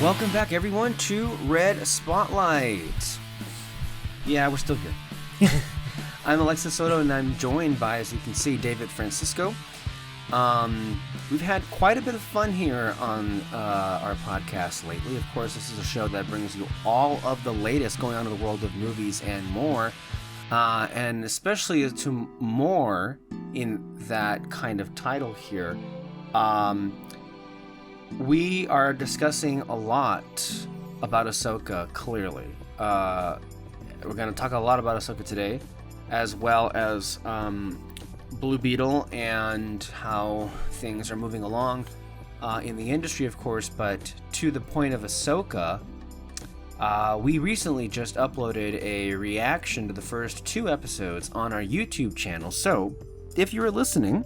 Welcome back, everyone, to Red Spotlight. Yeah, we're still here. I'm Alexis Soto, and I'm joined by, as you can see, David Francisco. We've had quite a bit of fun here on our podcast lately. Of course, this is a show that brings you all of the latest going on in the world of movies and more, and especially to more in that kind of title here. We are discussing a lot about Ahsoka, clearly. We're going to talk a lot about Ahsoka today, as well as Blue Beetle and how things are moving along in the industry, of course. But to the point of Ahsoka, we recently just uploaded a reaction to the first 2 episodes on our YouTube channel. So if you are listening,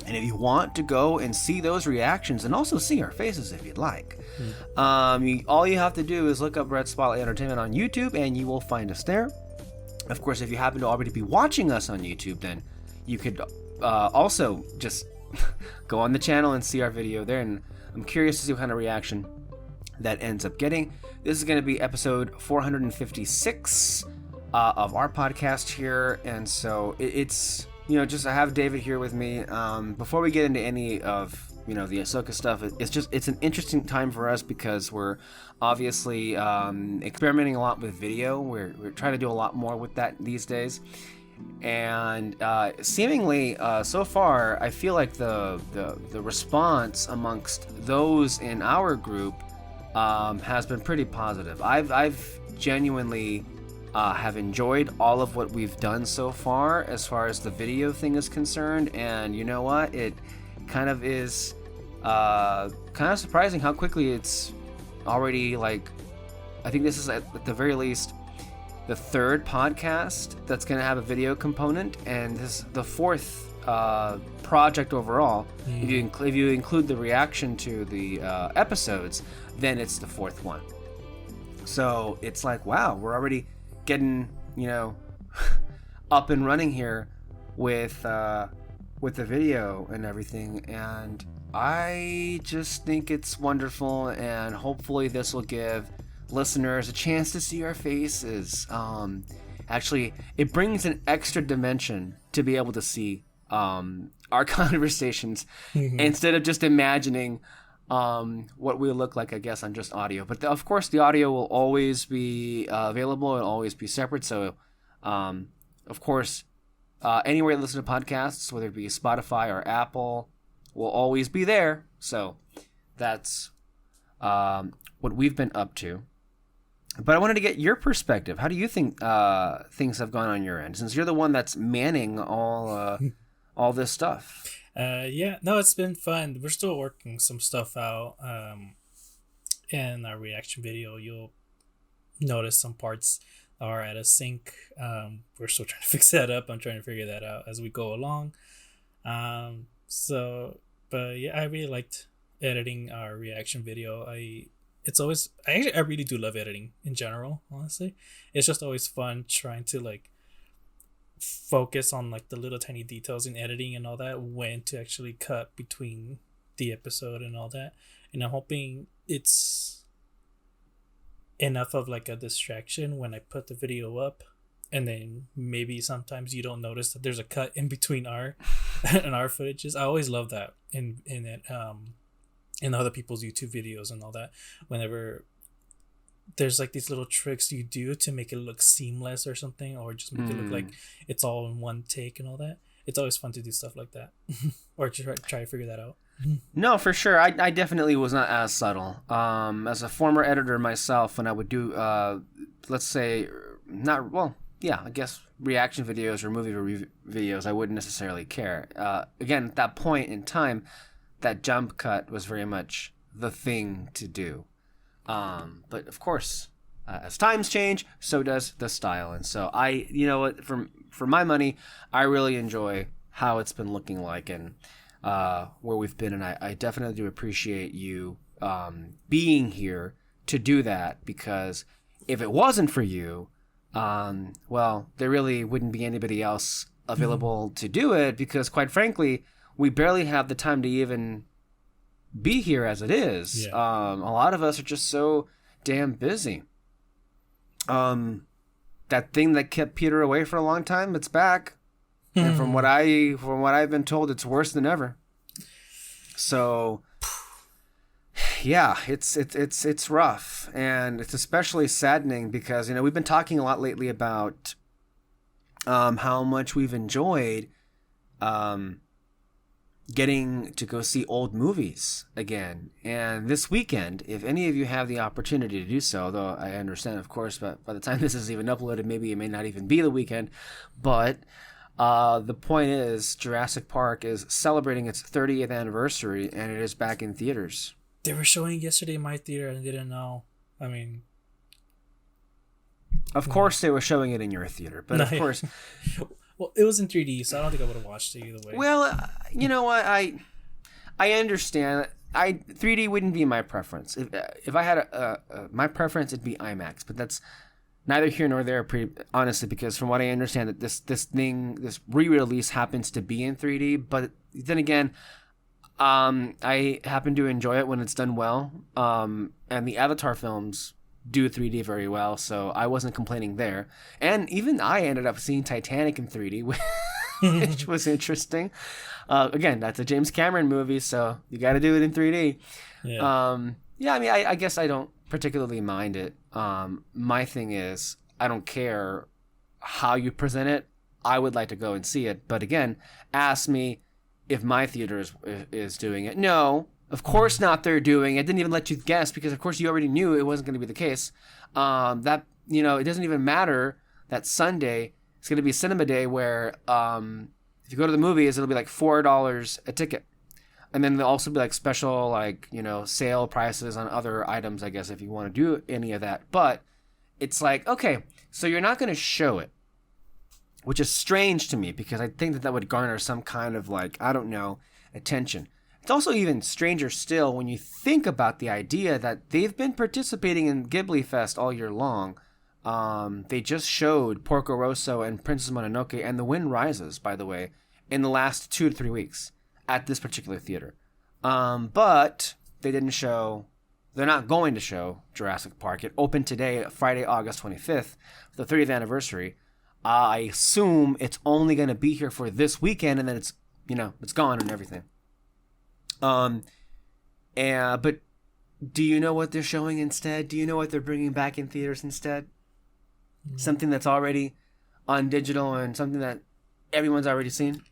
and if you want to go and see those reactions and also see our faces if you'd like, all you have to do is look up Red Spotlight Entertainment on YouTube and you will find us there. Of course, if you happen to already be watching us on YouTube, then you could also just go on the channel and see our video there. And I'm curious to see what kind of reaction that ends up getting. This is going to be episode 456 of our podcast here. And so it's... just I have David here with me. Before we get into any of, the Ahsoka stuff, it's an interesting time for us because we're obviously experimenting a lot with video. We're trying to do a lot more with that these days. And seemingly, so far, I feel like the response amongst those in our group has been pretty positive. I've genuinely... have enjoyed all of what we've done so far as the video thing is concerned, and you know what, it kind of is kind of surprising how quickly it's already, like, I think this is at the very least the 3rd podcast that's going to have a video component, and this is the 4th project overall. If you include the reaction to the episodes, then it's the 4th one. So it's like, wow, we're already getting up and running here with the video and everything, and I just think it's wonderful, and hopefully this will give listeners a chance to see our faces. Actually, it brings an extra dimension to be able to see our conversations instead of just imagining what we look like, I guess, on just audio. But of course, the audio will always be available and always be separate. So, of course, anywhere you listen to podcasts, whether it be Spotify or Apple, will always be there. So that's what we've been up to. But I wanted to get your perspective. How do you think things have gone on your end, since you're the one that's manning all this stuff? It's been fun. We're still working some stuff out. In our reaction video, you'll notice some parts are out of sync. We're still trying to fix that up. I'm trying to figure that out as we go along. I really liked editing our reaction video. I really do love editing in general, honestly. It's just always fun trying to focus on the little tiny details in editing and all that, when to actually cut between the episode and all that. And I'm hoping it's enough of a distraction when I put the video up, and then maybe sometimes you don't notice that there's a cut in between our and our footages. I always love that in other people's YouTube videos and all that, whenever there's these little tricks you do to make it look seamless or something, or just make it look like it's all in one take and all that. It's always fun to do stuff like that or try to figure that out. No, for sure. I definitely was not as subtle. As a former editor myself, when I would do, let's say, I guess reaction videos or movie videos, I wouldn't necessarily care. Again, at that point in time, that jump cut was very much the thing to do. But of course, as times change, so does the style. And so for my money, I really enjoy how it's been looking like and where we've been. And I definitely do appreciate you being here to do that, because if it wasn't for you, there really wouldn't be anybody else available to do it, because quite frankly, we barely have the time to even be here as it is. Yeah. A lot of us are just so damn busy. That thing that kept Peter away for a long time, it's back. And from what I've been told, it's worse than ever. So yeah, it's rough, and it's especially saddening because we've been talking a lot lately about how much we've enjoyed getting to go see old movies again. And this weekend, if any of you have the opportunity to do so, though I understand, of course, but by the time this is even uploaded, maybe it may not even be the weekend. But the point is, Jurassic Park is celebrating its 30th anniversary, and it is back in theaters. They were showing yesterday in my theater, and I didn't know. I mean, of course they were showing it in your theater, but of course. Well, it was in 3D, so I don't think I would have watched it either way. Well, you know what? I understand. 3D wouldn't be my preference. If I had my preference, it'd be IMAX. But that's neither here nor there, honestly, because from what I understand, that this re-release happens to be in 3D. But then again, I happen to enjoy it when it's done well. And the Avatar films do 3D very well, so I wasn't complaining there. And even I ended up seeing Titanic in 3D, which was interesting. Again, that's a James Cameron movie, so you got to do it in 3D. Yeah. I mean, I guess I don't particularly mind it. My thing is, I don't care how you present it. I would like to go and see it. But again, ask me if my theater is doing it. No. Of course not, they're doing it. Didn't even let you guess because, of course, you already knew it wasn't going to be the case. It doesn't even matter that Sunday it's going to be Cinema Day where if you go to the movies, it'll be like $4 a ticket. And then there'll also be like special sale prices on other items, I guess, if you want to do any of that. But it's like, okay, so you're not going to show it, which is strange to me because I think that would garner some kind of attention. It's also even stranger still when you think about the idea that they've been participating in Ghibli Fest all year long. They just showed Porco Rosso and Princess Mononoke and The Wind Rises, by the way, in the last 2 to 3 weeks at this particular theater. But they didn't show, they're not going to show Jurassic Park. It opened today, Friday, August 25th, the 30th anniversary. I assume it's only going to be here for this weekend and then it's gone and everything. But do you know what they're showing instead? Do you know what they're bringing back in theaters instead? Something that's already on digital and something that everyone's already seen?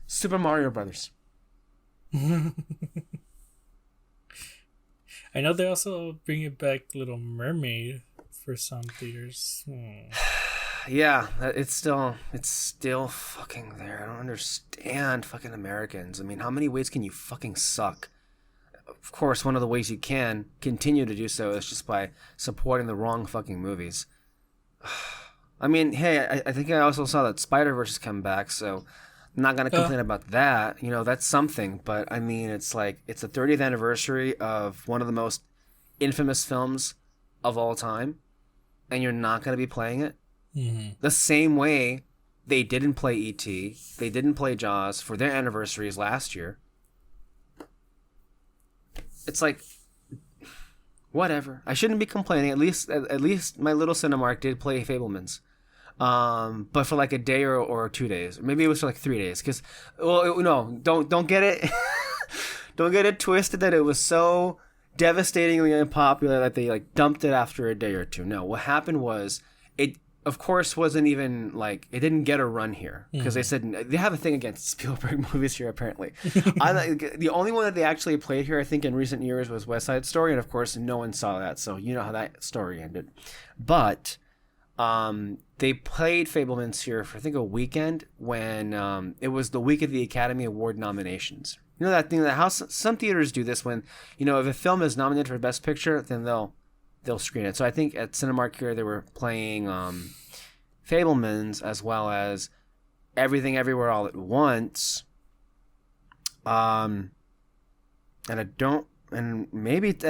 Super Mario Brothers. I know they're also bringing back Little Mermaid for some theaters. Yeah, it's still fucking there. I don't understand fucking Americans. I mean, how many ways can you fucking suck? Of course, one of the ways you can continue to do so is just by supporting the wrong fucking movies. I mean, hey, I think I also saw that Spider-Verse has come back, so I'm not going to complain about that. That's something. But, I mean, it's the 30th anniversary of one of the most infamous films of all time, and you're not going to be playing it? Mm-hmm. The same way they didn't play E.T., they didn't play Jaws for their anniversaries last year. It's like, whatever. I shouldn't be complaining. At least my little Cinemark did play Fabelmans. But for like a day or 2 days. Maybe it was for like 3 days. Because, don't get it. Don't get it twisted that it was so devastatingly unpopular that they dumped it after a day or two. No, what happened was it, of course, wasn't even it didn't get a run here because they said they have a thing against Spielberg movies here apparently. The only one that they actually played here, I think, in recent years was West Side Story, and of course, no one saw that, so you know how that story ended. But they played Fabelmans here for I think a weekend when it was the week of the Academy Award nominations. You know that thing that some theaters do this when if a film is nominated for Best Picture, then they'll screen it. So I think at Cinemark here they were playing Fabelmans as well as Everything Everywhere All at Once. And I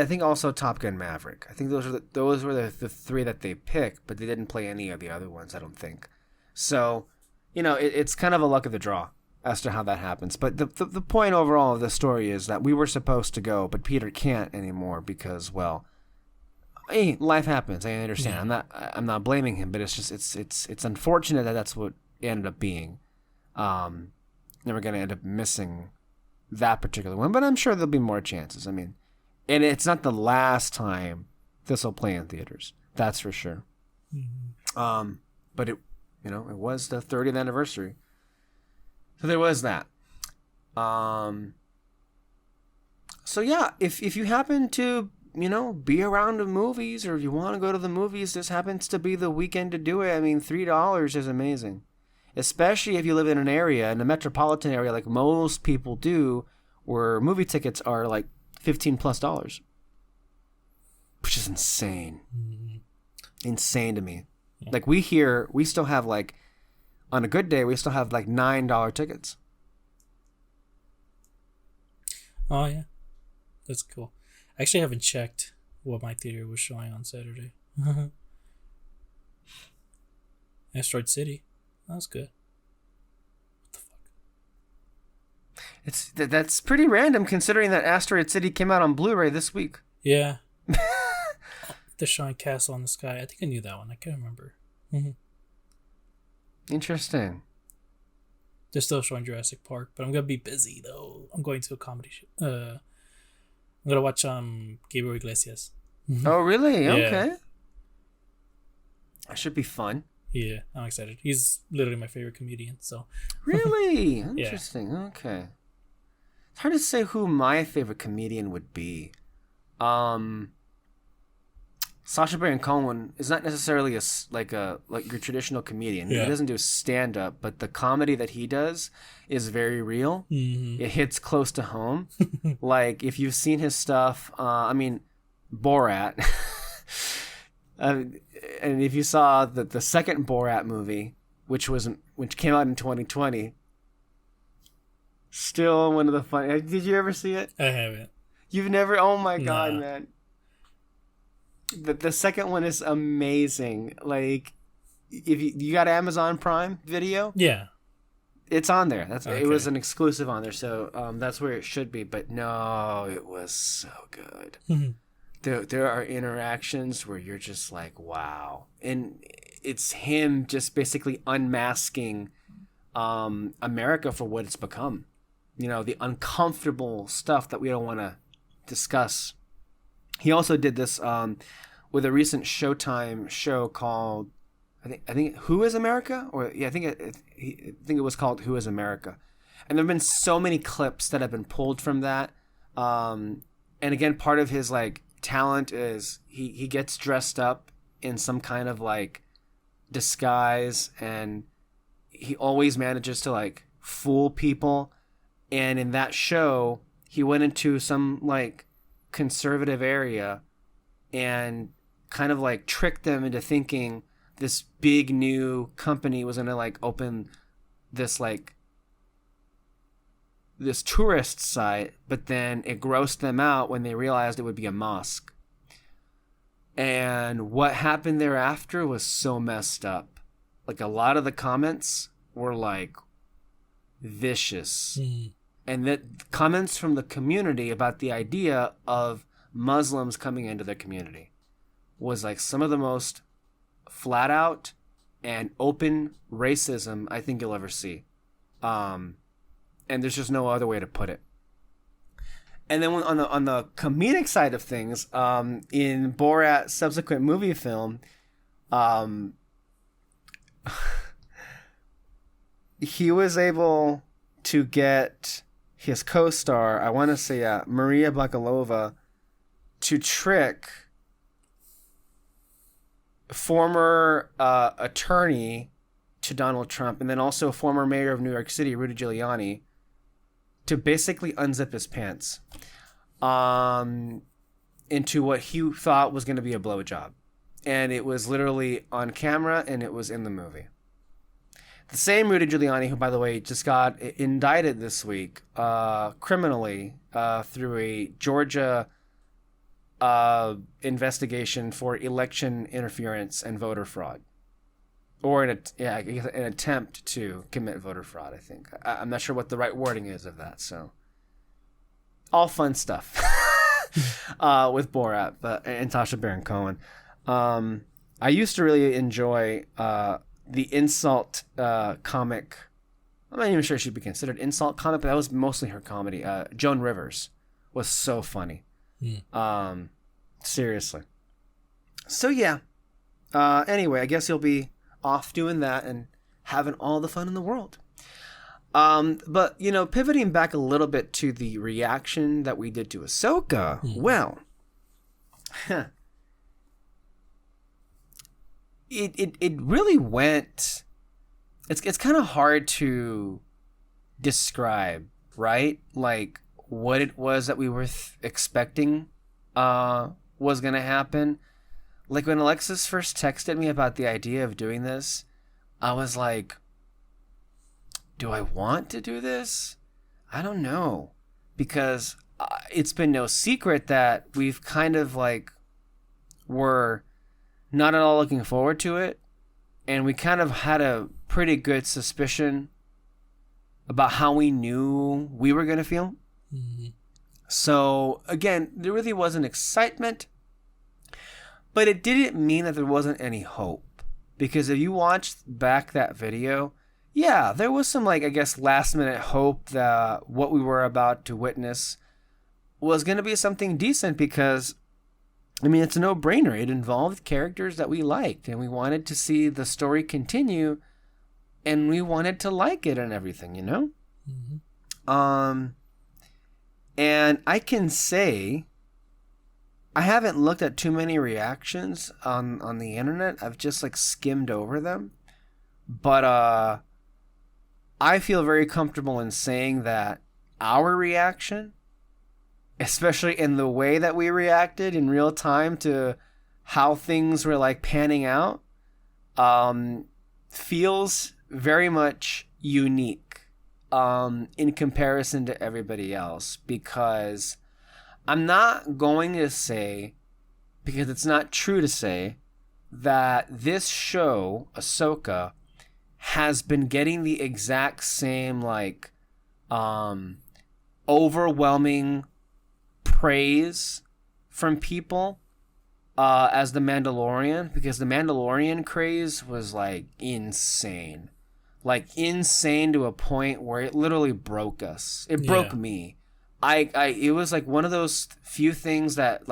think also Top Gun Maverick. I think those were the three that they picked, but they didn't play any of the other ones, I don't think. So, it's kind of a luck of the draw. as to how that happens. But the point overall of the story is that we were supposed to go, but Peter can't anymore because, well, hey, life happens. I understand. Yeah. I'm not blaming him, but it's just it's unfortunate that that's what it ended up being. And we're gonna end up missing that particular one, but I'm sure there'll be more chances. I mean, and it's not the last time this will play in theaters. That's for sure. Mm-hmm. But it was the 30th anniversary. So there was that. So yeah, if you happen to, be around the movies, or if you want to go to the movies, this happens to be the weekend to do it. I mean, $3 is amazing. Especially if you live in an area, in a metropolitan area like most people do, where movie tickets are like $15+. Which is insane. Mm-hmm. Insane to me. Yeah. Like we still have like, on a good day, we still have like $9 tickets. Oh, yeah. That's cool. I actually haven't checked what my theater was showing on Saturday. Asteroid City. That was good. What the fuck? That's pretty random considering that Asteroid City came out on Blu-ray this week. Yeah. They're showing Castle in the Sky. I think I knew that one. I can't remember. Mm-hmm. Interesting. They're still showing Jurassic Park, but I'm gonna be busy though. I'm going to a comedy show. I'm gonna watch Gabriel Iglesias. Oh really? Yeah. Okay. That should be fun. Yeah, I'm excited. He's literally my favorite comedian. So. Really interesting. Yeah. Okay. It's hard to say who my favorite comedian would be. Sacha Baron Cohen is not necessarily like your traditional comedian. Yeah. He doesn't do stand up, but the comedy that he does is very real. Mm-hmm. It hits close to home. Like if you've seen his stuff, Borat, and if you saw the second Borat movie, which came out in 2020, still one of the funny. Did you ever see it? I haven't. You've never? Oh my God, man. The second one is amazing. Like, if you got Amazon Prime Video, yeah, it's on there. It was an exclusive on there, so that's where it should be. But no, it was so good. There are interactions where you're just like, wow, and it's him just basically unmasking America for what it's become. The uncomfortable stuff that we don't want to discuss. He also did this with a recent Showtime show called I think Who Is America? Or yeah, I think it was called Who Is America. And there've been so many clips that have been pulled from that. And again, part of his like talent is he gets dressed up in some kind of like disguise, and he always manages to like fool people. And in that show, he went into some like conservative area and kind of like tricked them into thinking this big new company was going to like open this tourist site, but then it grossed them out when they realized it would be a mosque. And what happened thereafter was so messed up. Like a lot of the comments were like vicious. And that comments from the community about the idea of Muslims coming into their community was like some of the most flat out and open racism I think you'll ever see. And there's just no other way to put it. And then on the comedic side of things, in Borat's subsequent movie film, he was able to get his co-star, I want to say Maria Bakalova, to trick former attorney to Donald Trump, and then also former mayor of New York City, Rudy Giuliani, to basically unzip his pants into what he thought was going to be a blowjob. And it was literally on camera, and it was in the movie. The same Rudy Giuliani, who, by the way, just got indicted this week criminally through a Georgia investigation for election interference and voter fraud. or I guess an attempt to commit voter fraud. I think I'm not sure what the right wording is of that. So, all fun stuff with Borat, and Sacha Baron Cohen. I used to really enjoy the insult comic. I'm not even sure she would be considered insult comic, but that was mostly her comedy. Joan Rivers was so funny. Seriously. So yeah. Anyway, I guess you'll be off doing that and having all the fun in the world. But, pivoting back a little bit to the reaction that we did to Ahsoka, well, it really went... It's kind of hard to describe, right? Like, what it was that we were expecting was going to happen. Like, when Alexis first texted me about the idea of doing this, I was like, do I want to do this? I don't know. Because it's been no secret that we've kind of, were not at all looking forward to it. And we kind of had a pretty good suspicion about how we knew we were going to feel. Mm-hmm. So, again, there really wasn't excitement. But it didn't mean that there wasn't any hope. Because if you watched back that video, yeah, there was some, last minute hope that what we were about to witness was going to be something decent because, it's a no-brainer. It involved characters that we liked, and we wanted to see the story continue, and we wanted to like it and everything, Mm-hmm. And I can say... I haven't looked at too many reactions on the internet. I've just skimmed over them. But I feel very comfortable in saying that our reaction, especially in the way that we reacted in real time to how things were panning out, feels very much unique in comparison to everybody else, because I'm not going to say, because it's not true to say, that this show, Ahsoka, has been getting the exact same, overwhelming praise from people as The Mandalorian, because The Mandalorian craze was, insane. Insane to a point where it literally broke us. It broke me. It was one of those few things that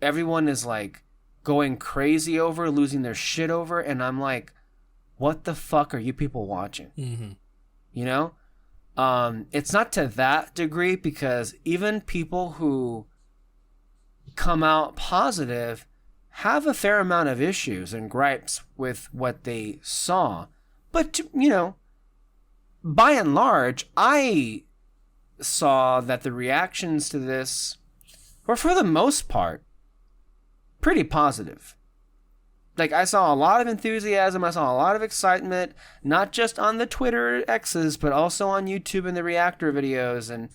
everyone is going crazy over, losing their shit over, and I'm like, what the fuck are you people watching? Mm-hmm. It's not to that degree, because even people who come out positive have a fair amount of issues and gripes with what they saw. But by and large, I saw that the reactions to this were, for the most part, pretty positive. I saw a lot of enthusiasm, I saw a lot of excitement, not just on the Twitter X's, but also on YouTube and the reactor videos, and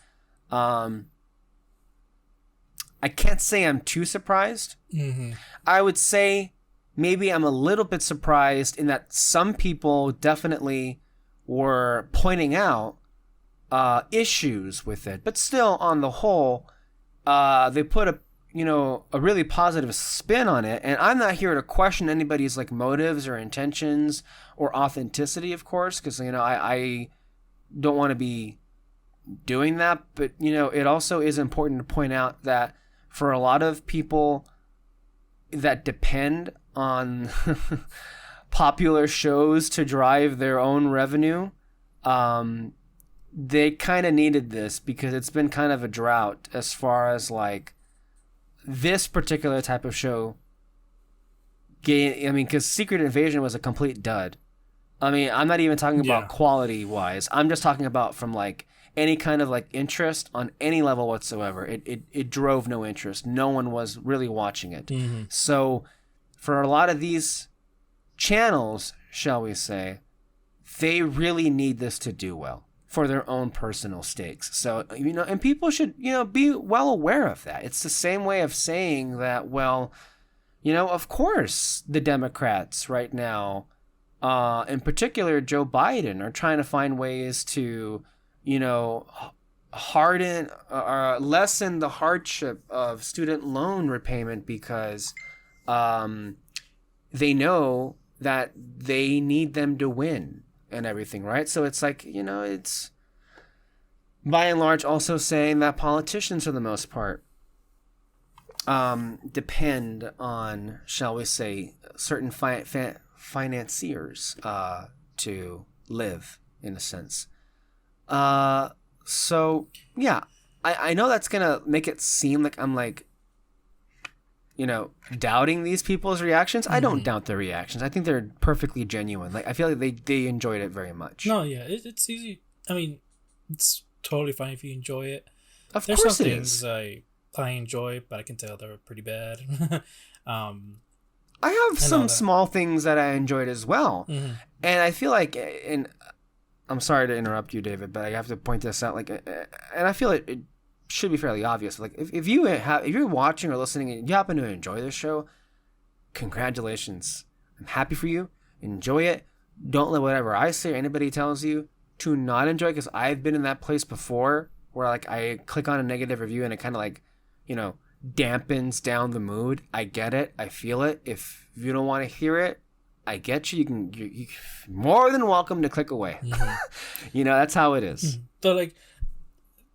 I can't say I'm too surprised. Mm-hmm. I would say maybe I'm a little bit surprised in that some people definitely were pointing out issues with it, but still, on the whole, they put a really positive spin on it. And I'm not here to question anybody's motives or intentions or authenticity, of course, because I don't want to be doing that. But it also is important to point out that for a lot of people that depend on popular shows to drive their own revenue, they kind of needed this, because it's been kind of a drought as far as this particular type of show. Because Secret Invasion was a complete dud. I'm not even talking about quality wise. I'm just talking about from any kind of interest on any level whatsoever. It drove no interest. No one was really watching it. Mm-hmm. So for a lot of these channels, shall we say, they really need this to do well for their own personal stakes. So, and people should, be well aware of that. It's the same way of saying that, well, of course the Democrats right now in particular Joe Biden, are trying to find ways to, harden or lessen the hardship of student loan repayment because they know that they need them to win and everything, right? So it's like, it's by and large also saying that politicians, for the most part, depend on, shall we say, certain financiers to live, in a sense. So, yeah, I know that's going to make it seem like I'm like, doubting these people's reactions. I don't doubt their reactions. I think they're perfectly genuine. Like, I feel like they enjoyed it very much. No, yeah, it's easy. I mean, it's totally fine if you enjoy it. There's course some things I enjoy, but I can tell they're pretty bad. I have some small things that I enjoyed as well. Mm-hmm. And I feel like, and I'm sorry to interrupt you, David, but I have to point this out. Like, and I feel it should be fairly obvious. Like, if you're watching or listening and you happen to enjoy this show, congratulations. I'm happy for you. Enjoy it. Don't let whatever I say or anybody tells you to not enjoy it, because I've been in that place before where like I click on a negative review and it kind of like, dampens down the mood. I get it. I feel it. If you don't want to hear it, I get you. You're more than welcome to click away. Mm-hmm. That's how it is. Mm-hmm. So like,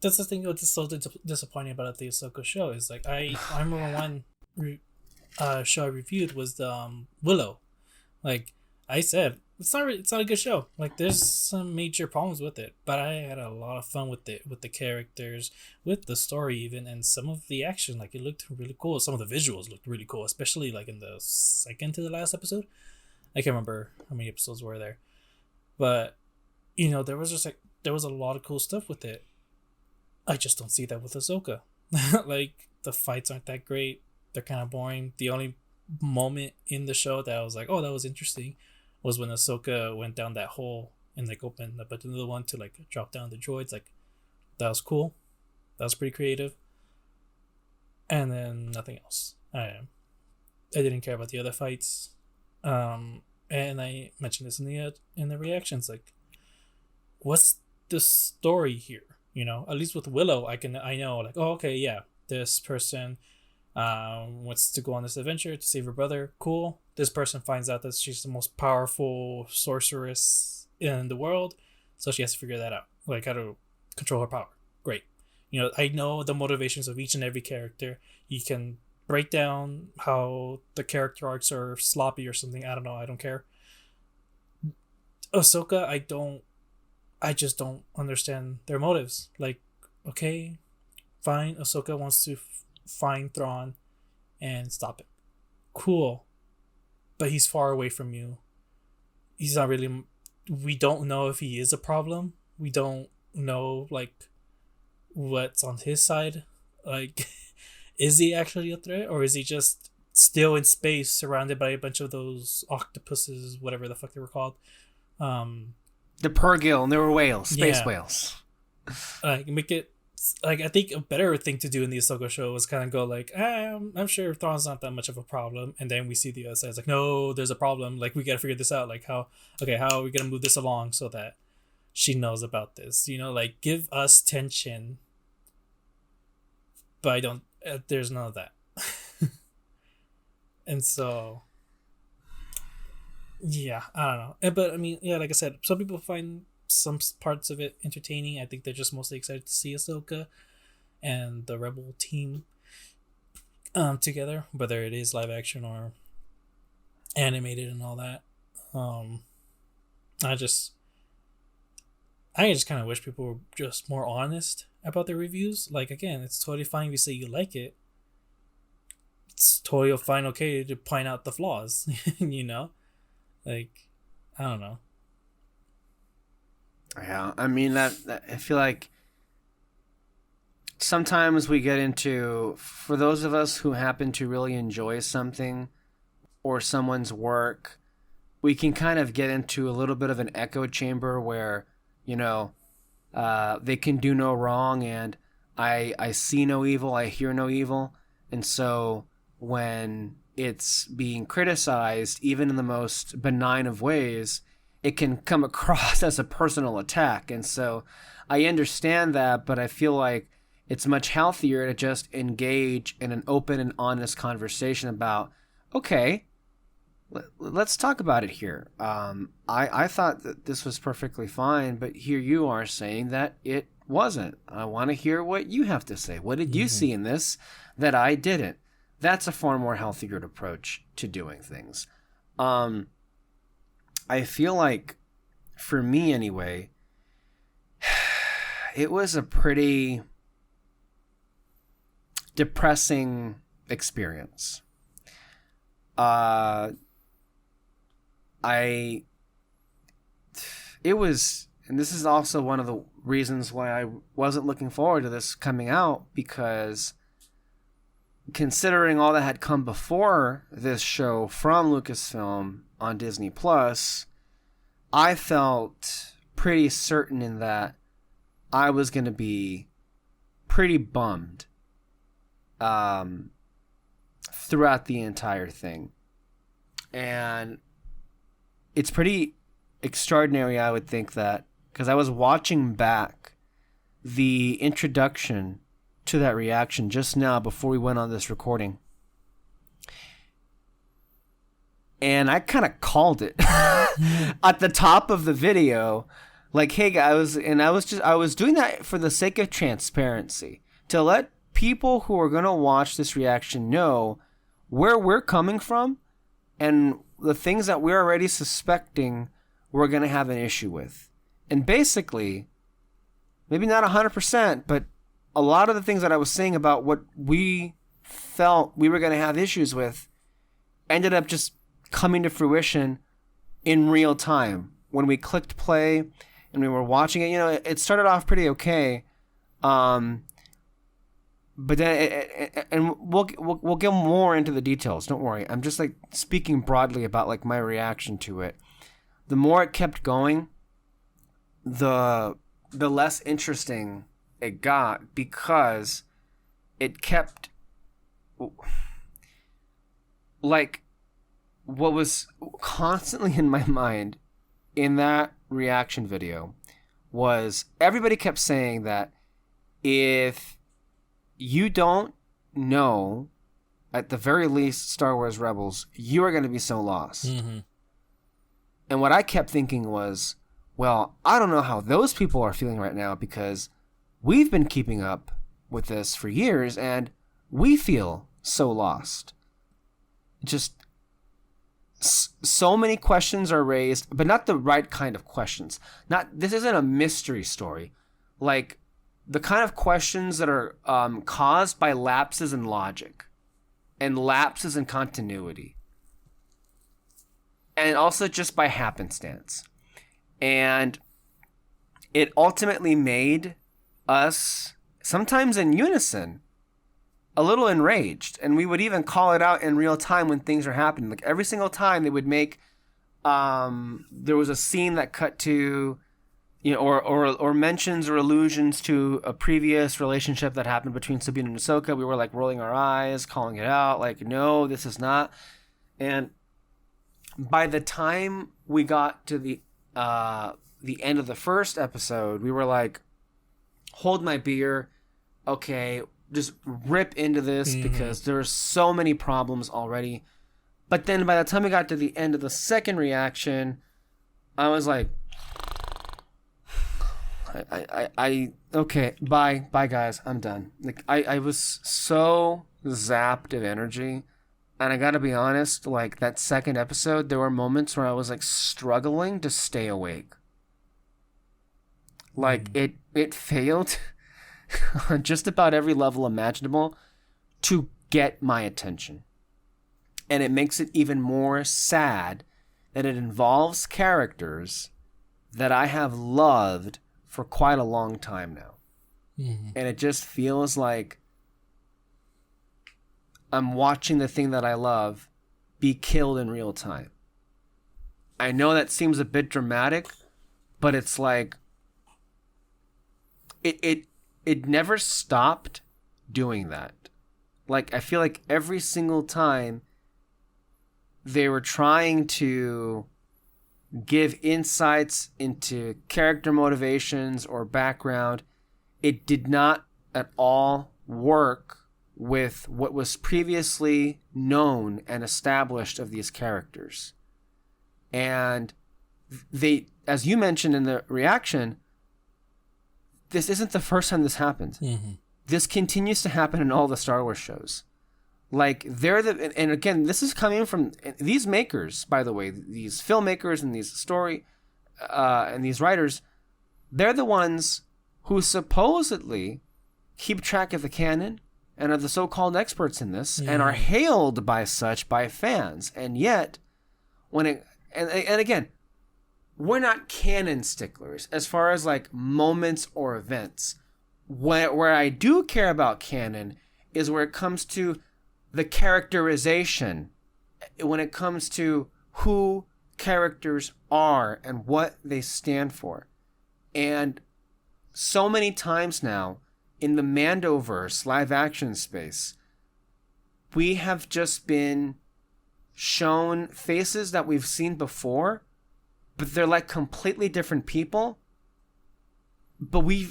that's the thing that's so disappointing about the Ahsoka show is like I remember one show I reviewed was the Willow. Like I said, it's not a good show. Like there's some major problems with it, but I had a lot of fun with it, with the characters, with the story even, and some of the action. Like it looked really cool. Some of the visuals looked really cool, especially like in the second to the last episode. I can't remember how many episodes were there, but there was a lot of cool stuff with it. I just don't see that with Ahsoka. Like the fights aren't that great. They're kind of boring. The only moment in the show that I was like, oh, that was interesting, was when Ahsoka went down that hole and like opened up another one to like drop down the droids. Like that was cool. That was pretty creative. And then nothing else. I didn't care about the other fights. And I mentioned this in the reactions. Like, what's the story here? At least with Willow, I know like, oh, okay, yeah, this person wants to go on this adventure to save her brother. Cool. This person finds out that she's the most powerful sorceress in the world, so she has to figure that out, like how to control her power. Great. I know the motivations of each and every character. You can break down how the character arcs are sloppy or something. I don't know. I don't care. Ahsoka, I just don't understand their motives. Like, okay, fine. Ahsoka wants to find Thrawn and stop it. Cool. But he's far away from you. He's not really... We don't know if he is a problem. We don't know, like, what's on his side. Like, is he actually a threat? Or is he just still in space surrounded by a bunch of those octopuses, whatever the fuck they were called? The Purrgil, and there were whales, space whales. Make it like, I think a better thing to do in the Ahsoka show was kind of go like, I'm sure Thrawn's not that much of a problem, and then we see the other side. It's like, no, there's a problem. Like we gotta figure this out. Like how are we gonna move this along so that she knows about this? Like give us tension. But I don't. There's none of that. And so. Yeah, I don't know. But I mean, yeah, like I said, some people find some parts of it entertaining. I think they're just mostly excited to see Ahsoka and the Rebel team together, whether it is live action or animated and all that. I just kind of wish people were just more honest about their reviews. Like, again, it's totally fine if you say you like it. It's totally fine, okay, to point out the flaws, Like, I don't know. Yeah, I mean, that I feel like sometimes we get into, for those of us who happen to really enjoy something or someone's work, we can kind of get into a little bit of an echo chamber where, they can do no wrong, and I see no evil, I hear no evil. And so when it's being criticized, even in the most benign of ways, it can come across as a personal attack. And so I understand that, but I feel like it's much healthier to just engage in an open and honest conversation about, okay, let's talk about it here. I thought that this was perfectly fine, but here you are saying that it wasn't. I want to hear what you have to say. What did you see in this that I didn't? That's a far more healthier approach to doing things. I feel like, for me anyway, it was a pretty depressing experience. It was, and this is also one of the reasons why I wasn't looking forward to this coming out, because considering all that had come before this show from Lucasfilm on Disney Plus, I felt pretty certain in that I was going to be pretty bummed throughout the entire thing. And it's pretty extraordinary, I would think, that because I was watching back the introduction to that reaction just now before we went on this recording, and I kind of called it at the top of the video, like, hey guys, and I was doing that for the sake of transparency, to let people who are going to watch this reaction know where we're coming from and the things that we're already suspecting we're going to have an issue with. And basically, maybe not 100%, but a lot of the things that I was saying about what we felt we were going to have issues with ended up just coming to fruition in real time. When we clicked play and we were watching it, it started off pretty okay. But then, and we'll get more into the details. Don't worry. I'm just like speaking broadly about like my reaction to it. The more it kept going, the less interesting it got, because it kept, like, what was constantly in my mind in that reaction video was everybody kept saying that if you don't know, at the very least, Star Wars Rebels, you are going to be so lost. Mm-hmm. And what I kept thinking was, well, I don't know how those people are feeling right now, because we've been keeping up with this for years and we feel so lost. Just so many questions are raised, but not the right kind of questions. This isn't a mystery story. Like, the kind of questions that are caused by lapses in logic and lapses in continuity, and also just by happenstance. And it ultimately made us, sometimes in unison, a little enraged. And we would even call it out in real time when things are happening. Like, every single time they would make, there was a scene that cut to, or mentions or allusions to a previous relationship that happened between Sabine and Ahsoka. We were like rolling our eyes, calling it out, like, no, this is not. And by the time we got to the end of the first episode, we were like, hold my beer, okay, just rip into this, because there are so many problems already. But then by the time we got to the end of the second reaction, I was like, I okay, bye guys, I'm done. Like, I was so zapped of energy. And I gotta be honest, like, that second episode, there were moments where I was like struggling to stay awake. Like, it failed on just about every level imaginable to get my attention. And it makes it even more sad that it involves characters that I have loved for quite a long time now. And it just feels like I'm watching the thing that I love be killed in real time. I know that seems a bit dramatic, but it's like it never stopped doing that. Like, I feel like every single time they were trying to give insights into character motivations or background, it did not at all work with what was previously known and established of these characters. And they, as you mentioned in the reaction, this isn't the first time this happened. Mm-hmm. This continues to happen in all the Star Wars shows. Like, and again, this is coming from these makers, by the way, these filmmakers and these story, and these writers, they're the ones who supposedly keep track of the canon and are the so-called experts in this, and are hailed by such by fans. And yet, and again, we're not canon sticklers as far as like moments or events. Where I do care about canon is where it comes to the characterization, when it comes to who characters are and what they stand for. And so many times now in the Mandoverse live action space, we have just been shown faces that we've seen before, but they're like completely different people. But we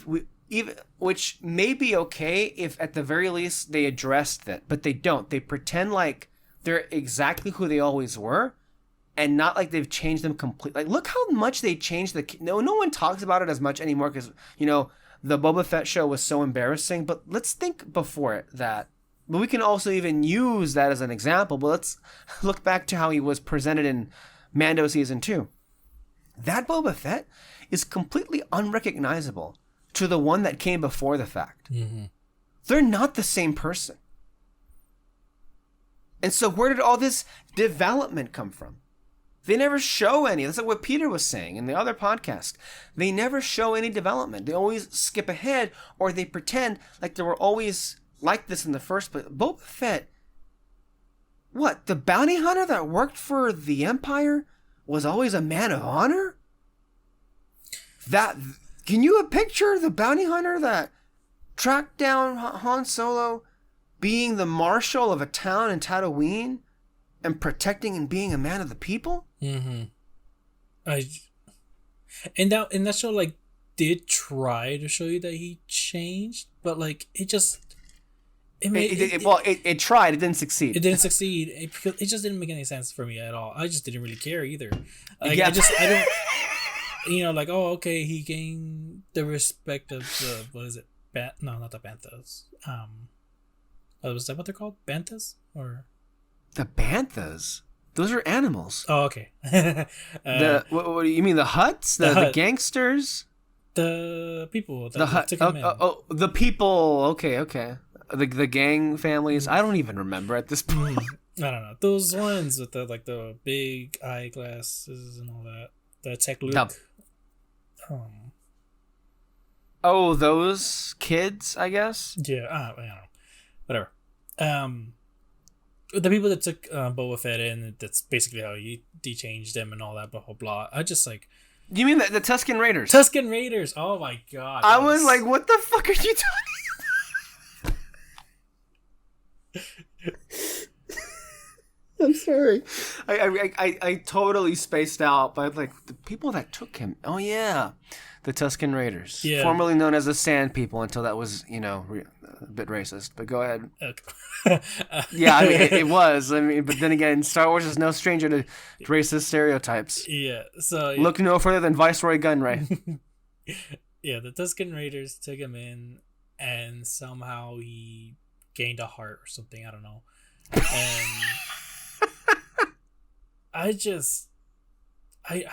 even, which may be okay if at the very least they addressed that, but they don't. They pretend like they're exactly who they always were, and not like they've changed them completely. Like, look how much they changed no one talks about it as much anymore because, you know, the Boba Fett show was so embarrassing. But let's think before it that. But we can also even use that as an example. But let's look back to how he was presented in Mando Season 2. That Boba Fett is completely unrecognizable to the one that came before the fact. Mm-hmm. They're not the same person. And so where did all this development come from? They never show any. That's like what Peter was saying in the other podcast. They never show any development. They always skip ahead, or they pretend like they were always like this in the first place. Boba Fett, what, the bounty hunter that worked for the Empire was always a man of honor? Can you picture the bounty hunter that tracked down Han Solo being the marshal of a town in Tatooine and protecting and being a man of the people? Mm-hmm. And that show like did try to show you that he changed, but like it just it tried. It didn't succeed. It didn't succeed. It just didn't make any sense for me at all. I just didn't really care either. Like, yeah. I don't. You know, like, oh, okay, he gained the respect of the, what is it? No, not the Banthas. Was that what they're called? Banthas? Or the Banthas? Those are animals. Oh, okay. What do you mean? The Hutts? The gangsters? The people. The Hut. The people. Okay. The gang families. I don't even remember at this point. I don't know. Those ones with the big eyeglasses and all that. The tech look. Oh, those kids, I guess? Yeah, I don't know. Whatever. The people that took Boba Fett in, that's basically how he changed them and all that, blah, blah, blah. I just like... You mean the Tusken Raiders? Tusken Raiders! Oh my god. I was like, what the fuck are you talking I'm sorry. I totally spaced out, but like the people that took him. Oh yeah, the Tusken Raiders, formerly known as the Sand People, until that was a bit racist. But go ahead. Okay. Yeah, I mean it was. I mean, but then again, Star Wars is no stranger to racist stereotypes. Yeah. So look no further than Viceroy Gunray. Yeah, the Tusken Raiders took him in, and somehow he gained a heart or something. I don't know. And I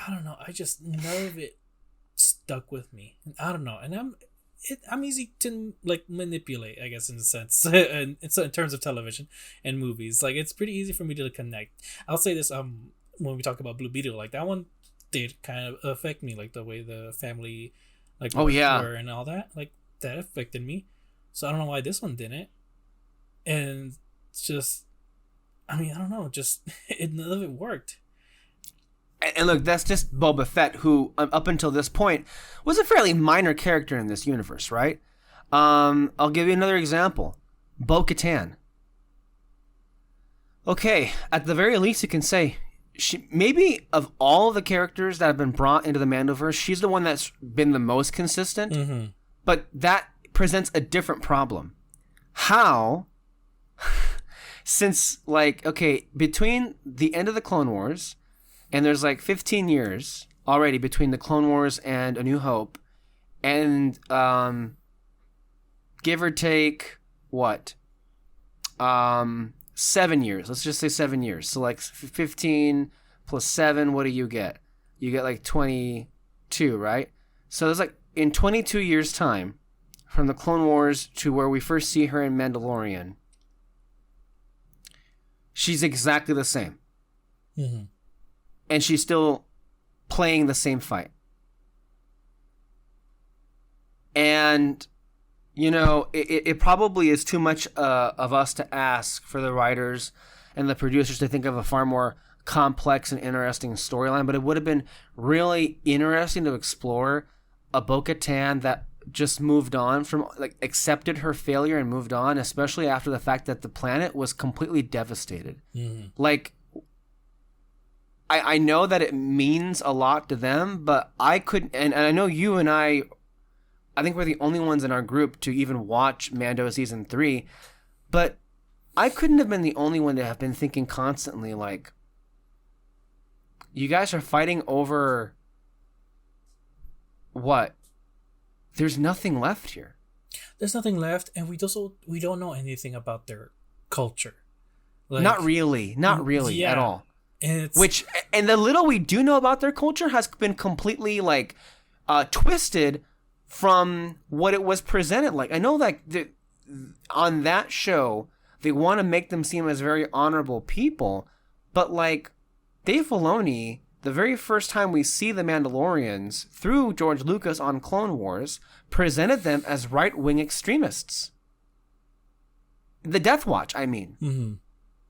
don't know. I just none of it stuck with me. And I don't know. And I'm easy to like manipulate, I guess, in a sense. And it's in terms of television and movies. Like it's pretty easy for me to connect. I'll say this. When we talk about Blue Beetle, like that one did kind of affect me, like the way the family, like were and all that. Like that affected me. So I don't know why this one didn't. And it's just. I mean, I don't know. Just none of it worked. And look, that's just Boba Fett, who up until this point was a fairly minor character in this universe, right? I'll give you another example: Bo-Katan. Okay, at the very least, you can say maybe of all the characters that have been brought into the Mandoverse, she's the one that's been the most consistent. Mm-hmm. But that presents a different problem. How? Since, like, okay, between the end of the Clone Wars, and there's like 15 years already between the Clone Wars and A New Hope, and give or take, what? 7 years. Let's just say 7 years. So like 15 plus 7, what do you get? You get like 22, right? So there's like in 22 years' time, from the Clone Wars to where we first see her in Mandalorian, she's exactly the same. Mm-hmm. And she's still playing the same fight. And, you know, it probably is too much of us to ask for the writers and the producers to think of a far more complex and interesting storyline, but it would have been really interesting to explore a Bo-Katan that just moved on from, like, accepted her failure and moved on, especially after the fact that the planet was completely devastated. Mm-hmm. Like, I know that it means a lot to them, but I couldn't, and I know you and I think we're the only ones in our group to even watch Mando Season 3, but I couldn't have been the only one to have been thinking constantly, like, you guys are fighting over what? There's nothing left here. There's nothing left, and we don't know anything about their culture. Like, not really yeah. at all. And and the little we do know about their culture has been completely, like, twisted from what it was presented like. I know, like, on that show, they want to make them seem as very honorable people, but, like, Dave Filoni, the very first time we see the Mandalorians through George Lucas on Clone Wars, presented them as right-wing extremists. The Death Watch, I mean. Mm-hmm.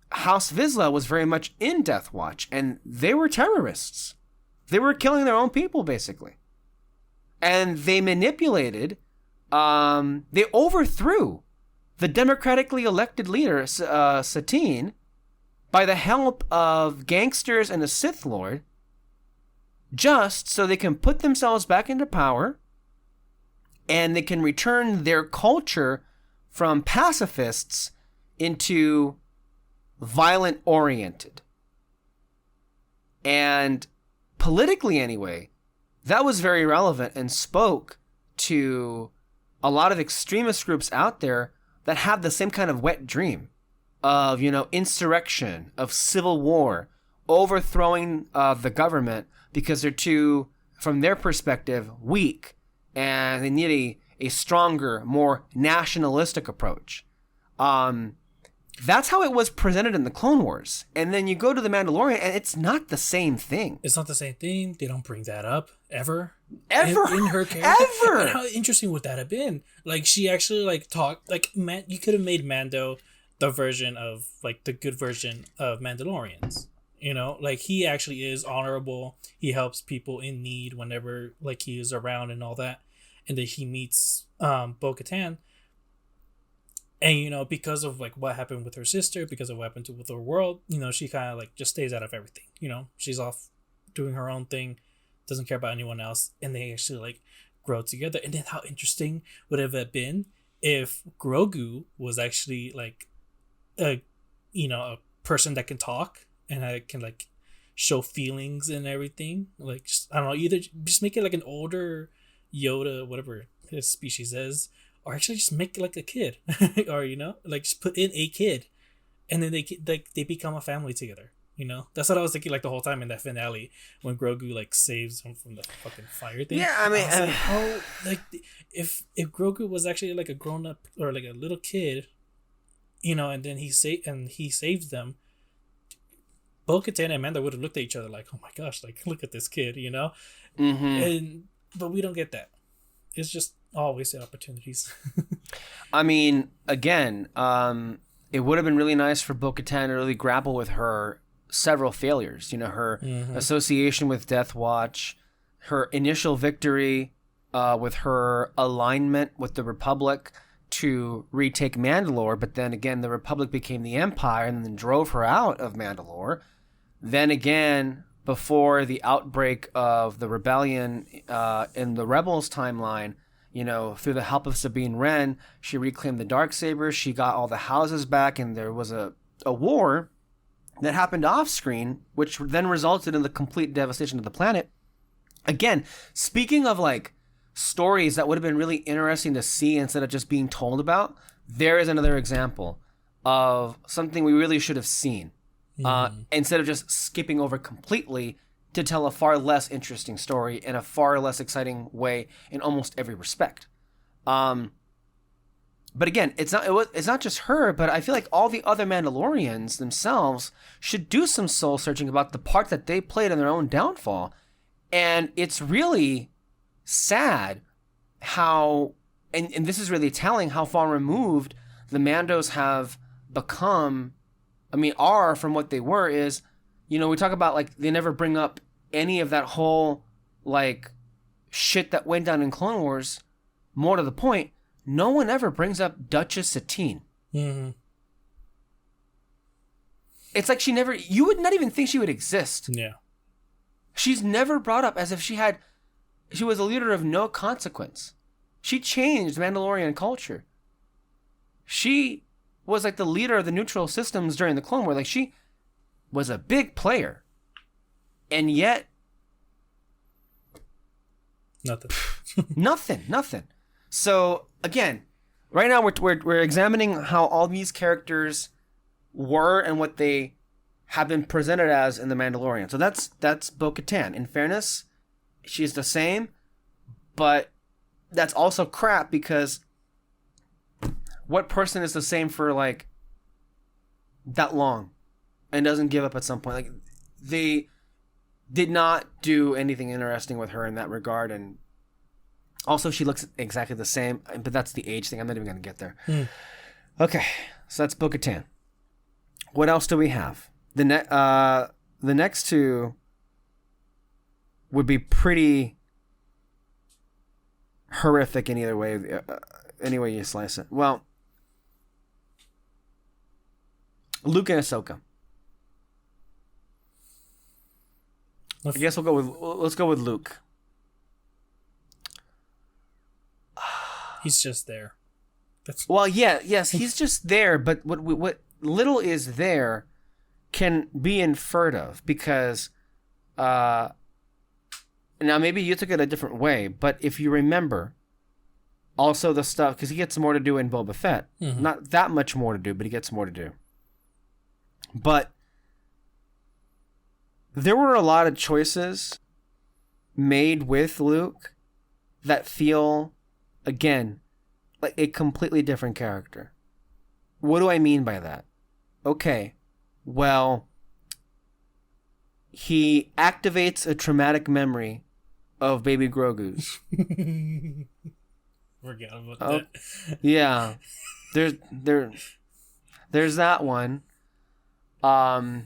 House Vizsla was very much in Death Watch, and they were terrorists. They were killing their own people, basically. And they manipulated, they overthrew the democratically elected leader, Satine, by the help of gangsters and a Sith Lord, just so they can put themselves back into power, and they can return their culture from pacifists into violent-oriented. And politically, anyway, that was very relevant and spoke to a lot of extremist groups out there that have the same kind of wet dream of, you know, insurrection, of civil war, overthrowing the government because they're too, from their perspective, weak, and they need a stronger, more nationalistic approach. That's how it was presented in the Clone Wars. And then you go to The Mandalorian, and it's not the same thing. It's not the same thing. They don't bring that up ever. Ever. In her character. Ever. And how interesting would that have been? Like, she actually, like, talked, like, you could have made Mando the version of, like, the good version of Mandalorians. You know, like, he actually is honorable. He helps people in need whenever, like, he is around and all that. And then he meets Bo-Katan. And, you know, because of, like, what happened with her sister, because of what happened with her world, you know, she kind of, like, just stays out of everything. You know, she's off doing her own thing, doesn't care about anyone else. And they actually, like, grow together. And then how interesting would it have been if Grogu was actually, like, a person that can talk and can, like, show feelings and everything. Like, just, I don't know, either just make it like an older Yoda, whatever his species is, or actually just make it like a kid, or, you know, like, just put in a kid, and then they become a family together. You know, that's what I was thinking, like, the whole time in that finale when Grogu, like, saves him from the fucking fire thing. Yeah, I mean, like, if Grogu was actually like a grown up or like a little kid, you know, and then he saves them, Bo-Katan and Mando would have looked at each other like, oh my gosh, like, look at this kid, you know. Mm-hmm. But we don't get that. It's just all wasted opportunities. I mean, again, it would have been really nice for Bo-Katan to really grapple with her several failures. You know, her association with Death Watch, her initial victory with her alignment with the Republic, to retake Mandalore, but then again, the Republic became the Empire and then drove her out of Mandalore. Then again, before the outbreak of the rebellion in the Rebels timeline, you know, through the help of Sabine Wren, she reclaimed the Darksabers. She got all the houses back, and there was a war that happened off screen, which then resulted in the complete devastation of the planet. Again, speaking of like stories that would have been really interesting to see instead of just being told about, there is another example of something we really should have seen. Instead of just skipping over completely to tell a far less interesting story in a far less exciting way in almost every respect. But again, it's not just her, but I feel like all the other Mandalorians themselves should do some soul searching about the part that they played in their own downfall. And it's really sad how, and this is really telling how far removed the Mandos have become. Are from what they were. Is, you know, we talk about like they never bring up any of that whole like shit that went down in Clone Wars. More to the point, no one ever brings up Duchess Satine. Mm-hmm. It's like you would not even think she would exist. Yeah. She's never brought up, as if she was a leader of no consequence. She changed Mandalorian culture. She was like the leader of the neutral systems during the Clone War. Like, she was a big player. And yet... Nothing. So, again, right now we're examining how all these characters were and what they have been presented as in The Mandalorian. So that's Bo-Katan. In fairness, she's the same, but that's also crap, because what person is the same for like that long and doesn't give up at some point? Like, they did not do anything interesting with her in that regard. And also, she looks exactly the same, but that's the age thing. I'm not even going to get there. Okay, so that's Bo-Katan. What else do we have? The next two would be pretty horrific in either way, any way you slice it. Well, Luke and Ahsoka. I guess let's go with Luke. He's just there. Yes, he's just there, but what little is there can be inferred of, because now maybe you took it a different way, but if you remember also the stuff, because he gets more to do in Boba Fett. Mm-hmm. Not that much more to do, but he gets more to do. But there were a lot of choices made with Luke that feel, again, like a completely different character. What do I mean by that? Okay, well, he activates a traumatic memory of baby Grogu's. Forgot about that. Yeah. There's that one. I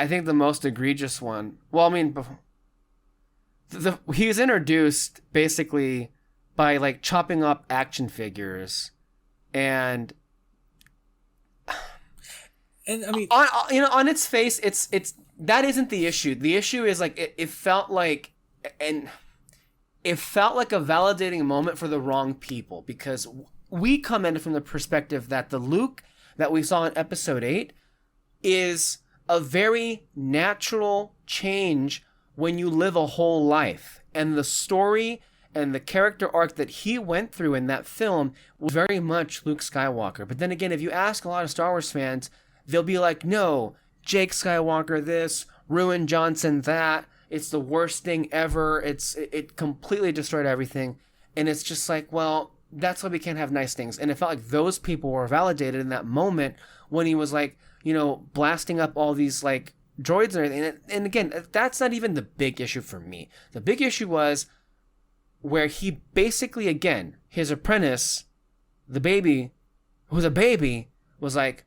think the most egregious one. Well, I mean, he was introduced basically by like chopping up action figures, and I mean, on its face, it's that isn't the issue. The issue is like it felt like, and it felt like a validating moment for the wrong people, because we come in from the perspective that the Luke that we saw in Episode 8 is a very natural change when you live a whole life. And the story and the character arc that he went through in that film was very much Luke Skywalker. But then again, if you ask a lot of Star Wars fans, they'll be like, no, Jake Skywalker this, Ruin Johnson that, it's the worst thing ever, it completely destroyed everything. And it's just like, well, that's why we can't have nice things. And it felt like those people were validated in that moment when he was like, blasting up all these like droids and everything. And again, that's not even the big issue for me. The big issue was where he basically, again, his apprentice, the baby, who's a baby, was like,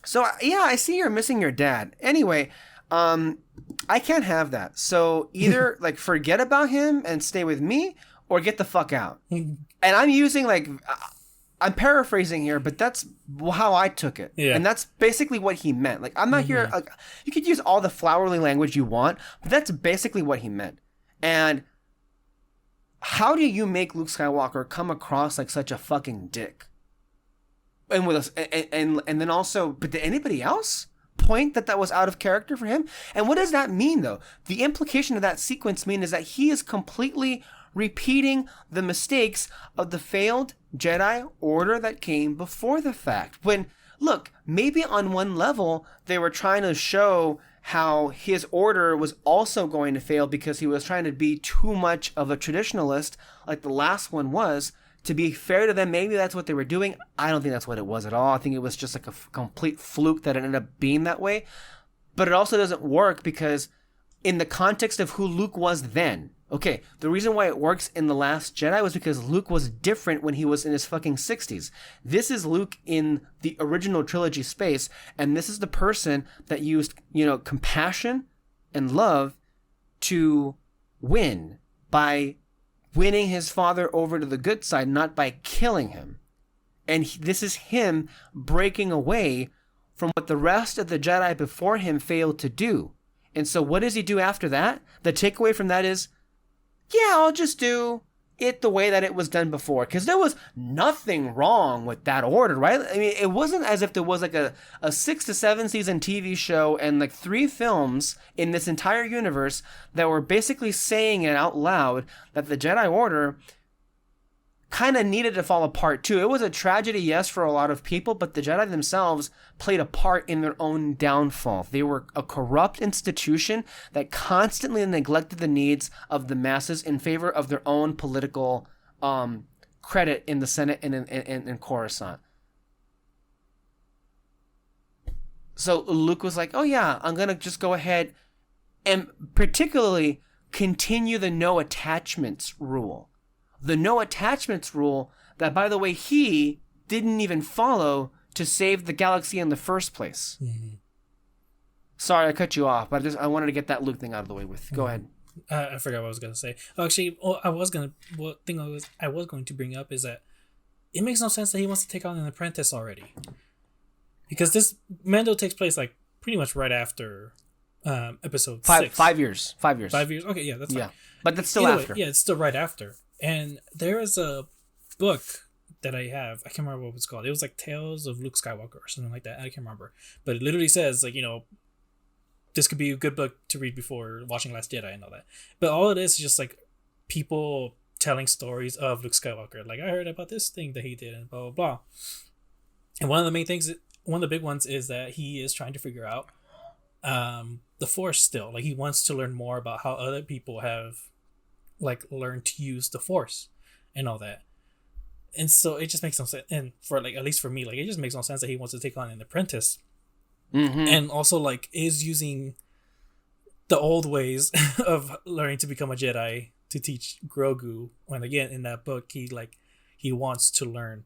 so yeah, I see you're missing your dad. Anyway, I can't have that. So either like forget about him and stay with me, or get the fuck out. And I'm using like, I'm paraphrasing here, but that's how I took it. Yeah. And that's basically what he meant. Like, I'm not here, like, you could use all the flowery language you want, but that's basically what he meant. And how do you make Luke Skywalker come across like such a fucking dick? And with us, and then also, but did anybody else point that was out of character for him? And what does that mean, though? The implication of that sequence is that he is completely repeating the mistakes of the failed Jedi Order that came before the fact. When, look, maybe on one level they were trying to show how his order was also going to fail because he was trying to be too much of a traditionalist, like the last one was. To be fair to them, maybe that's what they were doing. I don't think that's what it was at all. I think it was just like a complete fluke that it ended up being that way. But it also doesn't work because in the context of who Luke was then, okay, the reason why it works in The Last Jedi was because Luke was different when he was in his fucking 60s. This is Luke in the original trilogy space, and this is the person that used, compassion and love to win by winning his father over to the good side, not by killing him. And this is him breaking away from what the rest of the Jedi before him failed to do. And so what does he do after that? The takeaway from that is, yeah, I'll just do it the way that it was done before. Because there was nothing wrong with that order, right? I mean, it wasn't as if there was like a 6 to 7 season TV show and like 3 films in this entire universe that were basically saying it out loud that the Jedi Order kind of needed to fall apart too. It was a tragedy, yes, for a lot of people, but the Jedi themselves played a part in their own downfall. They were a corrupt institution that constantly neglected the needs of the masses in favor of their own political credit in the Senate and in Coruscant. So Luke was like, oh yeah, I'm going to just go ahead and particularly continue the no attachments rule. The no attachments rule that, by the way, he didn't even follow to save the galaxy in the first place. Mm-hmm. Sorry, I cut you off, but I wanted to get that Luke thing out of the way with. Go ahead. I forgot what I was gonna say. Actually, I was going to bring up is that it makes no sense that he wants to take on an apprentice already, because this Mando takes place like pretty much right after episode 6. 5 years. 5 years. 5 years. Okay, yeah, that's fine. Yeah, but that's still Either after. Way, yeah, it's still right after. And there is a book that I have. I can't remember what it's called. It was like Tales of Luke Skywalker or something like that. I can't remember. But it literally says, like, this could be a good book to read before watching Last Jedi and all that. But all it is just like people telling stories of Luke Skywalker. Like, I heard about this thing that he did and blah, blah, blah. And one of the big ones is that he is trying to figure out the Force still. Like, he wants to learn more about how other people have like learn to use the Force and all that. And so it just makes no sense. And for like, at least for me, like, it just makes no sense that he wants to take on an apprentice. Mm-hmm. And also like is using the old ways of learning to become a Jedi to teach Grogu. When again, in that book, he wants to learn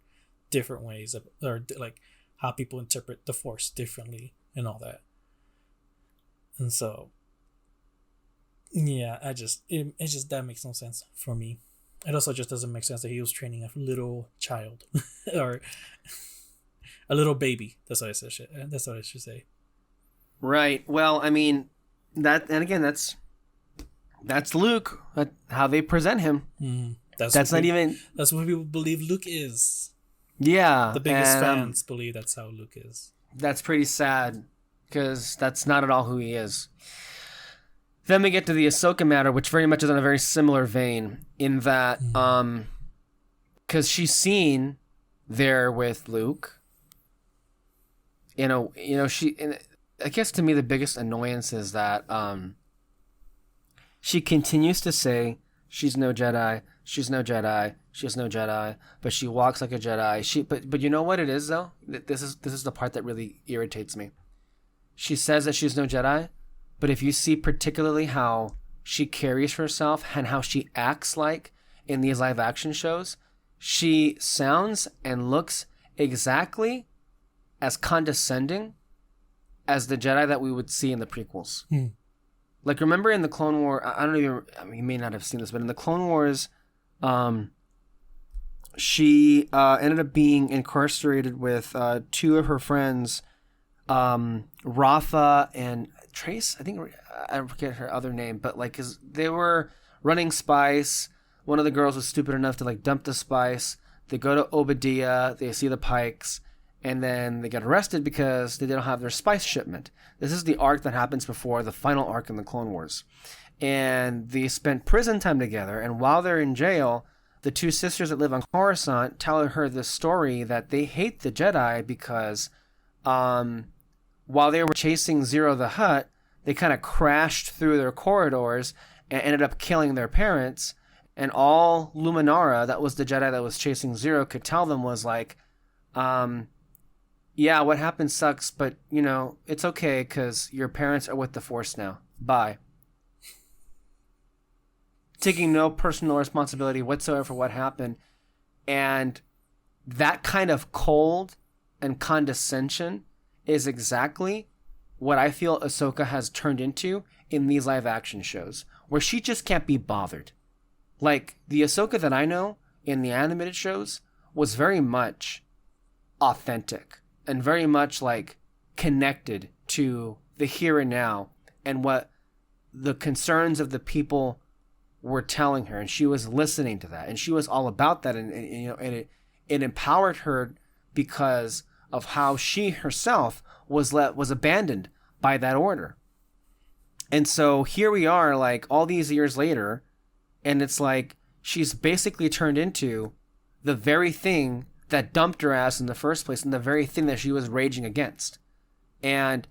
different ways of, or like how people interpret the Force differently and all that. And so yeah, it just that makes no sense for me. It also just doesn't make sense that he was training a little child or a little baby. That's what I said. That's what I should say. Right. Well, I mean, that's Luke. How they present him. Mm, that's what people believe Luke is. Yeah. The biggest fans believe that's how Luke is. That's pretty sad because that's not at all who he is. Then we get to the Ahsoka matter, which very much is in a very similar vein in that, because she's seen there with Luke. I guess to me the biggest annoyance is that she continues to say she's no Jedi, she's no Jedi, she's no Jedi, but she walks like a Jedi. But you know what it is though? This is the part that really irritates me. She says that she's no Jedi. But if you see particularly how she carries herself and how she acts like in these live action shows, she sounds and looks exactly as condescending as the Jedi that we would see in the prequels. Like, remember in the Clone War, I don't even, I mean, you may not have seen this, but in the Clone Wars, She ended up being incarcerated with two of her friends, Rafa and Trace. I think I forget her other name, but like, 'cause they were running spice. One of the girls was stupid enough to like dump the spice. They go to Obadiah. They see the Pikes, and then they get arrested because they didn't have their spice shipment. This is the arc that happens before the final arc in the Clone Wars, and they spent prison time together. And while they're in jail, the two sisters that live on Coruscant tell her this story that they hate the Jedi because while they were chasing Zero the Hutt, they kind of crashed through their corridors and ended up killing their parents. And all Luminara, that was the Jedi that was chasing Zero, could tell them was like, yeah, what happened sucks, but, you know, it's okay because your parents are with the Force now. Bye. Taking no personal responsibility whatsoever for what happened. And that kind of cold and condescension is exactly what I feel Ahsoka has turned into in these live action shows, where she just can't be bothered. Like, the Ahsoka that I know in the animated shows was very much authentic and very much like connected to the here and now and what the concerns of the people were telling her, and she was listening to that, and she was all about that, and you know, and it empowered her because of how she herself was abandoned by that order. And so here we are, like all these years later, and it's like she's basically turned into the very thing that dumped her ass in the first place, and the very thing that she was raging against. And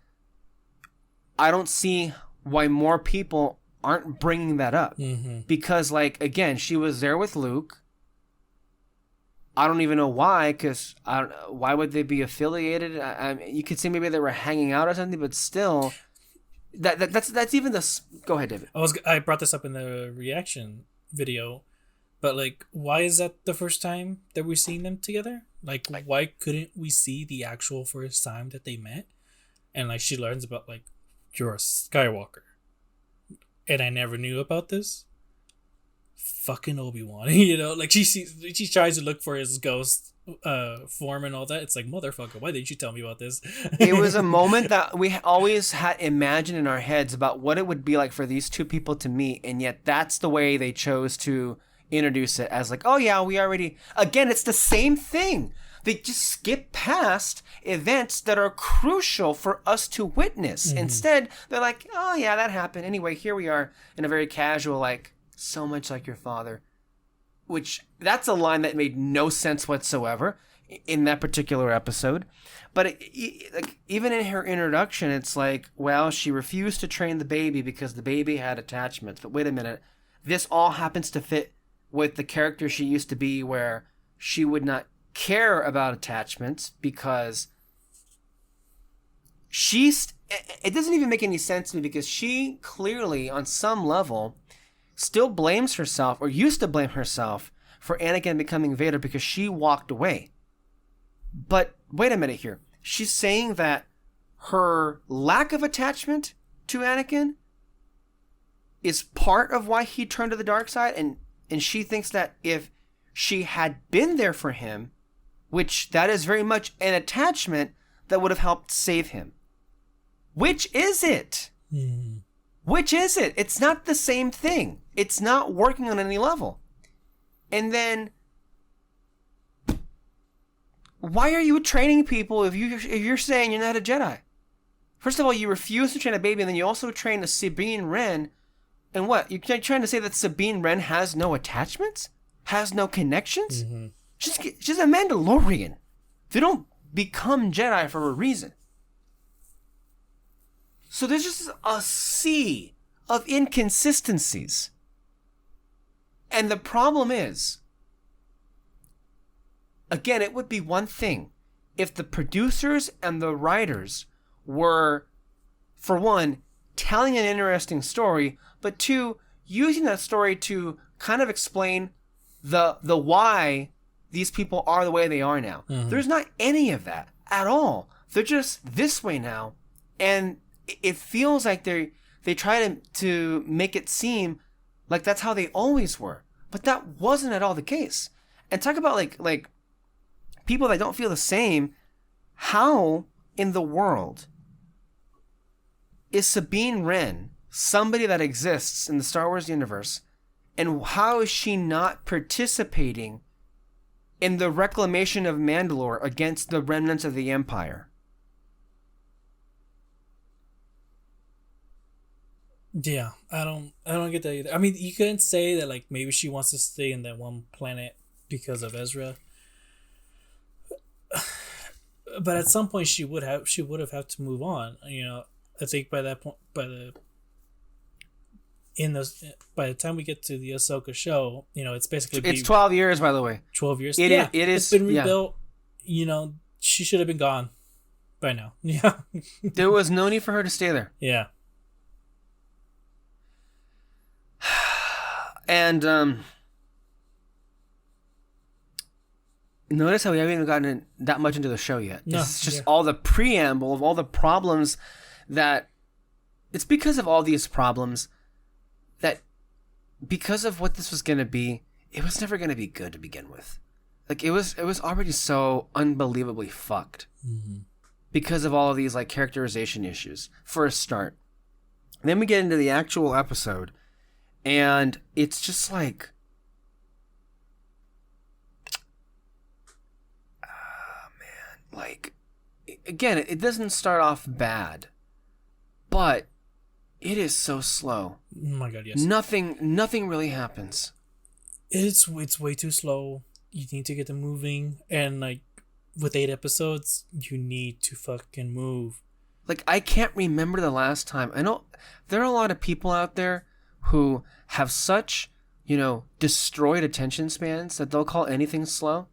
I don't see why more people aren't bringing that up. Mm-hmm. Because, like, again, she was there with Luke. I don't even know why, because why would they be affiliated? You could say maybe they were hanging out or something, but still, that's even the. Go ahead, David. I brought this up in the reaction video, but like, why is that the first time that we're seeing them together? Like, why couldn't we see the actual first time that they met? And like, she learns about like, you're a Skywalker. And I never knew about this. Fucking Obi-Wan, you know, like she tries to look for his ghost form and all that. It's like, motherfucker, why didn't you tell me about this? It was a moment that we always had imagined in our heads about what it would be like for these two people to meet, and yet that's the way they chose to introduce it, as like, oh yeah, we already. Again, it's the same thing. They just skip past events that are crucial for us to witness. Mm-hmm. Instead, they're like, oh yeah, that happened. Anyway, here we are in a very casual, like, so much like your father. Which, that's a line that made no sense whatsoever in that particular episode. But like, even in her introduction, it's like, well, she refused to train the baby because the baby had attachments. But wait a minute. This all happens to fit with the character she used to be, where she would not care about attachments because it doesn't even make any sense to me, because she clearly on some level still blames herself, or used to blame herself, for Anakin becoming Vader because she walked away. But wait a minute here. She's saying that her lack of attachment to Anakin is part of why he turned to the dark side, and she thinks that if she had been there for him, which that is very much an attachment that would have helped save him. Which is it? Mm. Which is it? It's not the same thing. It's not working on any level. And then, why are you training people if you're saying you're not a Jedi? First of all, you refuse to train a baby, and then you also train a Sabine Wren. And what? You're trying to say that Sabine Wren has no attachments? Has no connections? Mm-hmm. She's a Mandalorian. They don't become Jedi for a reason. So there's just a sea of inconsistencies. And the problem is, again, it would be one thing if the producers and the writers were, for one, telling an interesting story, but two, using that story to kind of explain the why these people are the way they are now. Mm-hmm. There's not any of that at all. They're just this way now. And it feels like they try to make it seem like that's how they always were. But that wasn't at all the case. And talk about like people that don't feel the same. How in the world is Sabine Wren somebody that exists in the Star Wars universe, and how is she not participating in the reclamation of Mandalore against the remnants of the Empire? Yeah, I don't get that either. I mean, you couldn't say that like maybe she wants to stay in that one planet because of Ezra. But at some point she would have had to move on. You know, I think by that point, by the time we get to the Ahsoka show, you know, it's basically it's 12 years, by the way. 12 years. It is. It's been rebuilt. Yeah. You know, she should have been gone by now. Yeah. There was no need for her to stay there. Yeah. And notice how we haven't even gotten that much into the show yet. No, It's just all the preamble of all the problems that... It's because of all these problems that, because of what this was going to be, it was never going to be good to begin with. Like, it was already so unbelievably fucked. Mm-hmm. Because of all of these, like, characterization issues, for a start. Then we get into the actual episode, and it's just like... Like, again, it doesn't start off bad, but it is so slow. Oh my god, yes. Nothing really happens. It's way too slow. You need to get them moving, and like with 8 episodes, you need to fucking move. Like, I can't remember the last time. I know there are a lot of people out there who have such, destroyed attention spans that they'll call anything slow.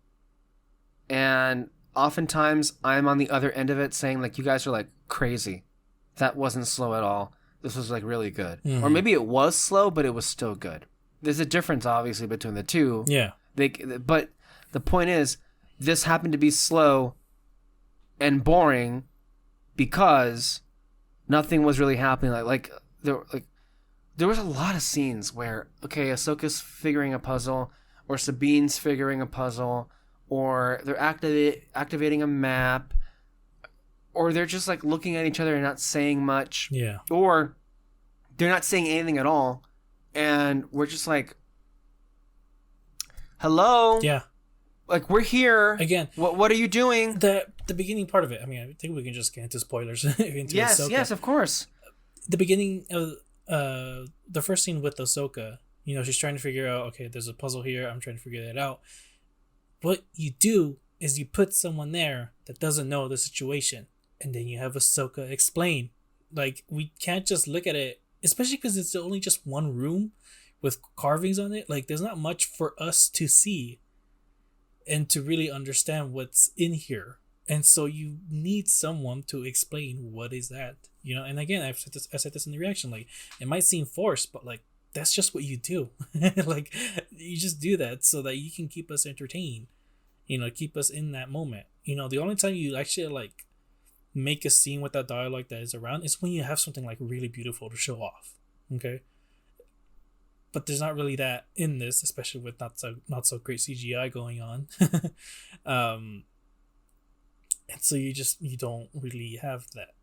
And oftentimes I'm on the other end of it saying, like, you guys are like crazy. That wasn't slow at all. This was like really good. Mm-hmm. Or maybe it was slow, but it was still good. There's a difference, obviously, between the two. Yeah. But the point is, this happened to be slow and boring because nothing was really happening. There was a lot of scenes where, okay, Ahsoka's figuring a puzzle, or Sabine's figuring a puzzle, or they're activating a map, or they're just like looking at each other and not saying much. Yeah. Or they're not saying anything at all, and we're just like, hello? Yeah. Like, we're here. Again. What are you doing? The beginning part of it, I mean, I think we can just get into spoilers. Yes, Ahsoka. Yes, of course. The beginning of the first scene with Ahsoka, she's trying to figure out, okay, there's a puzzle here, I'm trying to figure that out. What you do is you put someone there that doesn't know the situation, and then you have Ahsoka explain. Like, we can't just look at it, especially because it's only just one room with carvings on it. Like, there's not much for us to see and to really understand what's in here. And so you need someone to explain what is that, And again, I said this in the reaction. Like, it might seem forced, but like, that's just what you do. Like, you just do that so that you can keep us entertained. Keep us in that moment. The only time you actually like make a scene with that dialogue that is around is when you have something like really beautiful to show off. Okay. But there's not really that in this, especially with not so great CGI going on. And so you don't really have that.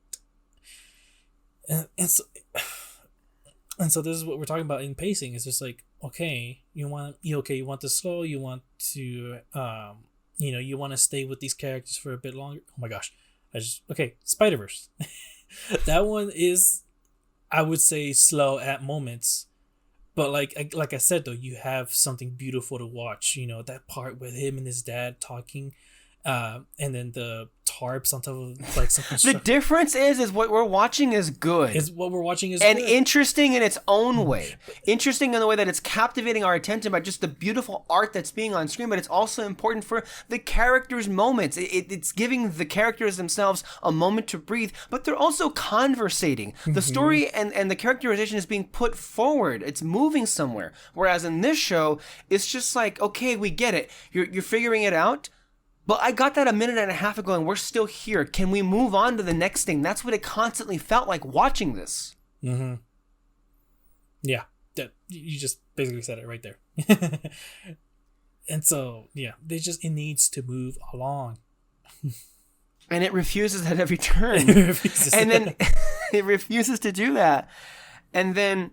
And so this is what we're talking about in pacing. It's just like, okay, you want to slow, you want to you want to stay with these characters for a bit longer. Oh my gosh. Spider-Verse. That one is, I would say, slow at moments. But like I said, though, you have something beautiful to watch. That part with him and his dad talking, and then the tarps on top of like something. The difference is what we're watching is good. And good. Interesting in its own way. Interesting in the way that it's captivating our attention by just the beautiful art that's being on screen, but it's also important for the characters' moments. It's giving the characters themselves a moment to breathe, but they're also conversating. The story and the characterization is being put forward. It's moving somewhere. Whereas in this show, it's just like, okay, we get it. You're figuring it out. But I got that a minute and a half ago, and we're still here. Can we move on to the next thing? That's what it constantly felt like watching this. Mm-hmm. Yeah, You just basically said it right there. And so, yeah, it needs to move along. And it refuses at every turn. And then it refuses to do that. And then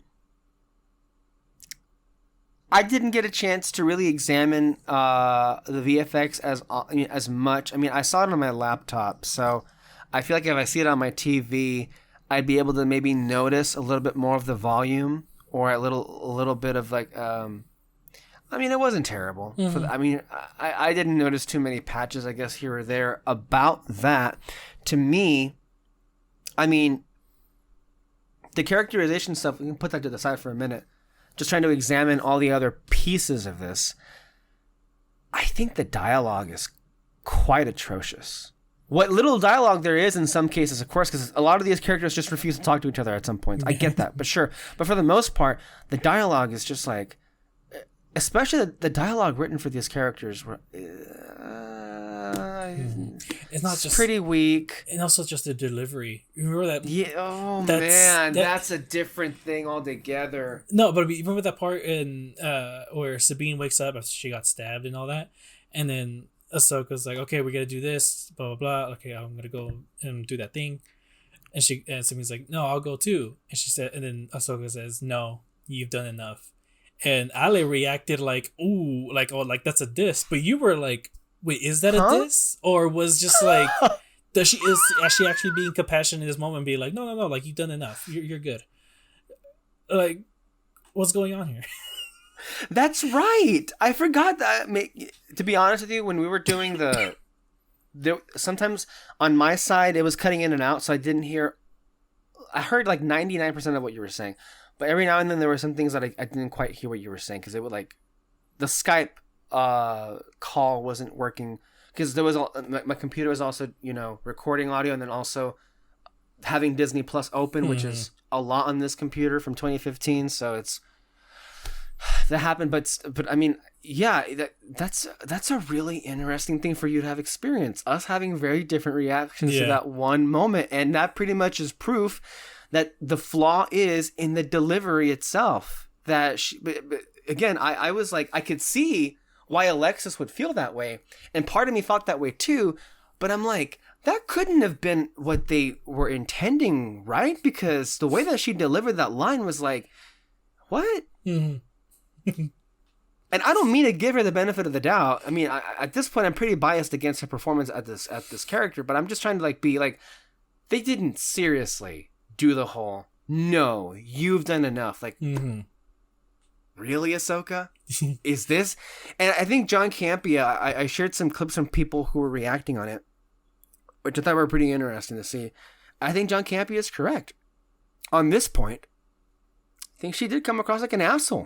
I didn't get a chance to really examine the VFX as much. I mean, I saw it on my laptop, so I feel like if I see it on my TV, I'd be able to maybe notice a little bit more of the volume or a little bit of like. I mean, it wasn't terrible. Mm-hmm. I didn't notice too many patches, I guess, here or there about that. To me, I mean, the characterization stuff, we can put that to the side for a minute. Just trying to examine all the other pieces of this. I think the dialogue is quite atrocious. What little dialogue there is in some cases, of course, because a lot of these characters just refuse to talk to each other at some points. I get that, but sure. But for the most part, the dialogue is just like, especially the dialogue written for these characters, it's not just pretty weak, and also just the delivery. Remember that? Yeah. Oh man, that's a different thing altogether. No, but remember that part in where Sabine wakes up after she got stabbed and all that, and then Ahsoka's like, "Okay, we gotta do this, blah blah blah. Okay, I'm gonna go and do that thing," and Sabine's like, "No, I'll go too." And she said, and then Ahsoka says, "No, you've done enough." And Ale reacted like, "Ooh, like, oh, like that's a diss," but you were like, "Wait, is that a diss?" Or was just like, is she actually being compassionate in this moment, and being like, "No, like you've done enough. You're good." Like, what's going on here? That's right. I forgot that. To be honest with you, when we were doing sometimes on my side it was cutting in and out, so I didn't hear. I heard like 99% of what you were saying. But every now and then there were some things that I didn't quite hear what you were saying, because it would like the Skype call wasn't working, because there was my computer was also recording audio and then also having Disney Plus open, which is a lot on this computer from 2015. So it's that happened, but I mean, yeah, that's a really interesting thing for you to have experienced. Us having very different reactions to that one moment, and that pretty much is proof that the flaw is in the delivery itself. But again, I was like, I could see why Alexis would feel that way. And part of me felt that way too. But I'm like, that couldn't have been what they were intending, right? Because the way that she delivered that line was like, what? Mm-hmm. And I don't mean to give her the benefit of the doubt. I mean, at this point, I'm pretty biased against her performance at this character. But I'm just trying to like be like, they didn't seriously do the whole, no, you've done enough. Like, really, Ahsoka? Is this? And I think John Campea, I shared some clips from people who were reacting on it, which I thought were pretty interesting to see. I think John Campea is correct. On this point, I think she did come across like an asshole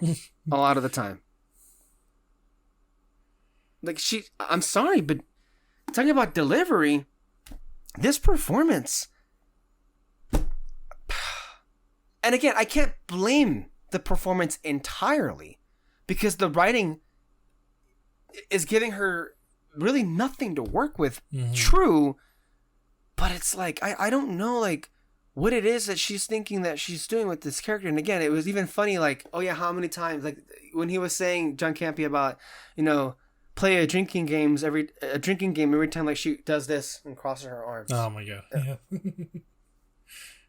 a lot of the time. Like I'm sorry, but talking about delivery, this performance, and again, I can't blame the performance entirely, because the writing is giving her really nothing to work with. True, but it's like I don't know like what it is that she's thinking that she's doing with this character. And again, it was even funny, like, oh yeah, how many times, like when he was saying, John Campea, about play a drinking game every time, like she does this and crosses her arms. Oh my god. Yeah.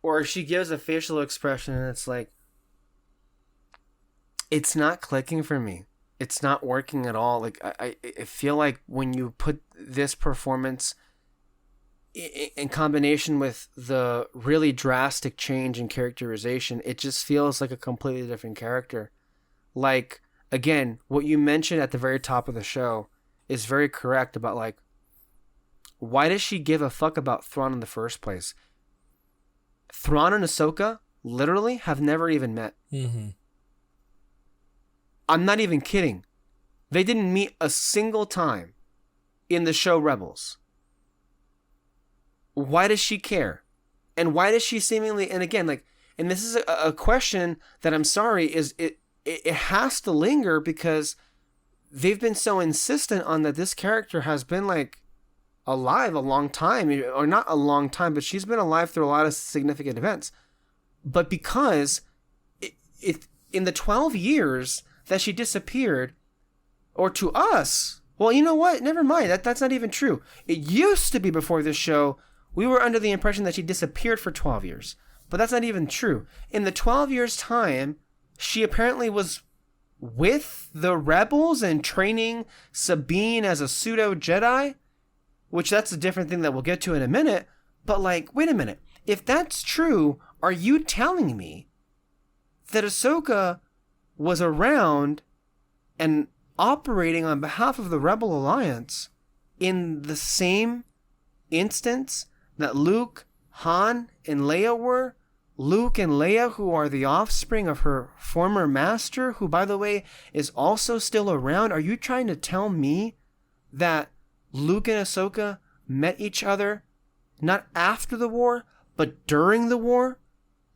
Or she gives a facial expression and it's like, it's not clicking for me. It's not working at all. Like I feel like when you put this performance in combination with the really drastic change in characterization, it just feels like a completely different character. Like, again, what you mentioned at the very top of the show is very correct about, like, why does she give a fuck about Thrawn in the first place? Thrawn and Ahsoka literally have never even met. I'm not even kidding. They didn't meet a single time in the show Rebels. Why does she care? And why does she seemingly, and again, like, and this is a question that I'm sorry, is it has to linger, because they've been so insistent on that this character has been like alive a long time, or not a long time, but she's been alive through a lot of significant events. But because in the 12 years that she disappeared, or to us, well, you know what? Never mind. That's not even true. It used to be before this show, we were under the impression that she disappeared for 12 years. But that's not even true. In the 12 years' time, she apparently was with the rebels and training Sabine as a pseudo Jedi, which that's a different thing that we'll get to in a minute. But like, wait a minute. If that's true, are you telling me that Ahsoka was around and operating on behalf of the Rebel Alliance in the same instance that Luke, Han, and Leia were? Luke and Leia, who are the offspring of her former master, who, by the way, is also still around. Are you trying to tell me that Luke and Ahsoka met each other not after the war, but during the war?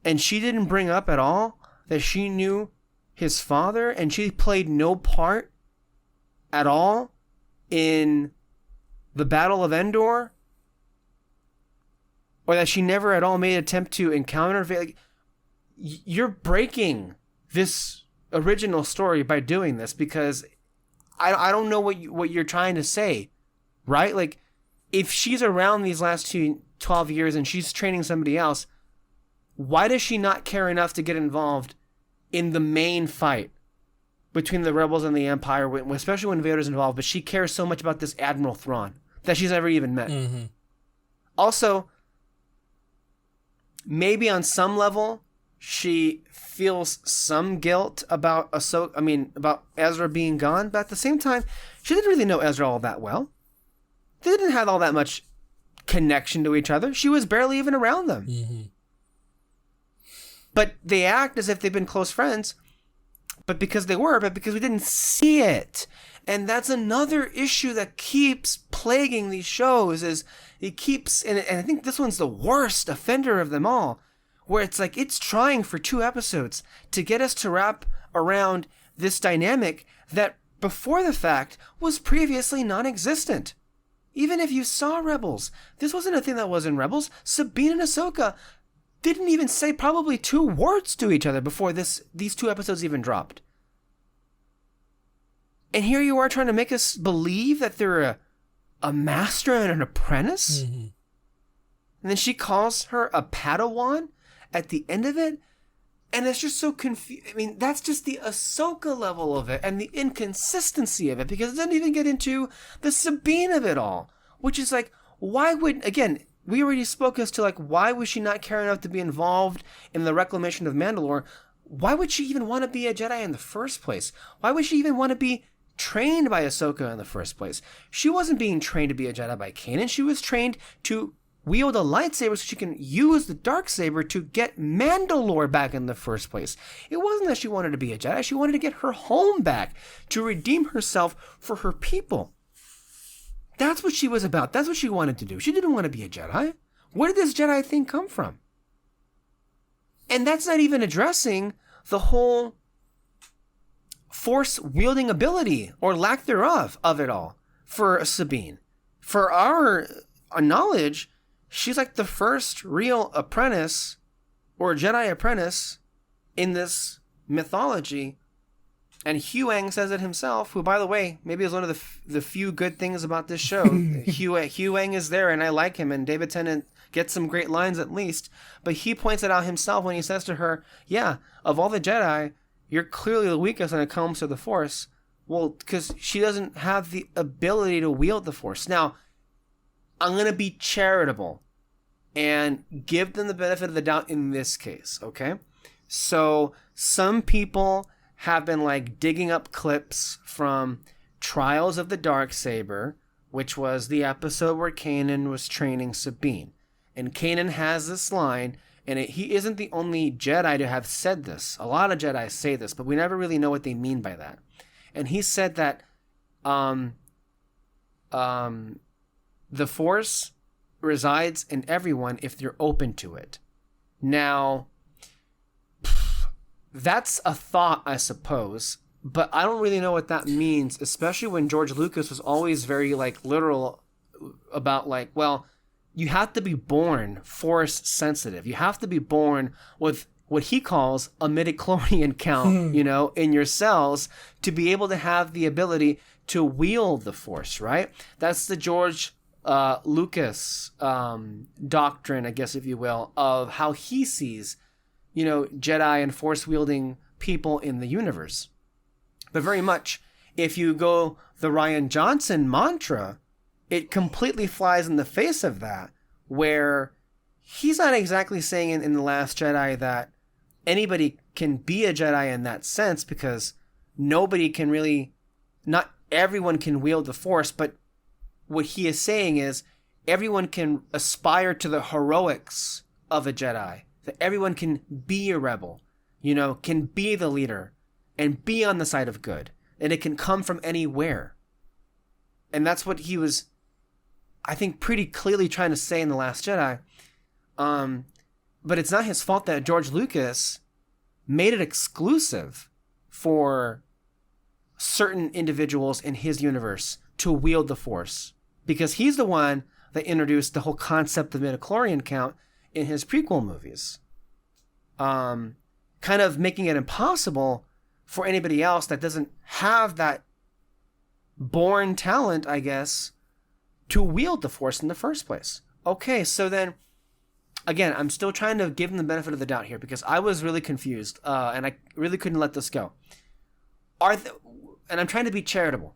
And she didn't bring up at all that she knew his father, and she played no part at all in the Battle of Endor? Or that she never at all made an attempt to encounter Vader? Like, you're breaking this original story by doing this, because I don't know what you're trying to say, right? Like, if she's around these last 12 years and she's training somebody else, why does she not care enough to get involved in the main fight between the Rebels and the Empire, especially when Vader's involved? But she cares so much about this Admiral Thrawn that she's never even met. Mm-hmm. Also, maybe on some level, she feels some guilt about about Ezra being gone, but at the same time, she didn't really know Ezra all that well. They didn't have all that much connection to each other. She was barely even around them. Mm-hmm. But they act as if they've been close friends, but because we didn't see it. And that's another issue that keeps plaguing these shows, is it keeps, and I think this one's the worst offender of them all, where it's like it's trying for 2 episodes to get us to wrap around this dynamic that before the fact was previously non-existent. Even if you saw Rebels, this wasn't a thing that was in Rebels. Sabine and Ahsoka didn't even say probably 2 words to each other before these 2 episodes even dropped. And here you are trying to make us believe that they're a master and an apprentice? Mm-hmm. And then she calls her a Padawan at the end of it? And it's just so confusing. I mean, that's just the Ahsoka level of it and the inconsistency of it, because it doesn't even get into the Sabine of it all, which is like, why would, again, we already spoke as to like, why would she not care enough to be involved in the reclamation of Mandalore? Why would she even want to be a Jedi in the first place? Why would she even want to be trained by Ahsoka in the first place? She wasn't being trained to be a Jedi by Kanan. She was trained to wield a lightsaber so she can use the Darksaber to get Mandalore back in the first place. It wasn't that she wanted to be a Jedi. She wanted to get her home back, to redeem herself for her people. That's what she was about. That's what she wanted to do. She didn't want to be a Jedi. Where did this Jedi thing come from? And that's not even addressing the whole force wielding ability, or lack thereof, of it all for Sabine. For our knowledge, she's like the first real apprentice or Jedi apprentice in this mythology. And Huang says it himself, who, by the way, maybe is one of the few good things about this show. Huang is there, and I like him, and David Tennant gets some great lines at least. But he points it out himself when he says to her, yeah, of all the Jedi, you're clearly the weakest when it comes to the Force. Well, because she doesn't have the ability to wield the Force. Now, I'm going to be charitable and give them the benefit of the doubt in this case, okay? So some people have been like digging up clips from Trials of the Darksaber, which was the episode where Kanan was training Sabine. And Kanan has this line, and he isn't the only Jedi to have said this. A lot of Jedi say this, but we never really know what they mean by that. And he said that the Force resides in everyone if they're open to it. Now, that's a thought, I suppose, but I don't really know what that means, especially when George Lucas was always very like literal about you have to be born Force sensitive. You have to be born with what he calls a midichlorian count, in your cells to be able to have the ability to wield the Force, right? That's the George Lucas doctrine, I guess, if you will, of how he sees, Jedi and Force wielding people in the universe. But very much, if you go the Rian Johnson mantra, it completely flies in the face of that, where he's not exactly saying in The Last Jedi that anybody can be a Jedi in that sense, because nobody can really, not everyone can wield the Force, but what he is saying is everyone can aspire to the heroics of a Jedi, that everyone can be a rebel, can be the leader and be on the side of good, and it can come from anywhere. And that's what he was, I think, pretty clearly trying to say in The Last Jedi. But it's not his fault that George Lucas made it exclusive for certain individuals in his universe to wield the Force, because he's the one that introduced the whole concept of midichlorian count in his prequel movies, kind of making it impossible for anybody else that doesn't have that born talent, I guess, to wield the Force in the first place. Okay, so then, again, I'm still trying to give him the benefit of the doubt here, because I was really confused, and I really couldn't let this go. And I'm trying to be charitable.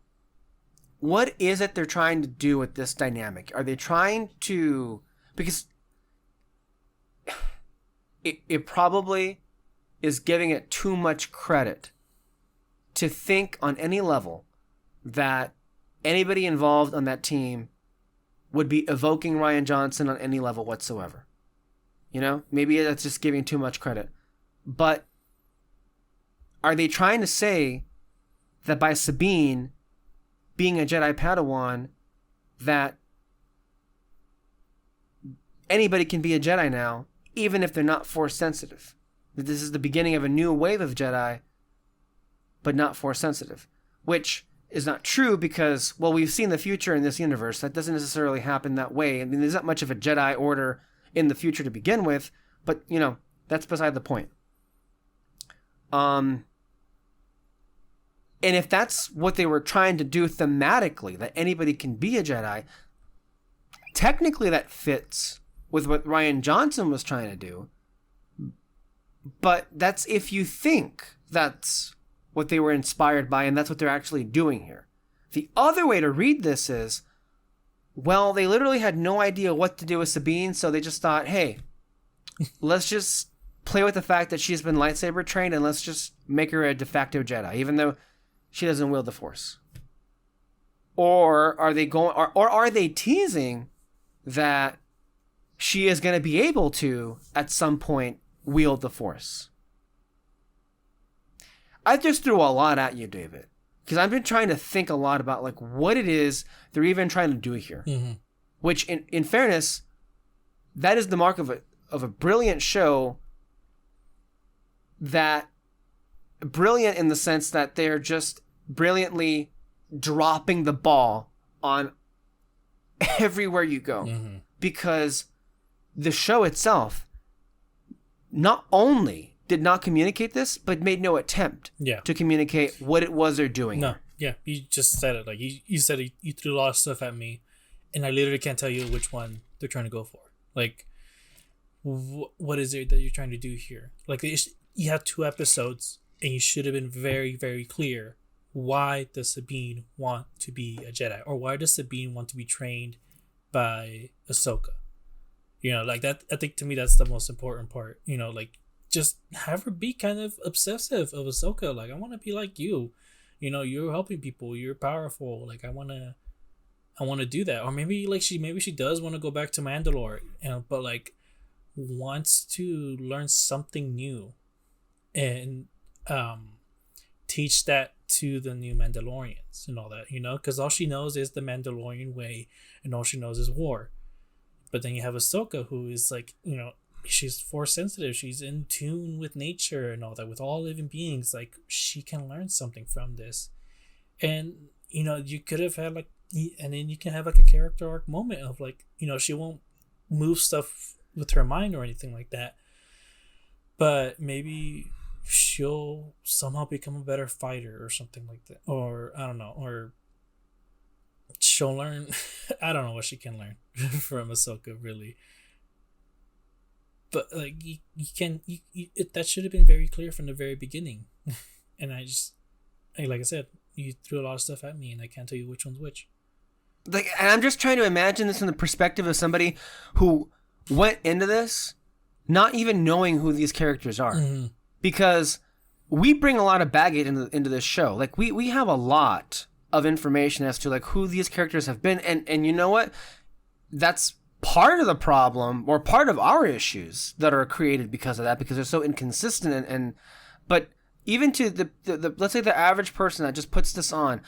What is it they're trying to do with this dynamic? Are they trying to... Because it probably is giving it too much credit to think on any level that anybody involved on that team would be evoking Rian Johnson on any level whatsoever. Maybe that's just giving too much credit. But are they trying to say that by Sabine being a Jedi Padawan, that anybody can be a Jedi now, even if they're not Force sensitive? That this is the beginning of a new wave of Jedi, but not Force sensitive. Which is not true, because, well, we've seen the future in this universe. That doesn't necessarily happen that way. I mean, there's not much of a Jedi Order in the future to begin with, but, that's beside the point. And if that's what they were trying to do thematically, that anybody can be a Jedi, technically that fits with what Rian Johnson was trying to do. But that's if you think that's what they were inspired by, and that's what they're actually doing here. The other way to read this is, well, they literally had no idea what to do with Sabine, so they just thought, hey, let's just play with the fact that she's been lightsaber trained, and let's just make her a de facto Jedi, even though she doesn't wield the Force. Or are they are they teasing that she is going to be able to, at some point, wield the Force? I just threw a lot at you, David, because I've been trying to think a lot about what it is they're even trying to do here. Mm-hmm. Which, in fairness, that is the mark of a brilliant show. That brilliant in the sense that they're just brilliantly dropping the ball on everywhere you go, mm-hmm. because the show itself not only did not communicate this, but made no attempt to communicate what it was they're doing. No, yeah, you just said it. You said it, you threw a lot of stuff at me, and I literally can't tell you which one they're trying to go for. What is it that you're trying to do here? You have 2 episodes, and you should have been very, very clear. Why does Sabine want to be a Jedi? Or why does Sabine want to be trained by Ahsoka? That, I think to me that's the most important part. Just have her be kind of obsessive of Ahsoka. I want to be like you. You're helping people. You're powerful. I want to do that. Or maybe she does want to go back to Mandalore, but wants to learn something new and teach that to the new Mandalorians and all that, because all she knows is the Mandalorian way, and all she knows is war. But then you have Ahsoka, who is she's Force sensitive. She's in tune with nature and all that, with all living beings. She can learn something from this. And, you could have had and then you can have a character arc moment of she won't move stuff with her mind or anything like that. but maybe she'll somehow become a better fighter or something like that, or I don't know, or she'll learn. I don't know what she can learn from Ahsoka, really. But like you can that should have been very clear from the very beginning. And like I said, you threw a lot of stuff at me, and I can't tell you which one's which. Like, and I'm just trying to imagine this from the perspective of somebody who went into this not even knowing who these characters are, because we bring a lot of baggage into this show. Like we have a lot of information as to like who these characters have been, and you know what? That's part of the problem, or part of our issues that are created because of that, because they're so inconsistent. And but even to the let's say the average person that just puts this on,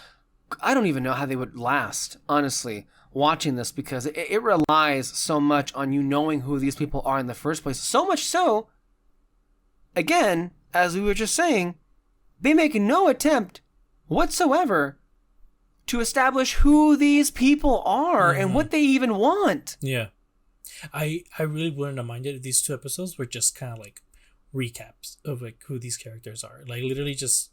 I don't even know how they would last, honestly, watching this, because it relies so much on you knowing who these people are in the first place. So much so, again, as we were just saying, they make no attempt whatsoever to establish who these people are and what they even want. Yeah. I really wouldn't have minded if these 2 episodes were just kind of like recaps of like who these characters are. Like literally just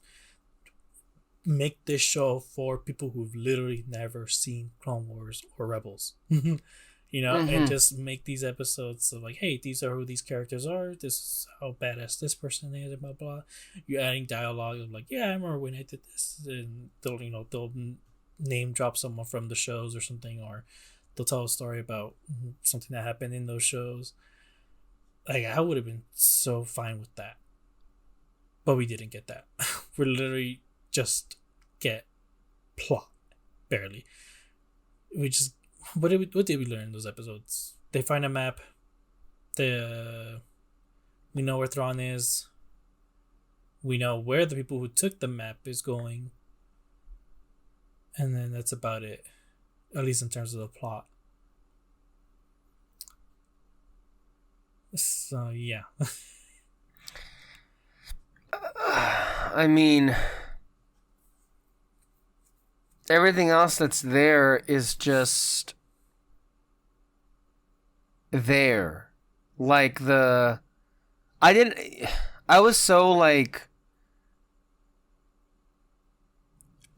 make this show for people who've literally never seen Clone Wars or Rebels. You know, and just make these episodes of like, hey, these are who these characters are. This is how badass this person is, and blah blah. You're adding dialogue of like, yeah, I remember when I did this, and they'll name drop someone from the shows or something, or they'll tell a story about something that happened in those shows. Like, I would have been so fine with that, but we didn't get that. We literally just get plot, barely. We just what did we learn in those episodes? They find a map. We know where Thrawn is. We know where the people who took the map is going. And then that's about it, at least in terms of the plot. So, yeah. I mean, everything else that's there is just there. Like I was so like,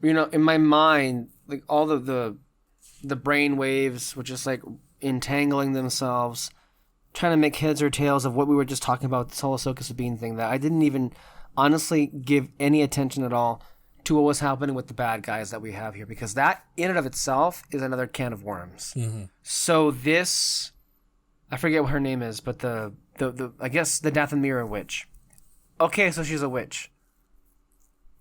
you know, in my mind, like all the brain waves were just like entangling themselves, trying to make heads or tails of what we were just talking about, this whole Ahsoka Sabine thing, that I didn't even honestly give any attention at all to what was happening with the bad guys that we have here, because that in and of itself is another can of worms. So this, I forget what her name is, but the I guess the Dathomira witch. Okay, so she's a witch.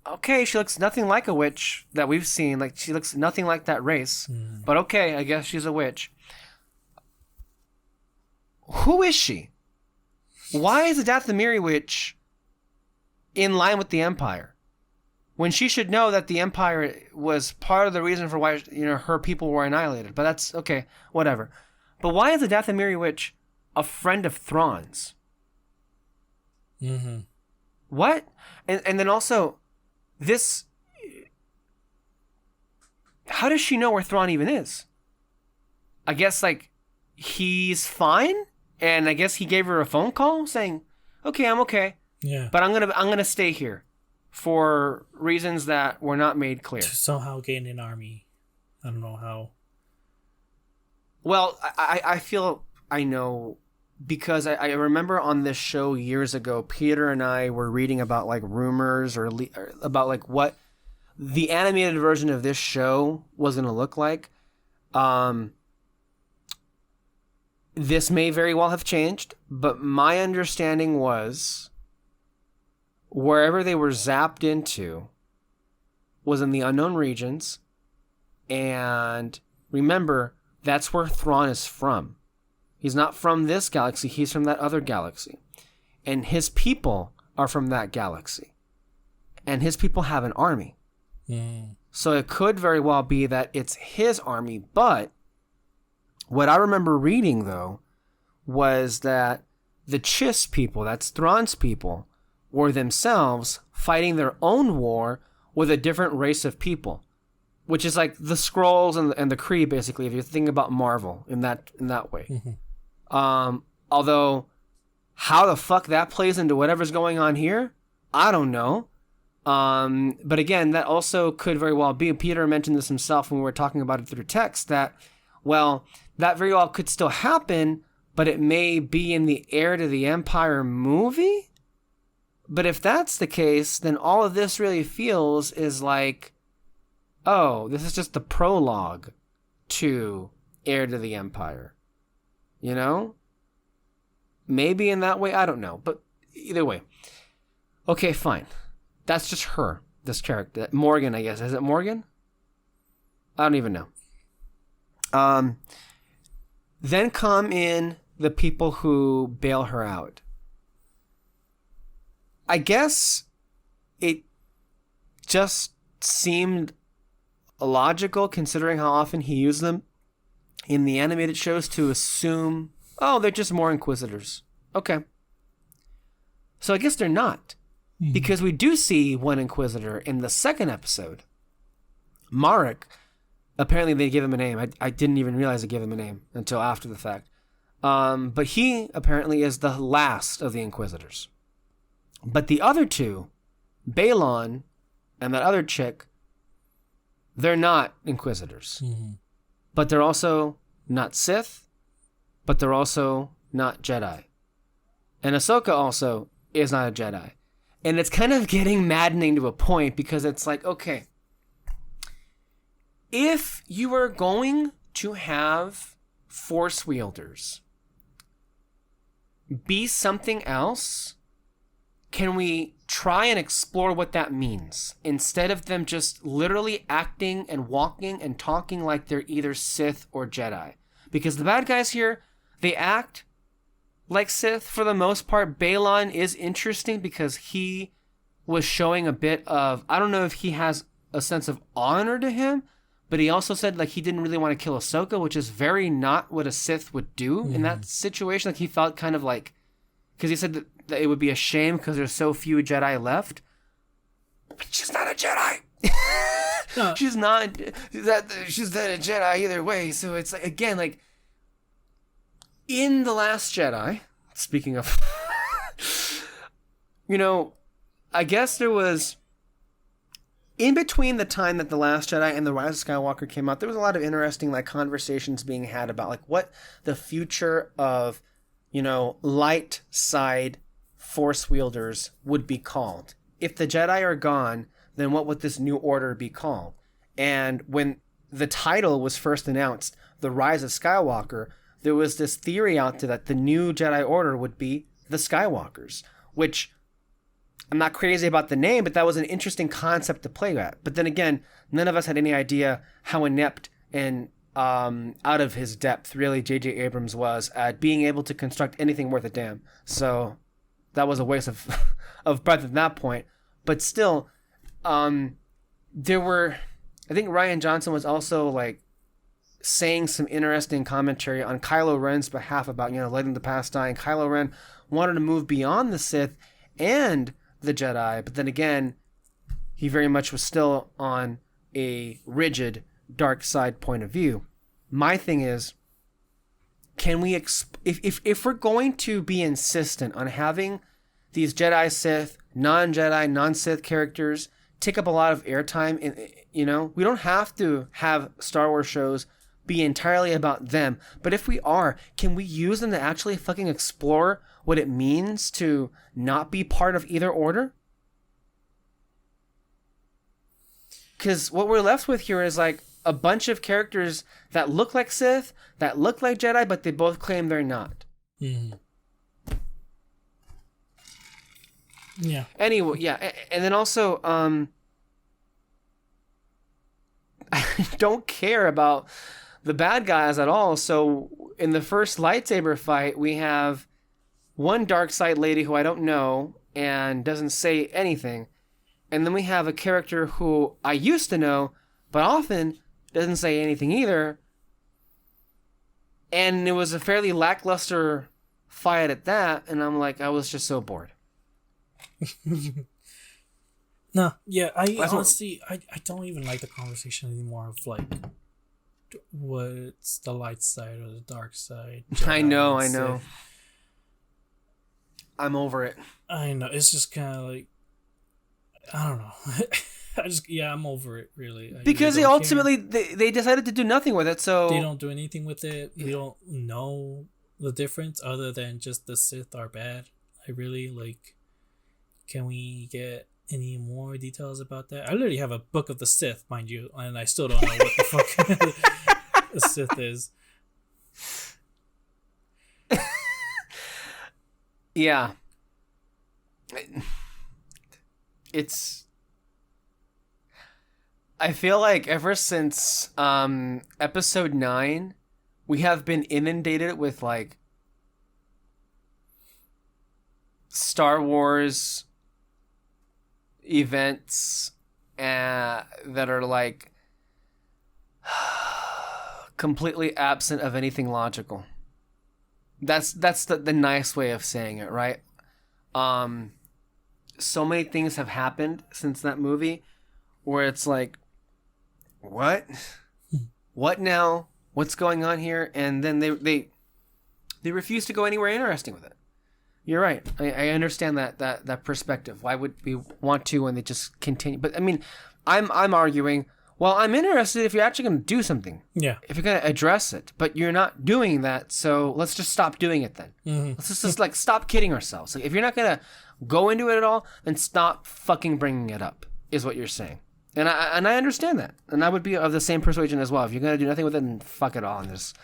Okay, she looks nothing like a witch that we've seen. Like, she looks nothing like that race. But okay, I guess she's a witch. Who is she? Why is the Dathomiri witch in line with the Empire, when she should know that the Empire was part of the reason for why, you know, her people were annihilated? But that's okay, whatever. But why is the Dathomiri witch a friend of Thrawn's? What? And then also, this, how does she know where Thrawn even is? I guess, like, he's fine, and I guess he gave her a phone call saying, okay, I'm okay. Yeah. But I'm gonna stay here for reasons that were not made clear. To somehow gain an army. I don't know how. Well, I feel I know, because I remember on this show years ago, Peter and I were reading about like rumors or about like what the animated version of this show was going to look like. This may very well have changed, but my understanding was wherever they were zapped into was in the unknown regions. And remember, that's where Thrawn is from. He's not from this galaxy, he's from that other galaxy. And his people are from that galaxy. And his people have an army. So it could very well be that it's his army, but what I remember reading, though, was that the Chiss people, that's Thrawn's people, were themselves fighting their own war with a different race of people, which is like the Skrulls and the Kree, basically, if you think about Marvel in that way. Although How the fuck that plays into whatever's going on here, I don't know. But again, that also could very well be, Peter mentioned this himself when we were talking about it through text, that, well, that very well could still happen, but it may be in the Heir to the Empire movie? But if that's the case, then all of this really feels is like, oh, this is just the prologue to Heir to the Empire. You know? Maybe in that way, I don't know. But either way. Okay, fine. That's just her, this character. Morgan, I guess. Is it Morgan? I don't even know. Then come in the people who bail her out. I guess it just seemed illogical, considering how often he used them in the animated shows, to assume, oh, they're just more Inquisitors. Okay. So I guess they're not. Because we do see one Inquisitor in the second episode. Marek, apparently they give him a name. I didn't even realize they gave him a name until after the fact. But he apparently is the last of the Inquisitors. But the other two, Balon and that other chick, they're not Inquisitors. Mm-hmm. But they're also not Sith, but they're also not Jedi. And Ahsoka also is not a Jedi. And it's kind of getting maddening to a point, because it's like, okay, if you are going to have Force wielders be something else, can we try and explore what that means, instead of them just literally acting and walking and talking like they're either Sith or Jedi? Because the bad guys here, they act like Sith for the most part. Balon is interesting because he was showing a bit of, I don't know if he has a sense of honor to him, but he also said like he didn't really want to kill Ahsoka, which is very not what a Sith would do in that situation. Like he felt kind of like, because he said that it would be a shame because there's so few Jedi left. But she's not a Jedi. No. She's not a Jedi either way. So it's like, again, like, in The Last Jedi, speaking of, you know, I guess there was, in between the time that The Last Jedi and The Rise of Skywalker came out, there was a lot of interesting, like, conversations being had about, like, what the future of, you know, light side Force wielders would be called. If the Jedi are gone, then what would this new order be called? And when the title was first announced, The Rise of Skywalker, there was this theory out there that the new Jedi Order would be the Skywalkers, which I'm not crazy about the name, but that was an interesting concept to play at. But then again, none of us had any idea how inept and out of his depth really J.J. Abrams was at being able to construct anything worth a damn. So that was a waste of breath at that point. But still, there were, I think Rian Johnson was also like saying some interesting commentary on Kylo Ren's behalf about, you know, letting the past die. And Kylo Ren wanted to move beyond the Sith and the Jedi, but then again, he very much was still on a rigid dark side point of view. My thing is, can we if we're going to be insistent on having these Jedi, Sith, non-Jedi, non-Sith characters take up a lot of airtime, you know, we don't have to have Star Wars shows be entirely about them. But if we are, can we use them to actually fucking explore what it means to not be part of either order? Because what we're left with here is like a bunch of characters that look like Sith, that look like Jedi, but they both claim they're not. Mm-hmm. Yeah. Anyway, yeah. And then also, I don't care about the bad guys at all. So in the first lightsaber fight, we have one dark side lady who I don't know and doesn't say anything. And then we have a character who I used to know, but often doesn't say anything either. And it was a fairly lackluster fight at that. And I'm like, I was just so bored. No, yeah, honestly, I don't even like the conversation anymore of like, what's the light side or the dark side? I know. I'm over it. I know, it's just kind of like, I don't know. I'm over it, really. Because really they ultimately they decided to do nothing with it, so they don't do anything with it. We don't know the difference other than just the Sith are bad. I really like. Can we get any more details about that? I literally have a book of the Sith, mind you, and I still don't know what the fuck the Sith is. Yeah. It's... I feel like ever since episode 9, we have been inundated with like Star Wars events that are like completely absent of anything logical. That's the nice way of saying it, right? So many things have happened since that movie where it's like, what now? What's going on here? And then they refuse to go anywhere interesting with it. You're right. I understand that perspective. Why would we want to when they just continue? But I mean, I'm arguing, well, I'm interested if you're actually going to do something. Yeah. If you're going to address it, but you're not doing that, so let's just stop doing it then. Mm-hmm. Let's just like stop kidding ourselves. Like if you're not going to go into it at all, then stop fucking bringing it up, is what you're saying. And I understand that. And I would be of the same persuasion as well. If you're going to do nothing with it, then fuck it all and just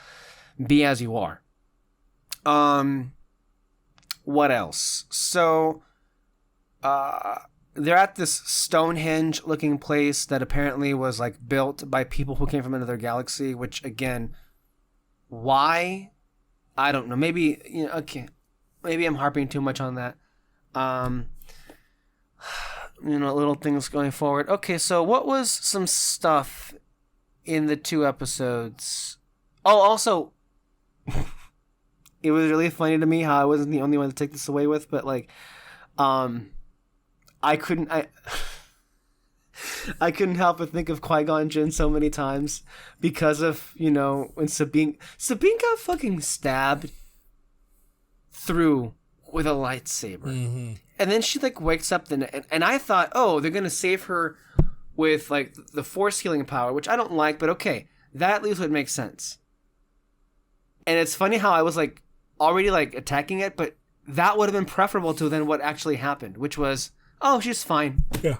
be as you are. What else? So, they're at this Stonehenge-looking place that apparently was like built by people who came from another galaxy. Which, again, why? I don't know. Maybe okay. Maybe I'm harping too much on that. Little things going forward. Okay, so what was some stuff in the 2 episodes? Oh, also. It was really funny to me how I wasn't the only one to take this away with, but like, I couldn't help but think of Qui-Gon Jinn so many times because of, when Sabine got fucking stabbed through with a lightsaber. Mm-hmm. And then she like wakes up and I thought, oh, they're going to save her with like the force healing power, which I don't like, but okay, that at least would make sense. And it's funny how I was like, already like attacking it, but that would have been preferable to than what actually happened, which was, oh, she's fine. Yeah.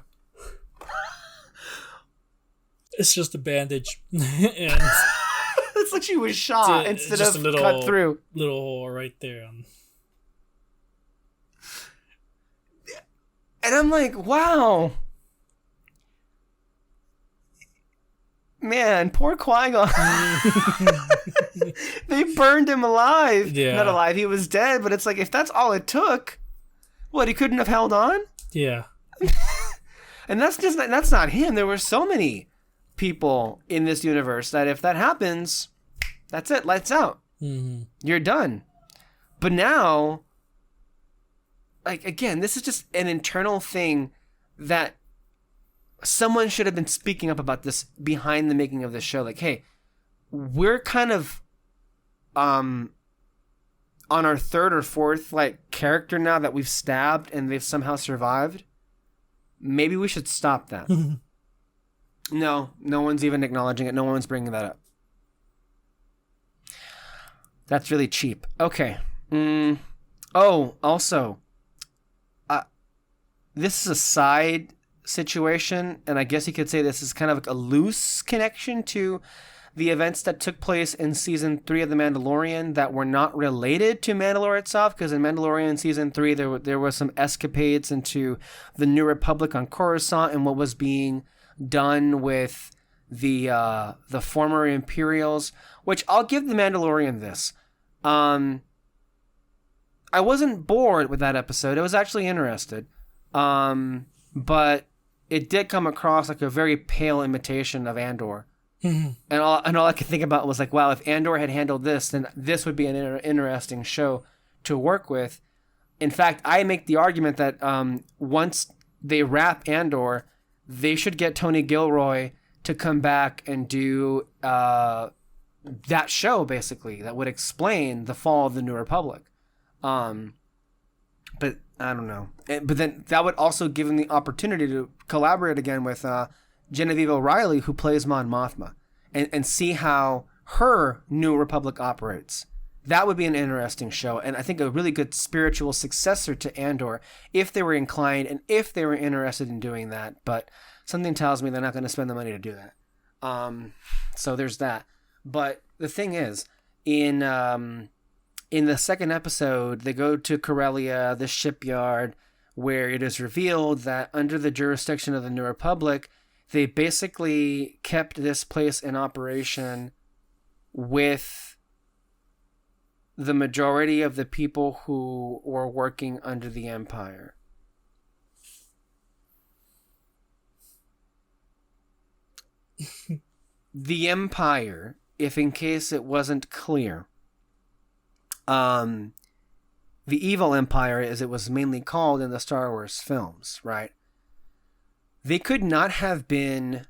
It's just a bandage. And it's like she was shot instead of cut through. Little hole right there. And I'm like, wow. Man, poor Qui-Gon. They burned him alive. Yeah. Not alive, he was dead, but it's like, if that's all it took, what, he couldn't have held on? Yeah. And that's not him. There were so many people in this universe that if that happens, that's it, lights out. Mm-hmm. You're done. But now, like, again, this is just an internal thing that someone should have been speaking up about this behind the making of this show. Like, hey, we're kind of on our 3rd or 4th like character now that we've stabbed and they've somehow survived. Maybe we should stop that. No one's even acknowledging it. No one's bringing that up. That's really cheap. Okay. Oh, also, this is a side situation, and I guess you could say this is kind of like a loose connection to the events that took place in season 3 of The Mandalorian that were not related to Mandalore itself, because in Mandalorian season 3 there were some escapades into the New Republic on Coruscant and what was being done with the former Imperials, which I'll give The Mandalorian this. I wasn't bored with that episode. I was actually interested. But it did come across like a very pale imitation of Andor. Mm-hmm. And all I could think about was like, wow, if Andor had handled this, then this would be an interesting show to work with. In fact, I make the argument that once they wrap Andor, they should get Tony Gilroy to come back and do that show, basically, that would explain the fall of the New Republic. But I don't know. But then that would also give him the opportunity to collaborate again with Genevieve O'Reilly, who plays Mon Mothma, and see how her New Republic operates. That would be an interesting show, and I think a really good spiritual successor to Andor, if they were inclined and if they were interested in doing that. But something tells me they're not going to spend the money to do that. So there's that. But the thing is, in the second episode, they go to Corellia, the shipyard, where it is revealed that under the jurisdiction of the New Republic, they basically kept this place in operation with the majority of the people who were working under the Empire. The Empire, if in case it wasn't clear, the evil empire, as it was mainly called in the Star Wars films, right? They could not have been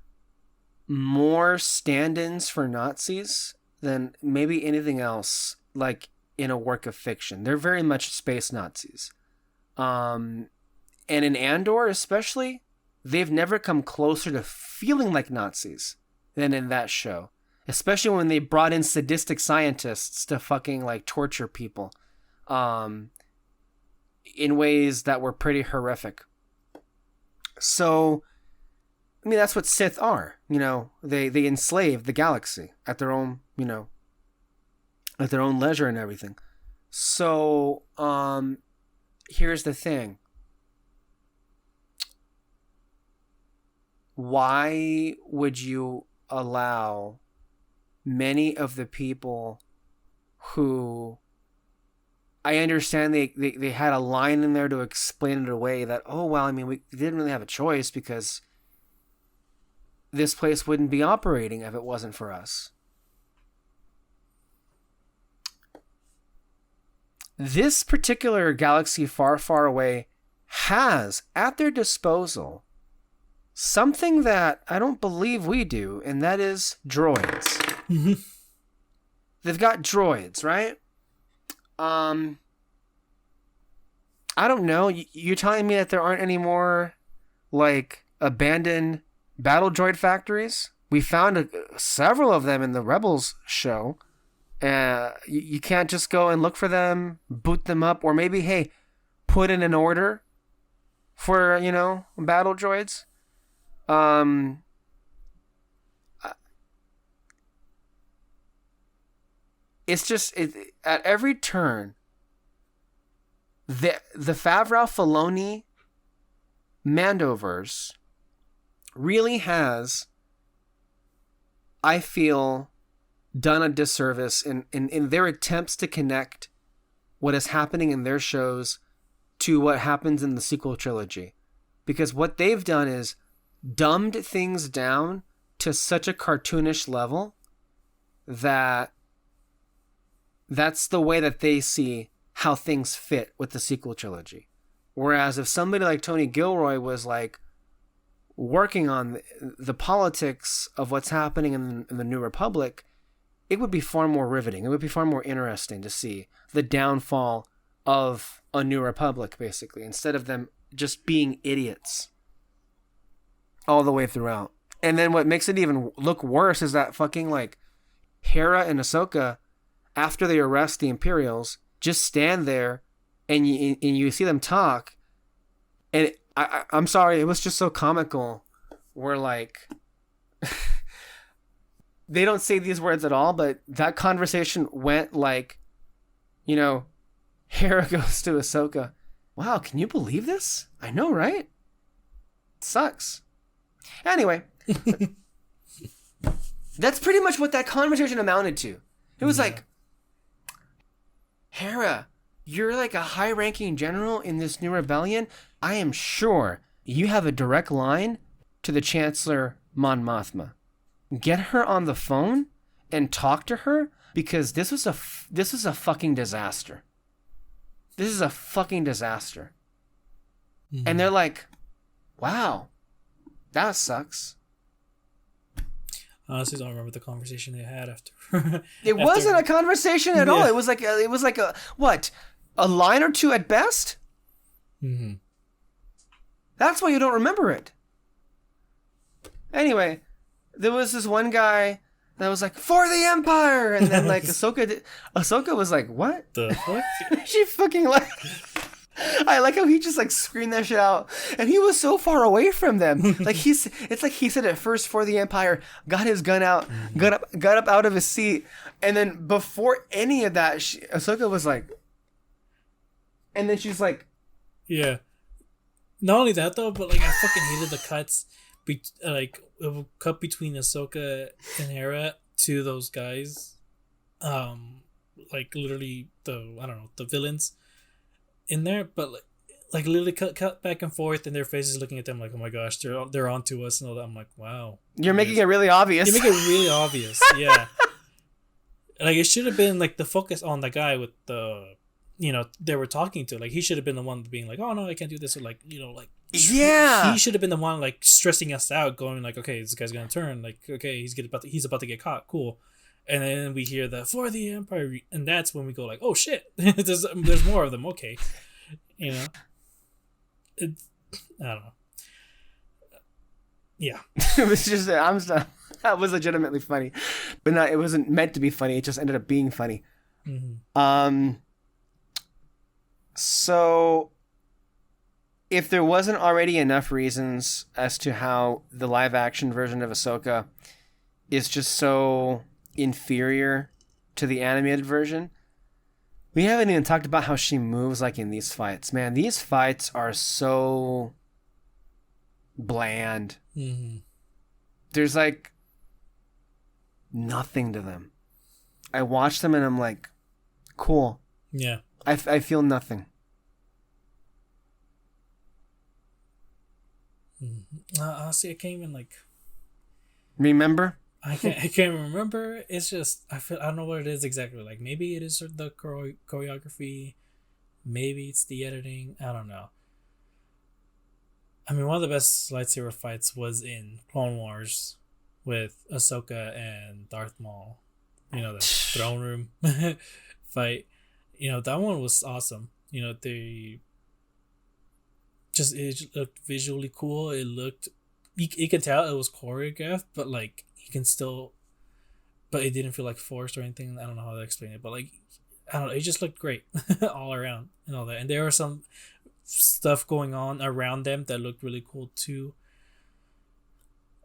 more stand-ins for Nazis than maybe anything else, like in a work of fiction. They're very much space Nazis. And in Andor especially, they've never come closer to feeling like Nazis than in that show. Especially when they brought in sadistic scientists to fucking like torture people in ways that were pretty horrific. So, I mean, that's what Sith are. You know, they enslave the galaxy at their own, you know, at their own leisure and everything. So, here's the thing. Why would you allow many of the people who, I understand they had a line in there to explain it away that, oh, well, I mean, we didn't really have a choice because this place wouldn't be operating if it wasn't for us. This particular galaxy far, far away has at their disposal something that I don't believe we do, and that is droids. Mm-hmm. They've got droids, right? I don't know. You're telling me that there aren't any more, like, abandoned battle droid factories? We found several of them in the Rebels show. You can't just go and look for them, boot them up, or maybe, hey, put in an order for, you know, battle droids. It's just at every turn, the Favreau Filoni Mandoverse really has, I feel, done a disservice in their attempts to connect what is happening in their shows to what happens in the sequel trilogy. Because what they've done is dumbed things down to such a cartoonish level that that's the way that they see how things fit with the sequel trilogy. Whereas if somebody like Tony Gilroy was like working on the politics of what's happening in the New Republic, it would be far more riveting. It would be far more interesting to see the downfall of a New Republic, basically, instead of them just being idiots all the way throughout. And then what makes it even look worse is that fucking like Hera and Ahsoka, after they arrest the Imperials, just stand there and you see them talk. And I'm sorry, it was just so comical. Where like they don't say these words at all, but that conversation went like, you know, Hera goes to Ahsoka, wow, can you believe this? I know, right? It sucks. Anyway, that's pretty much what that conversation amounted to. It was like, Hera, you're like a high-ranking general in this new rebellion. I am sure you have a direct line to the Chancellor Mon Mothma. Get her on the phone and talk to her, because this was a fucking disaster. This is a fucking disaster. Mm-hmm. And they're like, wow, that sucks. I honestly don't remember the conversation they had after. It wasn't a conversation at all. It was like a what? A line or two at best? Mm-hmm. That's why you don't remember it. Anyway, there was this one guy that was like, "For the Empire!" And then, like, Ahsoka was like, "What?" The fuck? She fucking, like... I like how he just, like, screamed that shit out. And he was so far away from them. Like, it's like he said it first, "For the Empire," got his gun out, got up out of his seat. And then before any of that, Ahsoka was like... And then she's like... Yeah. Not only that, though, but, like, I fucking hated the cuts. A cut between Ahsoka and Hera to those guys. Like, literally, the villains in there. But, like literally cut back and forth, and their faces looking at them like, oh my gosh, they're onto us and all that. I'm like, wow. You're making it really obvious. You make it really obvious, yeah. Like, it should have been, like, the focus on the guy with the... they were talking to. Like, he should have been the one being like, oh, no, I can't do this. Or, like, like... Yeah! He should have been the one, like, stressing us out, going, like, okay, this guy's gonna turn. Like, okay, he's about to get caught. Cool. And then we hear the "For the Empire," and that's when we go, like, oh, shit. there's more of them. Okay. I don't know. Yeah. It was just... that was legitimately funny. But it wasn't meant to be funny. It just ended up being funny. Mm-hmm. So, if there wasn't already enough reasons as to how the live-action version of Ahsoka is just so inferior to the animated version, we haven't even talked about how she moves, like, in these fights. Man, these fights are so bland. Mm-hmm. There's, like, nothing to them. I watch them and I'm like, cool. Yeah. I feel nothing. Honestly, I can't even, like... Remember? I can't remember. It's just, I don't know what it is exactly. Like, maybe it is the choreography. Maybe it's the editing. I don't know. I mean, one of the best lightsaber fights was in Clone Wars with Ahsoka and Darth Maul. The throne room fight. That one was awesome. It just looked visually cool. It looked, you can tell it was choreographed, but, like, but it didn't feel like forced or anything. I don't know how to explain it, but, like, I don't know. It just looked great all around and all that. And there was some stuff going on around them that looked really cool too.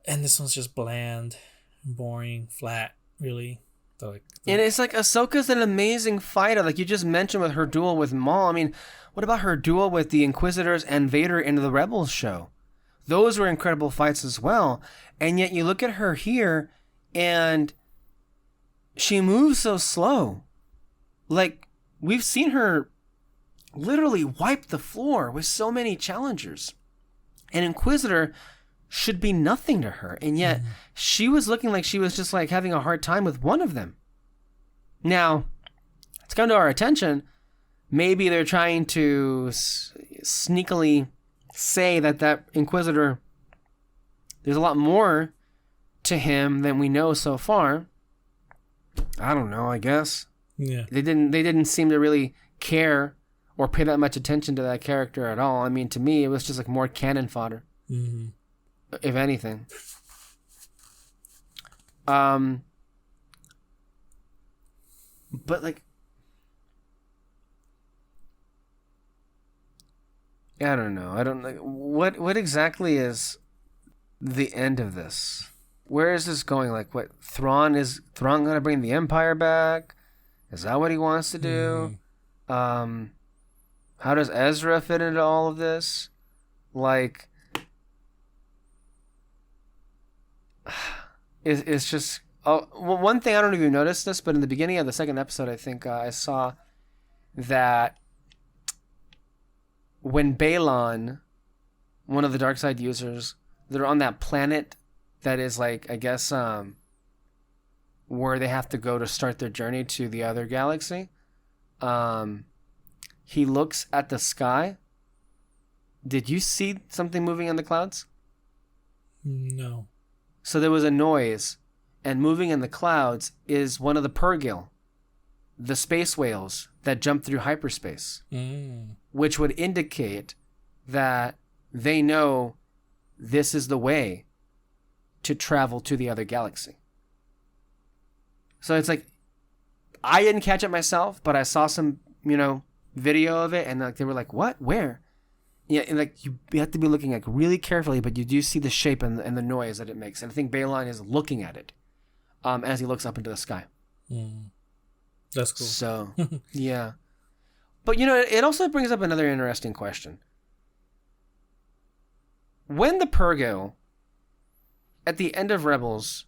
And this one's just bland, boring, flat, really. And it's like Ahsoka's an amazing fighter. Like you just mentioned with her duel with Maul. I mean, what about her duel with the Inquisitors and Vader in the Rebels show? Those were incredible fights as well. And yet you look at her here and she moves so slow. Like, we've seen her literally wipe the floor with so many challengers. An Inquisitor should be nothing to her. And yet she was looking like she was just, like, having a hard time with one of them. Now, it's come to our attention. Maybe they're trying to sneakily say that Inquisitor, there's a lot more to him than we know so far. I don't know, I guess. Yeah. They didn't seem to really care or pay that much attention to that character at all. I mean, to me, it was just like more cannon fodder. Mm-hmm. If anything. But, like, I don't know. I don't like what exactly is the end of this? Where is this going? Like, what, Thrawn gonna bring the Empire back? Is that what he wants to do? How does Ezra fit into all of this? Like, it's just... well, one thing, I don't know if you noticed this, but in the beginning of the second episode, I think I saw that when Balon, one of the dark side users, they're on that planet that is, like, I guess, where they have to go to start their journey to the other galaxy. He looks at the sky. Did you see something moving in the clouds? No. So there was a noise, and moving in the clouds is one of the Purgil, the space whales that jump through hyperspace, which would indicate that they know this is the way to travel to the other galaxy. So it's like, I didn't catch it myself, but I saw some, video of it, and like they were like, "What? Where?" Yeah, and like you have to be looking like really carefully, but you do see the shape and the noise that it makes, and I think Balon is looking at it, as he looks up into the sky. That's cool. So, yeah, but it also brings up another interesting question. When the Porco, at the end of Rebels,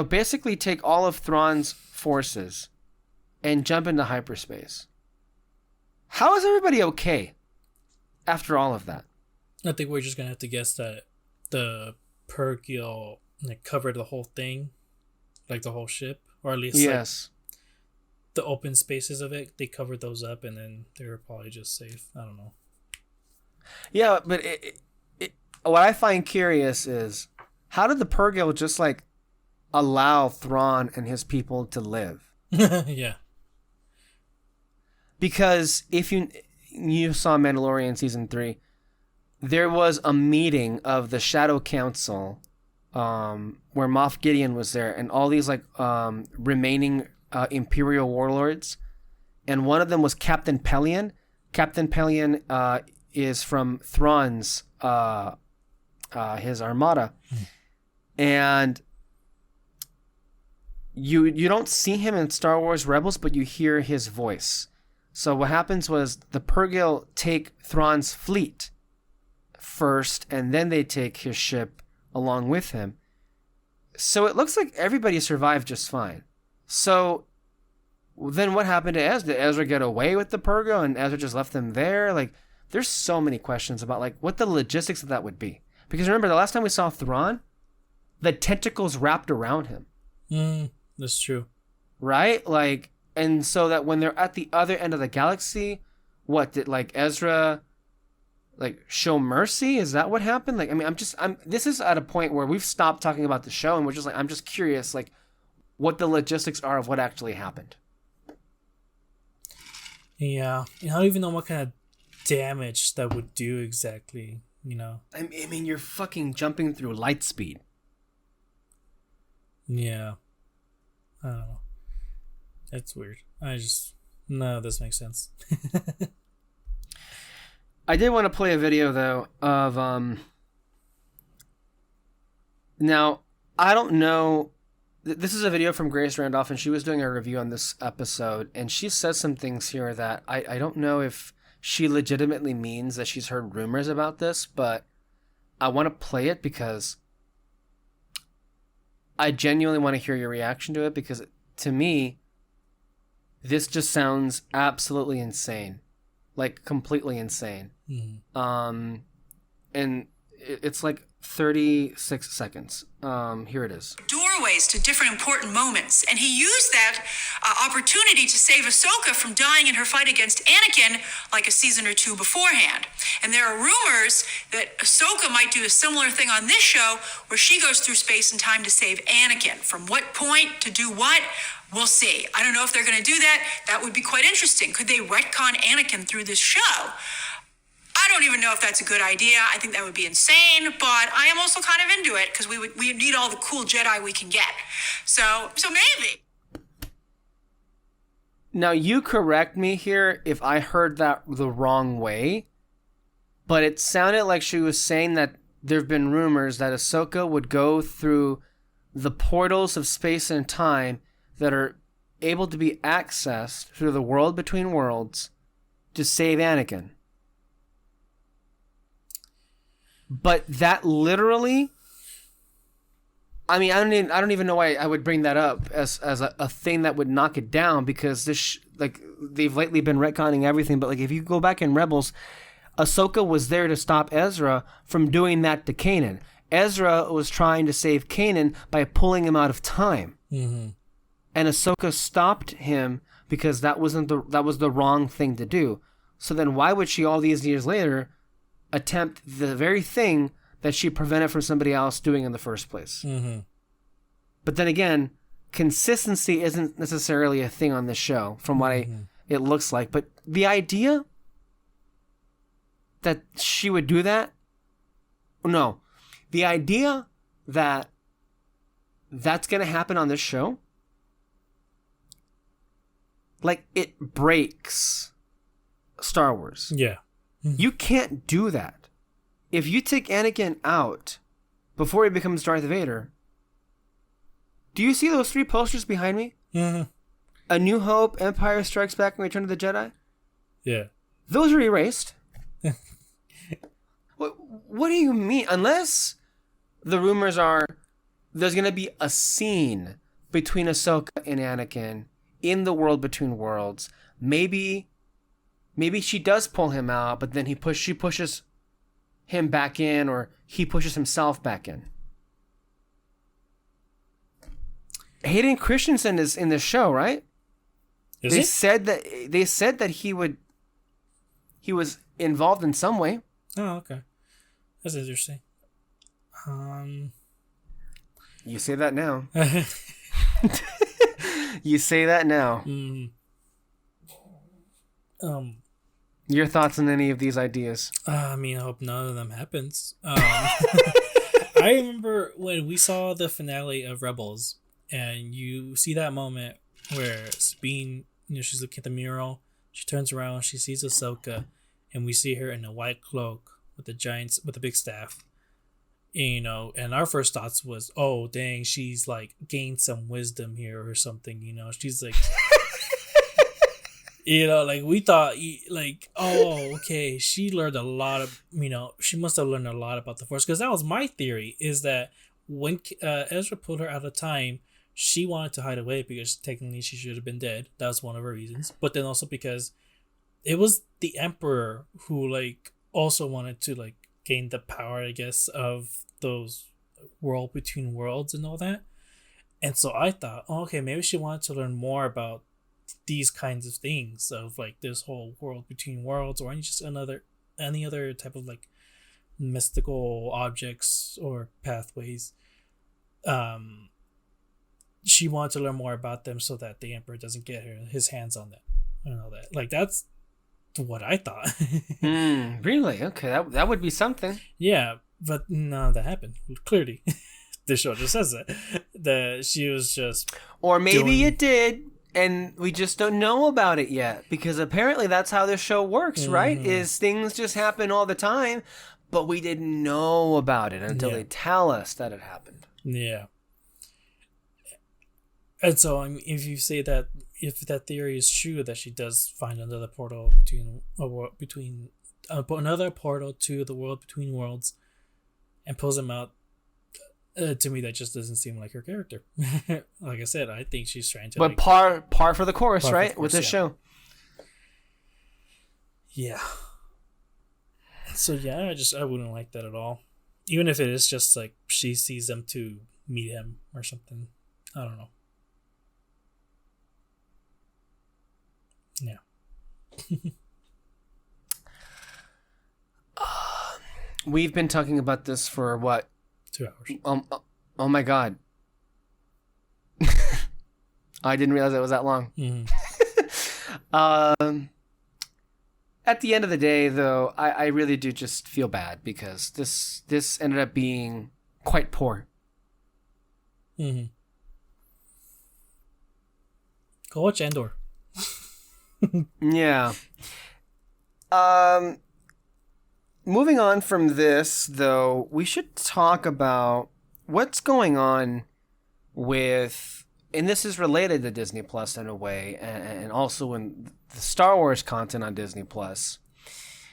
basically take all of Thrawn's forces and jump into hyperspace, how is everybody okay after all of that? I think we're just gonna have to guess that the Porco covered the whole thing, like the whole ship, or at least yes, the open spaces of it. They covered those up, and then they were probably just safe. I don't know. Yeah, but what I find curious is, how did the Porco just like allow Thrawn and his people to live? Yeah. Because if you saw Mandalorian season 3, there was a meeting of the Shadow Council, where Moff Gideon was there, and all these like remaining Imperial warlords, and one of them was Captain Pelion. Captain Pelion is from Thrawn's his armada, and you don't see him in Star Wars Rebels, but you hear his voice. So what happens was the Porco take Thrawn's fleet first, and then they take his ship along with him. So it looks like everybody survived just fine. So then what happened to Ezra? Did Ezra get away with the Porco and Ezra just left them there? Like, there's so many questions about like what the logistics of that would be. Because remember, the last time we saw Thrawn, the tentacles wrapped around him. That's true. Right? Like, and so that when they're at the other end of the galaxy, what did like Ezra like show mercy? Is that what happened? Like, I mean, this is at a point where we've stopped talking about the show, and we're just like, I'm just curious, like, what the logistics are of what actually happened. Yeah, I don't even know what kind of damage that would do exactly. I mean, you're fucking jumping through light speed. Yeah, I don't know. That's weird. No, this makes sense. I did want to play a video though of now I don't know, this is a video from Grace Randolph, and she was doing a review on this episode, and she says some things here that I don't know if she legitimately means that she's heard rumors about this, but I want to play it because I genuinely want to hear your reaction to it, because to me, this just sounds absolutely insane. Like, completely insane. Mm-hmm. And it's like 36 seconds. Here it is. Doorways to different important moments, and he used that opportunity to save Ahsoka from dying in her fight against Anakin like a season or two beforehand. And there are rumors that Ahsoka might do a similar thing on this show, where she goes through space and time to save Anakin. From what point to do what? We'll see. I don't know if they're going to do that. That would be quite interesting. Could they retcon Anakin through this show? I don't even know if that's a good idea. I think that would be insane, but I am also kind of into it because we need all the cool Jedi we can get. So maybe. Now, you correct me here if I heard that the wrong way, but it sounded like she was saying that there have been rumors that Ahsoka would go through the portals of space and time that are able to be accessed through the world between worlds to save Anakin. But that literally, I mean, I don't even know why I would bring that up as a thing that would knock it down, because this like they've lately been retconning everything. But like, if you go back in Rebels, Ahsoka was there to stop Ezra from doing that to Kanan. Ezra was trying to save Kanan by pulling him out of time. Mm-hmm. And Ahsoka stopped him because that was the wrong thing to do. So then why would she all these years later attempt the very thing that she prevented from somebody else doing in the first place? Mm-hmm. But then again, consistency isn't necessarily a thing on this show from what it looks like. But the idea that she would do that. No, the idea that that's gonna happen on this show, like, it breaks Star Wars. Yeah. You can't do that. If you take Anakin out before he becomes Darth Vader, do you see those 3 posters behind me? Mm-hmm. A New Hope, Empire Strikes Back, and Return of the Jedi? Yeah. Those are erased. What do you mean? Unless the rumors are there's going to be a scene between Ahsoka and Anakin in the World Between Worlds. Maybe she does pull him out, but then she pushes him back in, or he pushes himself back in. Hayden Christensen is in the show, right? Is he? They said that he was involved in some way. Oh, okay. That's interesting. You say that now. You say that now. Your thoughts on any of these ideas? I mean, I hope none of them happens. I remember when we saw the finale of Rebels, and you see that moment where Sabine, she's looking at the mural, she turns around, she sees Ahsoka, and we see her in a white cloak with the big staff. And our first thoughts was, oh dang, she's like gained some wisdom here or something. She's like, like we thought, like, oh, okay, she learned a lot of, she must have learned a lot about the Force, because that was my theory, is that when Ezra pulled her out of time, she wanted to hide away because technically she should have been dead. That was one of her reasons. But then also because it was the Emperor who like also wanted to like gain the power, I guess, of those World Between Worlds and all that. And so I thought, oh, okay, maybe she wanted to learn more about these kinds of things, of like this whole World Between Worlds, or any other type of like mystical objects or pathways. She wanted to learn more about them so that the Emperor doesn't get his hands on them and all that. Like, that's what I thought. Really? Okay, that would be something. Yeah, but none of that happened. Clearly, the show just says that she was just. Or maybe it did, and we just don't know about it yet, because apparently that's how this show works, right? Is things just happen all the time, but we didn't know about it until they tell us that it happened. Yeah. And so, if you say that, if that theory is true, that she does find another portal another portal to the World Between Worlds, and pulls him out, to me that just doesn't seem like her character. Like I said, I think she's trying to. But like, par for the course, right? The course, with this show. Yeah. So yeah, I wouldn't like that at all. Even if it is just like she sees them to meet him or something. I don't know. Yeah. We've been talking about this for what? 2 hours. Oh my God. I didn't realize it was that long. At the end of the day, though, I really do just feel bad, because this ended up being quite poor. Go watch Andor. Yeah. Moving on from this, though, we should talk about what's going on with, and this is related to Disney Plus in a way, and also in the Star Wars content on Disney Plus.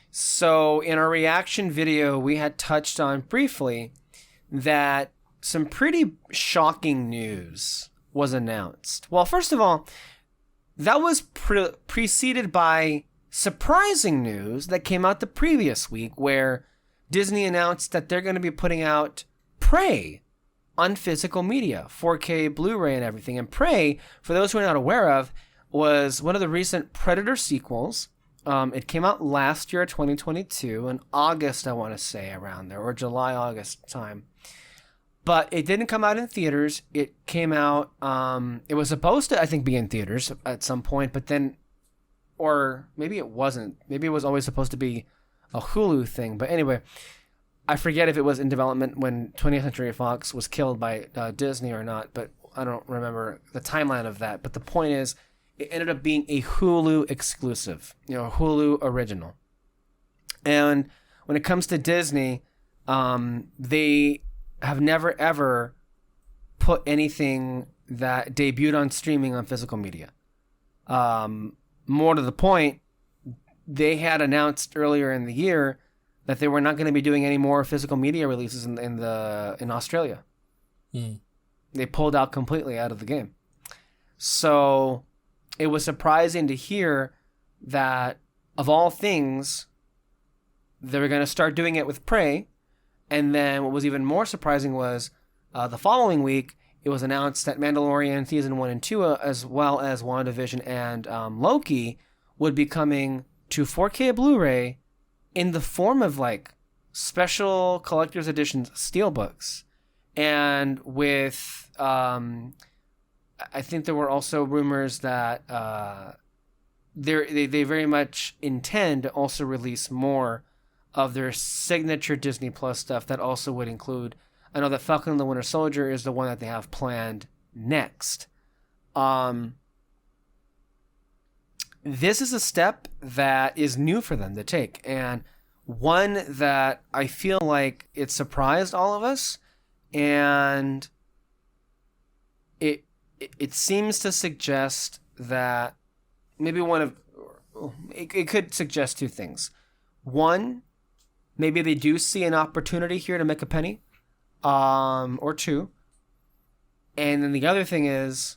So in our reaction video, we had touched on briefly that some pretty shocking news was announced. Well, first of all, that was preceded by surprising news that came out the previous week, where Disney announced that they're going to be putting out Prey on physical media, 4K Blu-ray and everything. And Prey, for those who are not aware of, was one of the recent Predator sequels. It came out last year, 2022, in August, I want to say, around there, or July, August time. But it didn't come out in theaters. It came out, it was supposed to, I think, be in theaters at some point, but then, or maybe it wasn't. Maybe it was always supposed to be Hulu thing. But anyway, I forget if it was in development when 20th Century Fox was killed by Disney or not, but I don't remember the timeline of that. But the point is, it ended up being a Hulu exclusive, a Hulu original. And when it comes to Disney, they have never ever put anything that debuted on streaming on physical media. More to the point, they had announced earlier in the year that they were not going to be doing any more physical media releases in Australia. They pulled out completely out of the game. So it was surprising to hear that, of all things, they were going to start doing it with Prey. And then what was even more surprising was the following week, it was announced that Mandalorian Season 1 and 2, as well as WandaVision and Loki, would be coming to 4K Blu-ray in the form of like special collector's editions steelbooks. And with, I think there were also rumors that they very much intend to also release more of their signature Disney Plus stuff that also would include, I know that Falcon and the Winter Soldier is the one that they have planned next. This is a step that is new for them to take, and one that I feel like it surprised all of us, and it seems to suggest that maybe it could suggest two things. One, maybe they do see an opportunity here to make a penny, or two. And then the other thing is,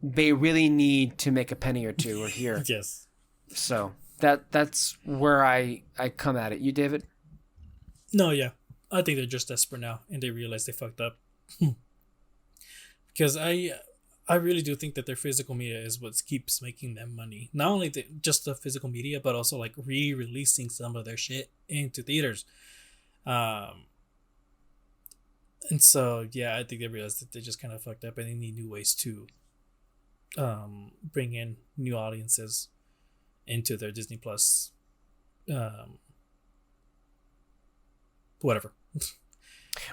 they really need to make a penny or two or here. Yes. So that's where I come at it. You, David? No, yeah. I think they're just desperate now, and they realize they fucked up. Because I really do think that their physical media is what keeps making them money. Not only just the physical media, but also like re-releasing some of their shit into theaters. And so, yeah, I think they realized that they just kind of fucked up, and they need new ways to bring in new audiences into their Disney Plus, whatever.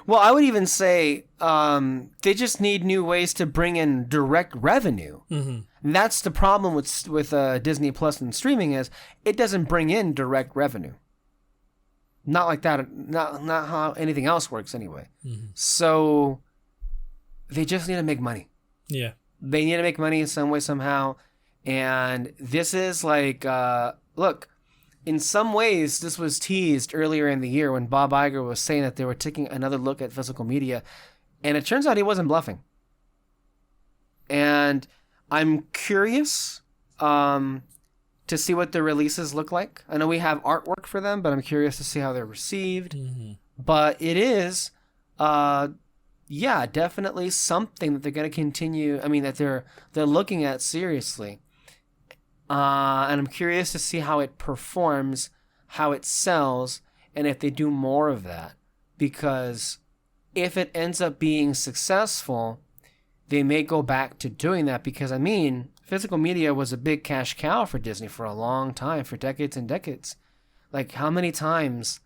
Well, I would even say they just need new ways to bring in direct revenue. And that's the problem with Disney Plus and streaming, is it doesn't bring in direct revenue. Not like that. Not how anything else works anyway. So they just need to make money. Yeah. They need to make money in some way, somehow. And this is like, look, in some ways, this was teased earlier in the year when Bob Iger was saying that they were taking another look at physical media. And it turns out he wasn't bluffing. And I'm curious to see what the releases look like. I know we have artwork for them, but I'm curious to see how they're received. But it is, definitely something that they're going to continue. I mean, that they're looking at seriously. And I'm curious to see how it performs, how it sells, and if they do more of that. Because if it ends up being successful, they may go back to doing that. Because, I mean, physical media was a big cash cow for Disney for a long time, for decades and decades. Like, how many times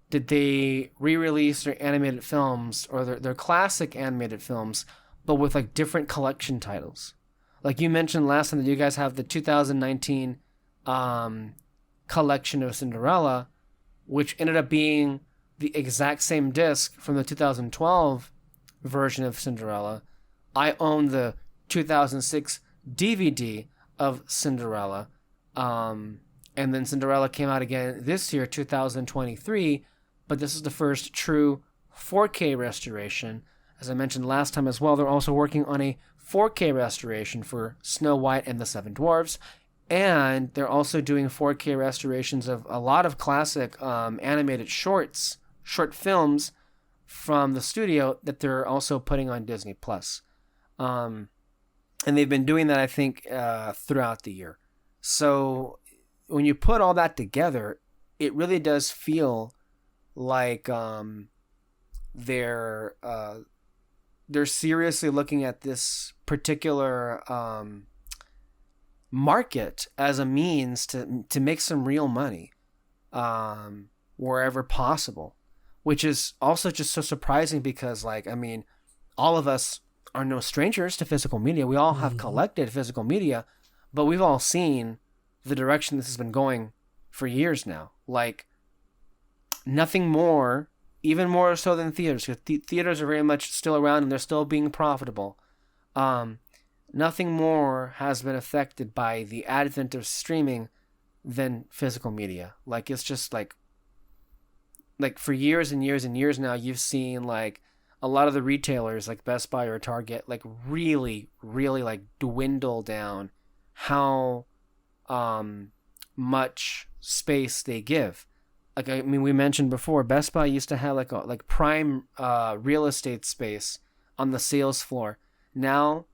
did they re-release their animated films, or their classic animated films, but with, like, different collection titles? Like you mentioned last time that you guys have the 2019 collection of Cinderella, which ended up being the exact same disc from the 2012 version of Cinderella. I own the 2006 DVD of Cinderella. And then Cinderella came out again this year, 2023. But this is the first true 4K restoration. As I mentioned last time as well, they're also working on a 4K restoration for Snow White and the Seven Dwarfs, and they're also doing 4K restorations of a lot of classic animated short films from the studio that they're also putting on Disney Plus. And they've been doing that, I think, throughout the year. So when you put all that together, it really does feel like they're seriously looking at this particular market as a means to make some real money. wherever possible, which is also just so surprising because, like, I mean, all of us are no strangers to physical media. We all have collected physical media, but we've all seen the direction this has been going for years now. Like, nothing more, even more so than theaters, because theaters are very much still around and they're still being profitable. Nothing more has been affected by the advent of streaming than physical media. Like, it's just like for years and years and years now, you've seen like a lot of the retailers like Best Buy or Target like really, really like dwindle down how much space they give. Like, I mean, we mentioned before, Best Buy used to have like prime real estate space on the sales floor. Now,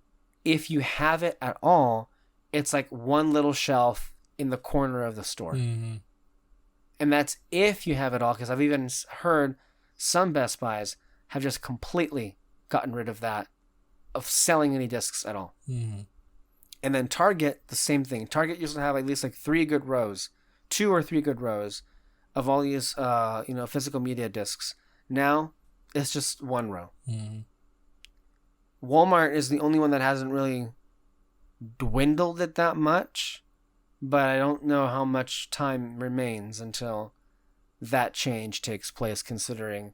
if you have it at all, it's like one little shelf in the corner of the store. Mm-hmm. And that's if you have it all, because I've even heard some Best Buys have just completely gotten rid of that, of selling any discs at all. Mm-hmm. And then Target, the same thing. Target used to have at least like 3 good rows, 2 or 3 good rows of all these, physical media discs. Now, it's just 1 row. Mm-hmm. Walmart is the only one that hasn't really dwindled it that much, but I don't know how much time remains until that change takes place, considering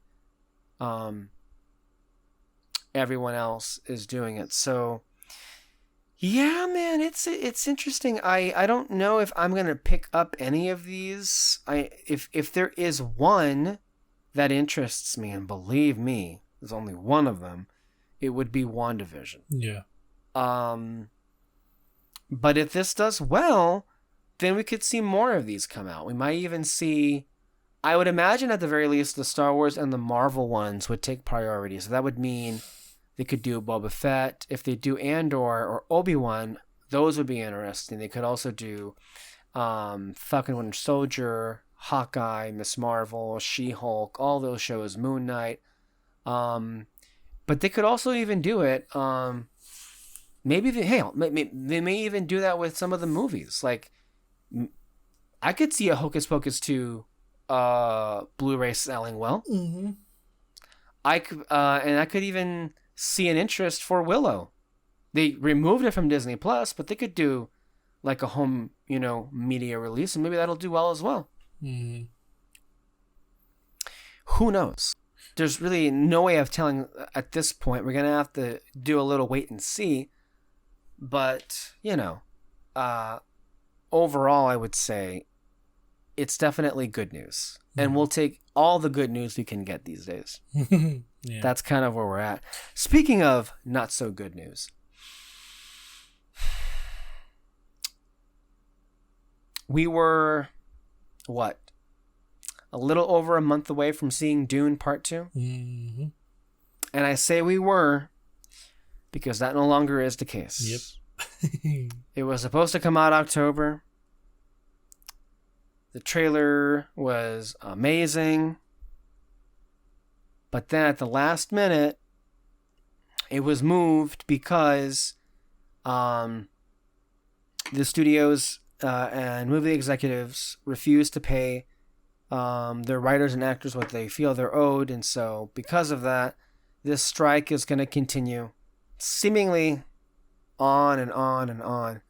everyone else is doing it. So, yeah, man, it's interesting. I don't know if I'm gonna pick up any of these. If there is one that interests me, and believe me, there's only one of them, it would be WandaVision. Yeah. But if this does well, then we could see more of these come out. We might even see, I would imagine at the very least, the Star Wars and the Marvel ones would take priority. So that would mean they could do Boba Fett. If they do Andor or Obi-Wan, those would be interesting. They could also do Falcon Winter Soldier, Hawkeye, Miss Marvel, She-Hulk, all those shows, Moon Knight. But they could also even do it. Maybe they may even do that with some of the movies. Like, I could see a Hocus Pocus 2 Blu-ray selling well. Mm-hmm. I could even see an interest for Willow. They removed it from Disney Plus, but they could do like a home, media release, and maybe that'll do well as well. Mm-hmm. Who knows? There's really no way of telling at this point. We're gonna have to do a little wait and see. But overall, I would say it's definitely good news, and we'll take all the good news we can get these days. Yeah. That's kind of where we're at. Speaking of not so good news, we were a little over a month away from seeing Dune Part 2. Mm-hmm. And I say we were because that no longer is the case. Yep. It was supposed to come out October. The trailer was amazing. But then at the last minute, it was moved because the studios and movie executives refused to pay their writers and actors what they feel they're owed. And so because of that, this strike is going to continue seemingly on and on and on.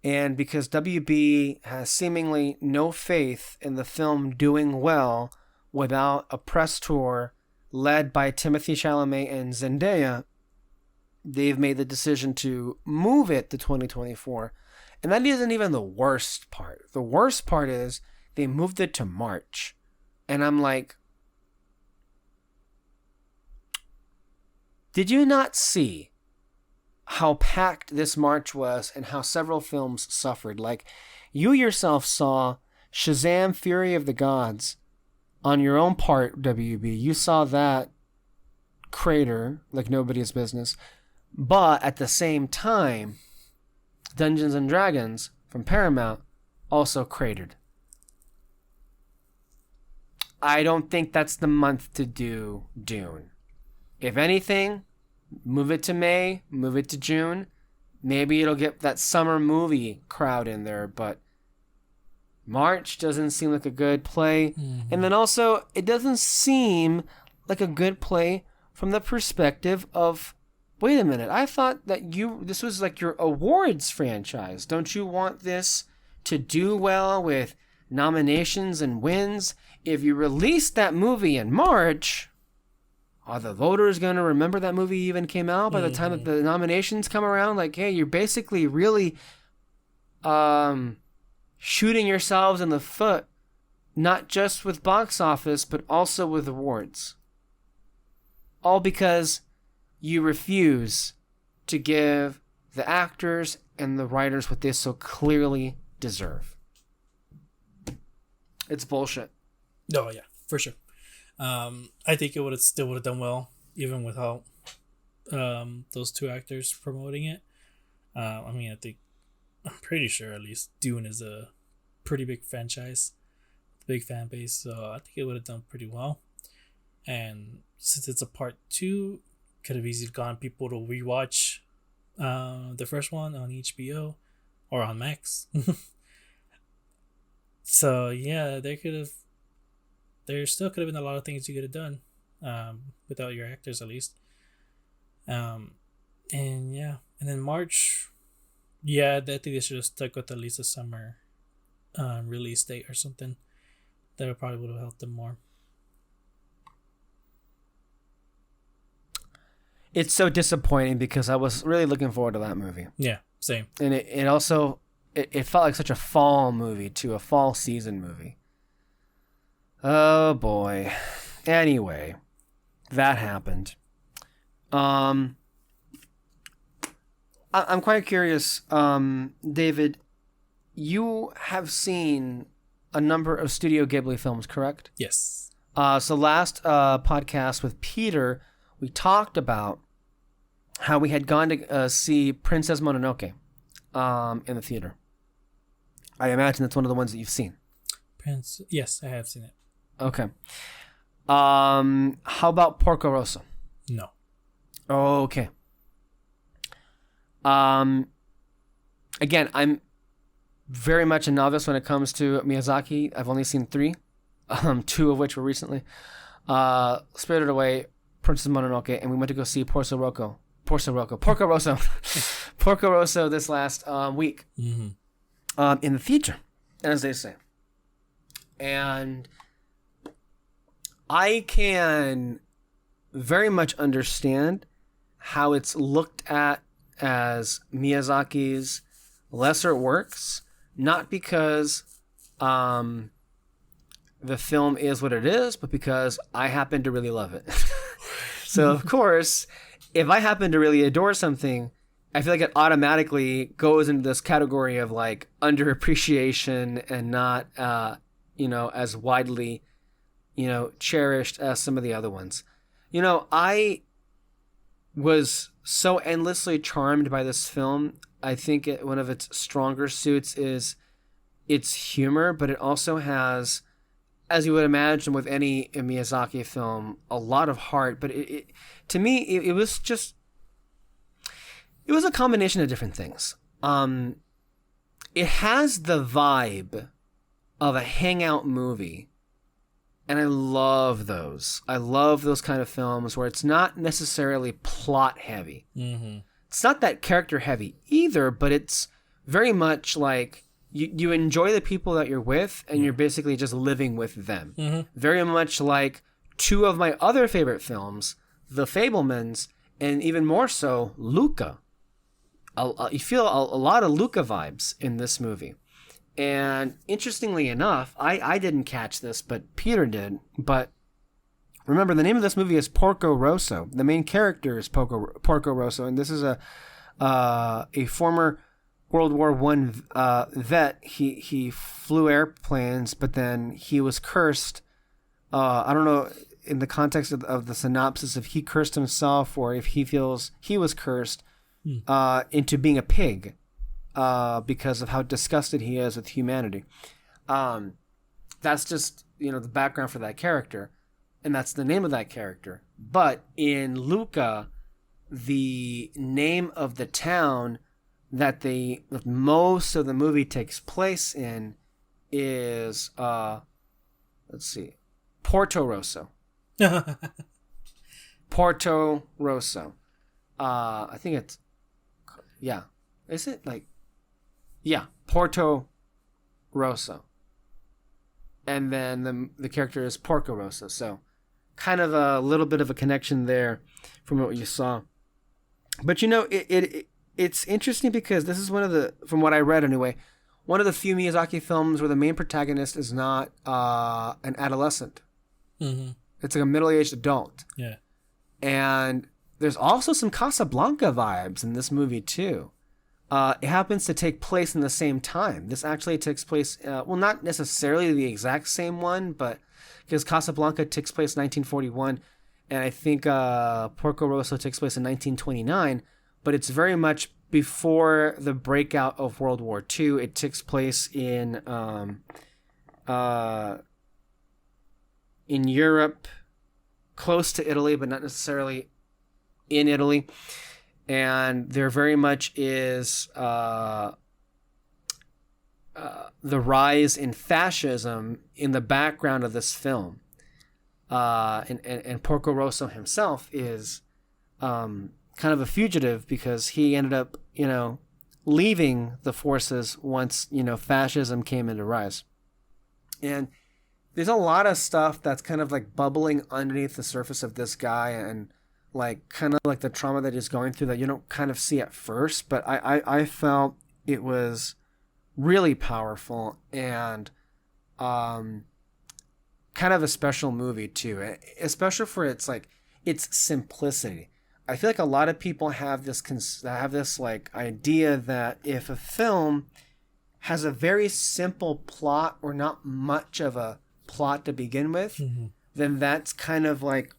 And because WB has seemingly no faith in the film doing well without a press tour led by Timothée Chalamet and Zendaya, they've made the decision to move it to 2024. And that isn't even the worst part. The worst part is they moved it to March. And I'm like, did you not see how packed this March was and how several films suffered? Like, you yourself saw Shazam! Fury of the Gods on your own part, WB. You saw that crater like nobody's business. But at the same time, Dungeons and Dragons from Paramount also cratered. I don't think that's the month to do Dune. If anything, move it to May, move it to June. Maybe it'll get that summer movie crowd in there, but March doesn't seem like a good play. And then also, it doesn't seem like a good play from the perspective of, wait a minute, I thought that this was like your awards franchise. Don't you want this to do well with nominations and wins? If you release that movie in March, are the voters going to remember that movie even came out by the time that the nominations come around? Like, hey, you're basically really shooting yourselves in the foot, not just with box office, but also with awards. All because you refuse to give the actors and the writers what they so clearly deserve. It's bullshit. Oh yeah, for sure. I think it still would have done well, even without those two actors promoting it. I'm pretty sure at least Dune is a pretty big franchise, big fan base, so I think it would have done pretty well. And since it's a part 2, could have easily gotten people to rewatch the first one on HBO or on Max. So yeah, there still could have been a lot of things you could have done without your actors, at least. And then March, I think they should have stuck with at least a summer release date or something. That probably would have helped them more. It's so disappointing because I was really looking forward to that movie. Yeah, same. And it also it felt like such a fall movie too, a fall season movie. Oh boy. Anyway, that happened. I'm quite curious, David. You have seen a number of Studio Ghibli films, correct? Yes. So last podcast with Peter, we talked about how we had gone to see Princess Mononoke in the theater. I imagine that's one of the ones that you've seen. Yes, I have seen it. Okay. How about Porco Rosso? No. Okay. Again, I'm very much a novice when it comes to Miyazaki. I've only seen 3, 2 of which were recently. Spirited Away, Princess Mononoke, and we went to go see Porco Rosso this last week in the theater, as they say. And I can very much understand how it's looked at as Miyazaki's lesser works, not because the film is what it is, but because I happen to really love it. So, of course, if I happen to really adore something, I feel like it automatically goes into this category of like underappreciation and not, as widely, cherished as some of the other ones. I was so endlessly charmed by this film. I think one of its stronger suits is its humor, but it also has, as you would imagine with any Miyazaki film, a lot of heart. But to me, it was a combination of different things. It has the vibe of a hangout movie, and I love those. I love those kind of films where it's not necessarily plot heavy. Mm-hmm. It's not that character heavy either, but it's very much like you enjoy the people that you're with, and you're basically just living with them. Mm-hmm. Very much like 2 of my other favorite films, The Fabelmans, and even more so, Luca. You feel a lot of Luca vibes in this movie. And interestingly enough, I didn't catch this, but Peter did. But remember, the name of this movie is Porco Rosso. The main character is Porco Rosso, and this is a former World War I vet. He flew airplanes, but then he was cursed. I don't know in the context of the synopsis if he cursed himself or if he feels he was cursed into being a pig because of how disgusted he is with humanity. That's just the background for that character, and that's the name of that character. But in Luca, the name of the town that most of the movie takes place in is let's see, Porto Rosso. Porto Rosso. I think it's, yeah. Is it like, yeah, Porto Rosso. And then the character is Porco Rosso. So kind of a little bit of a connection there from what you saw. But you know, it's interesting because this is one of the, from what I read anyway, one of the few Miyazaki films where the main protagonist is not an adolescent. Mm-hmm. It's like a middle-aged adult. Yeah. And there's also some Casablanca vibes in this movie too. It happens to take place in the same time. This actually takes place, well, not necessarily the exact same one, but because Casablanca takes place in 1941, and I think Porco Rosso takes place in 1929, but it's very much before the breakout of World War II. It takes place in Europe, close to Italy, but not necessarily in Italy. And there very much is the rise in fascism in the background of this film. And Porco Rosso himself is kind of a fugitive because he ended up, you know, leaving the forces once, you know, fascism came into rise. And there's a lot of stuff that's kind of like bubbling underneath the surface of this guy, and like kind of like the trauma that he's going through that you don't kind of see at first, but I felt it was really powerful and kind of a special movie too, especially for its simplicity. I feel like a lot of people have this like idea that if a film has a very simple plot or not much of a plot to begin with, Mm-hmm. then that's kind of like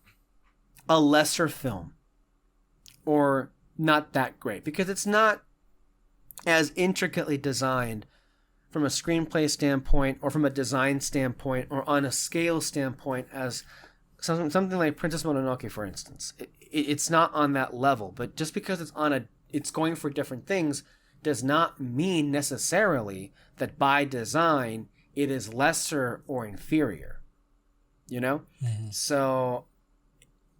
a lesser film or not that great because it's not as intricately designed from a screenplay standpoint or from a design standpoint or on a scale standpoint as something like Princess Mononoke, for instance. It's not on that level, but just because it's going for different things does not mean necessarily that by design it is lesser or inferior, you know? Mm-hmm. So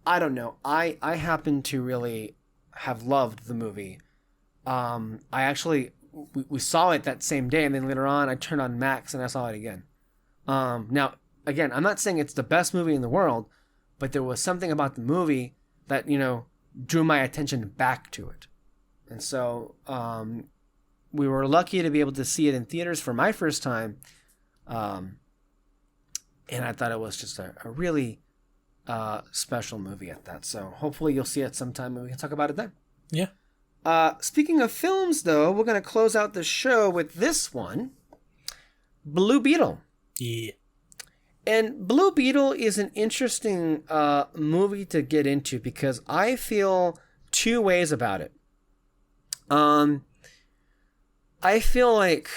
I don't know. I happen to really have loved the movie. We saw it that same day, and then later on I turned on Max and I saw it again. Now, again, I'm not saying it's the best movie in the world, but there was something about the movie that, you know, drew my attention back to it. And so we were lucky to be able to see it in theaters for my first time. And I thought it was just a really special movie at that. So hopefully you'll see it sometime and we can talk about it then. Yeah. Speaking of films, though, we're going to close out the show with this one, Blue Beetle. Yeah. And Blue Beetle is an interesting movie to get into because I feel two ways about it. I feel like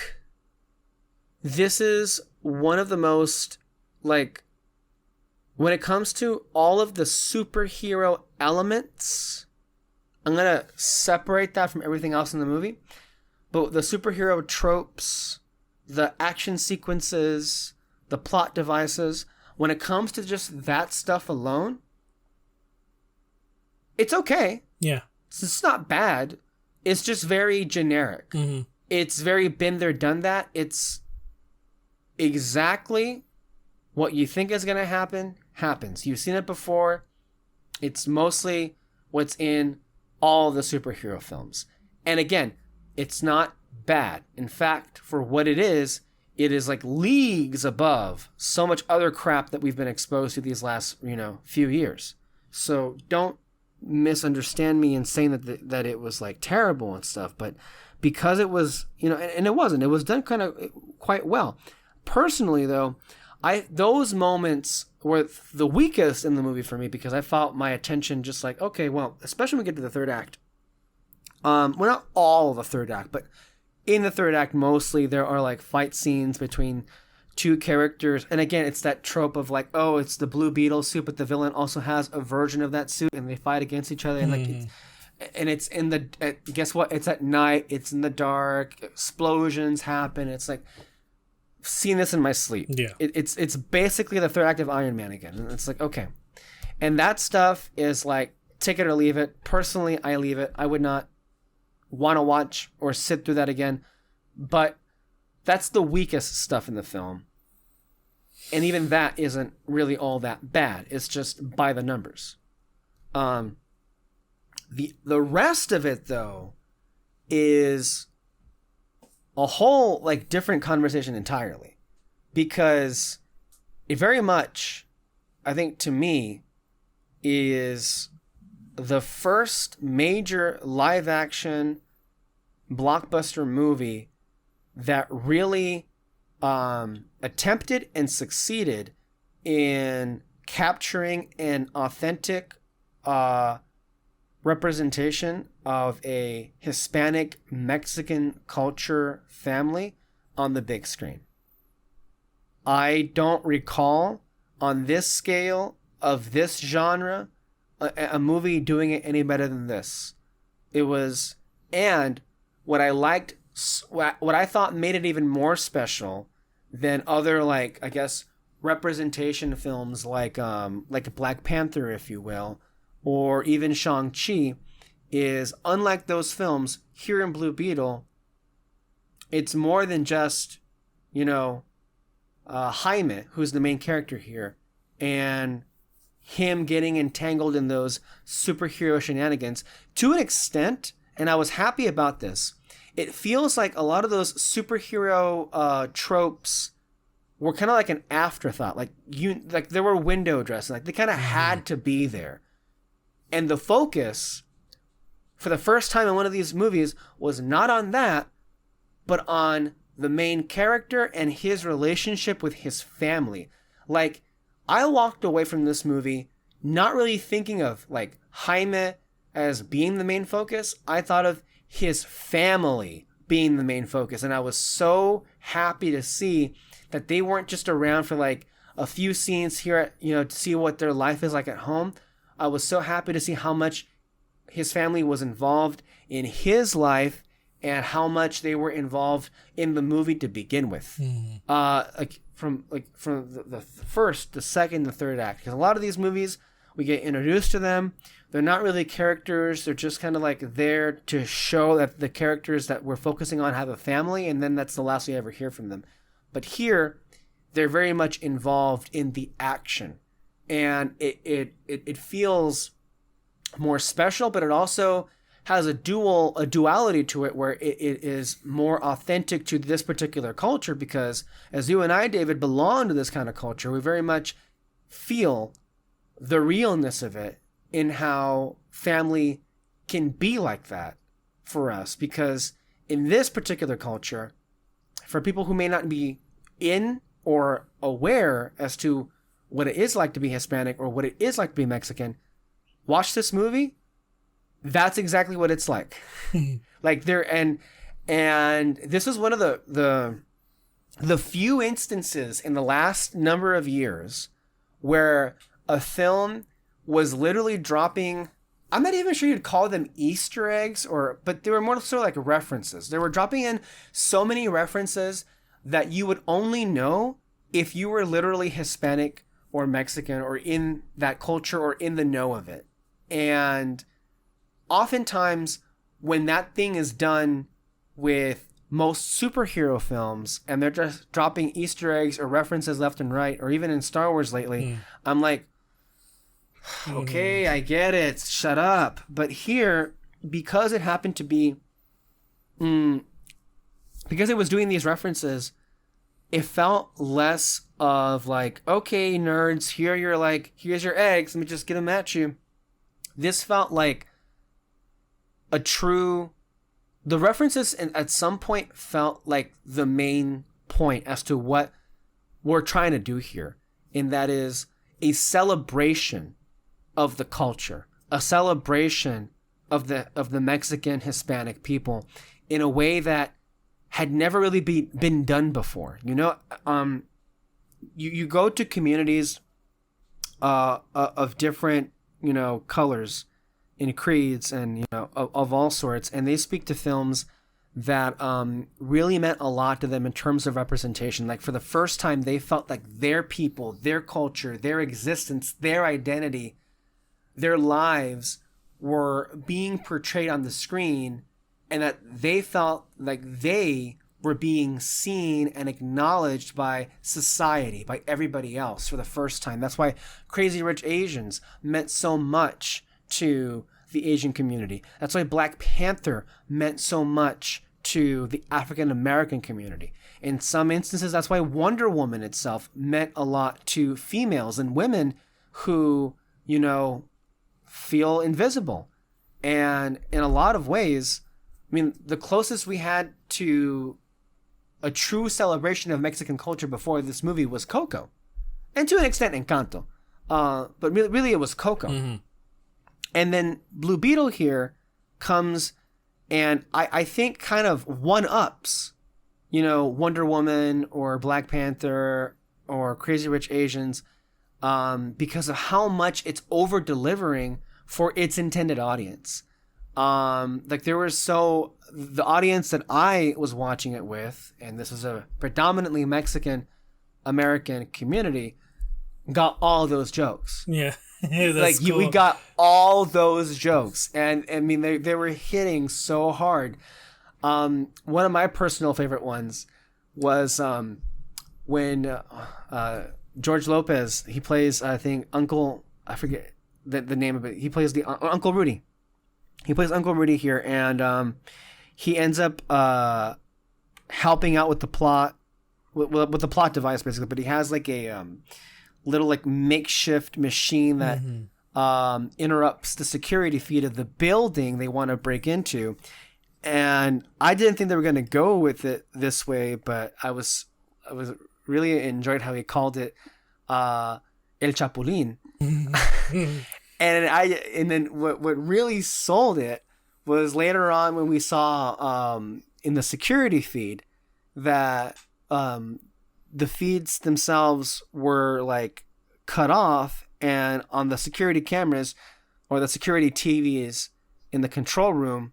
this is one of the most, like, when it comes to all of the superhero elements, I'm going to separate that from everything else in the movie. But the superhero tropes, the action sequences, the plot devices, when it comes to just that stuff alone, it's okay. Yeah. It's not bad. It's just very generic. Mm-hmm. It's very been there, done that. It's exactly what you think is going to happen, happens. You've seen it before. It's mostly what's in all the superhero films. And again, it's not bad. In fact, for what it is like leagues above so much other crap that we've been exposed to these last, few years. So don't misunderstand me in saying that it was like terrible and stuff, but because it was, and it wasn't, it was done kind of quite well. Personally though, those moments were the weakest in the movie for me because I felt my attention just like, okay, well, especially when we get to the third act. Well, not all of the third act, but in the third act, mostly there are like fight scenes between two characters. And again, it's that trope of like, oh, it's the Blue Beetle suit, but the villain also has a version of that suit and they fight against each other. And it's in the, guess what? It's at night. It's in the dark. Explosions happen. It's like, seen this in my sleep. Yeah. It's basically the third act of Iron Man again. And it's like, okay. And that stuff is like, take it or leave it. Personally, I leave it. I would not want to watch or sit through that again. But that's the weakest stuff in the film. And even that isn't really all that bad. It's just by the numbers. The rest of it, though, is a whole like different conversation entirely, because it very much, I think, to me, is the first major live action blockbuster movie that really attempted and succeeded in capturing an authentic representation of a Hispanic Mexican culture family on the big screen. I don't recall on this scale of this genre a movie doing it any better than this. It was, and what I liked, what I thought made it even more special than other, like, I guess, representation films like Black Panther, if you will, or even Shang-Chi, is unlike those films, here in Blue Beetle, it's more than just, Jaime, who's the main character here, and him getting entangled in those superhero shenanigans. To an extent, and I was happy about this, it feels like a lot of those superhero tropes were kind of like an afterthought. Like there were window dressing. Like they kind of had to be there. And the focus, for the first time in one of these movies, was not on that, but on the main character and his relationship with his family. Like, I walked away from this movie not really thinking of, like, Jaime as being the main focus. I thought of his family being the main focus. And I was so happy to see that they weren't just around for, like, a few scenes here, to see what their life is like at home. I was so happy to see how much his family was involved in his life and how much they were involved in the movie to begin with. From the first, the second, the third act. Because a lot of these movies, we get introduced to them. They're not really characters. They're just kind of like there to show that the characters that we're focusing on have a family, and then that's the last we ever hear from them. But here, they're very much involved in the action. And it feels more special, but it also has a duality to it where it is more authentic to this particular culture, because as you and I, David, belong to this kind of culture, we very much feel the realness of it in how family can be like that for us. Because in this particular culture, for people who may not be in or aware as to what it is like to be Hispanic or what it is like to be Mexican, watch this movie. That's exactly what it's like. Like there, and this is one of the few instances in the last number of years where a film was literally dropping, I'm not even sure you'd call them Easter eggs, but they were more sort of like references. They were dropping in so many references that you would only know if you were literally Hispanic or Mexican or in that culture or in the know of it. And oftentimes when that thing is done with most superhero films and they're just dropping Easter eggs or references left and right, or even in Star Wars lately, I'm like, okay, I get it. Shut up. But here, because it happened to be, because it was doing these references, it felt less of like, okay, nerds, here's your eggs. Let me just get them at you. This felt like the references at some point felt like the main point as to what we're trying to do here. And that is a celebration of the culture, a celebration of the Mexican Hispanic people in a way that had never really been done before. You go to communities of different, colors and creeds and, of all sorts, and they speak to films that really meant a lot to them in terms of representation. Like for the first time, they felt like their people, their culture, their existence, their identity, their lives were being portrayed on the screen, and that they felt like they were being seen and acknowledged by society, by everybody else for the first time. That's why Crazy Rich Asians meant so much to the Asian community. That's why Black Panther meant so much to the African American community. In some instances, that's why Wonder Woman itself meant a lot to females and women who, you know, feel invisible. And in a lot of ways, I mean, the closest we had to a true celebration of Mexican culture before this movie was Coco. And to an extent, Encanto. But really it was Coco. Mm-hmm. And then Blue Beetle here comes and I think kind of one-ups, you know, Wonder Woman or Black Panther or Crazy Rich Asians because of how much it's over-delivering for its intended audience. Like there was the audience that I was watching it with, and this is a predominantly Mexican American community, got all those jokes. Yeah. Like cool. we got all those jokes, and I mean they were hitting so hard. One of my personal favorite ones was when George Lopez, he plays, I think, Uncle, I forget the name of it. He plays the Uncle Rudy. He plays Uncle Rudy here, and he ends up helping out with the plot, with the plot device basically. But he has like a little like makeshift machine that interrupts the security feed of the building they want to break into. And I didn't think they were going to go with it this way, but I was really enjoyed how he called it El Chapulín. And then what really sold it was later on when we saw in the security feed that the feeds themselves were like cut off, and on the security cameras or the security TVs in the control room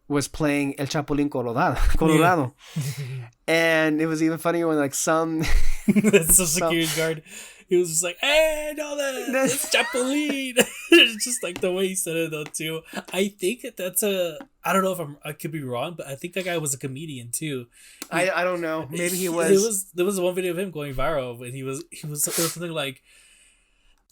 was playing El Chapulín Colorado. Yeah. And it was even funny when like some security guard, he was just like, "Hey, no, that's Chapulín." It's just like the way he said it though too. I think that's I don't know if I could be wrong, but I think that guy was a comedian too. I don't know. Maybe he was. There was one video of him going viral, but it was something like,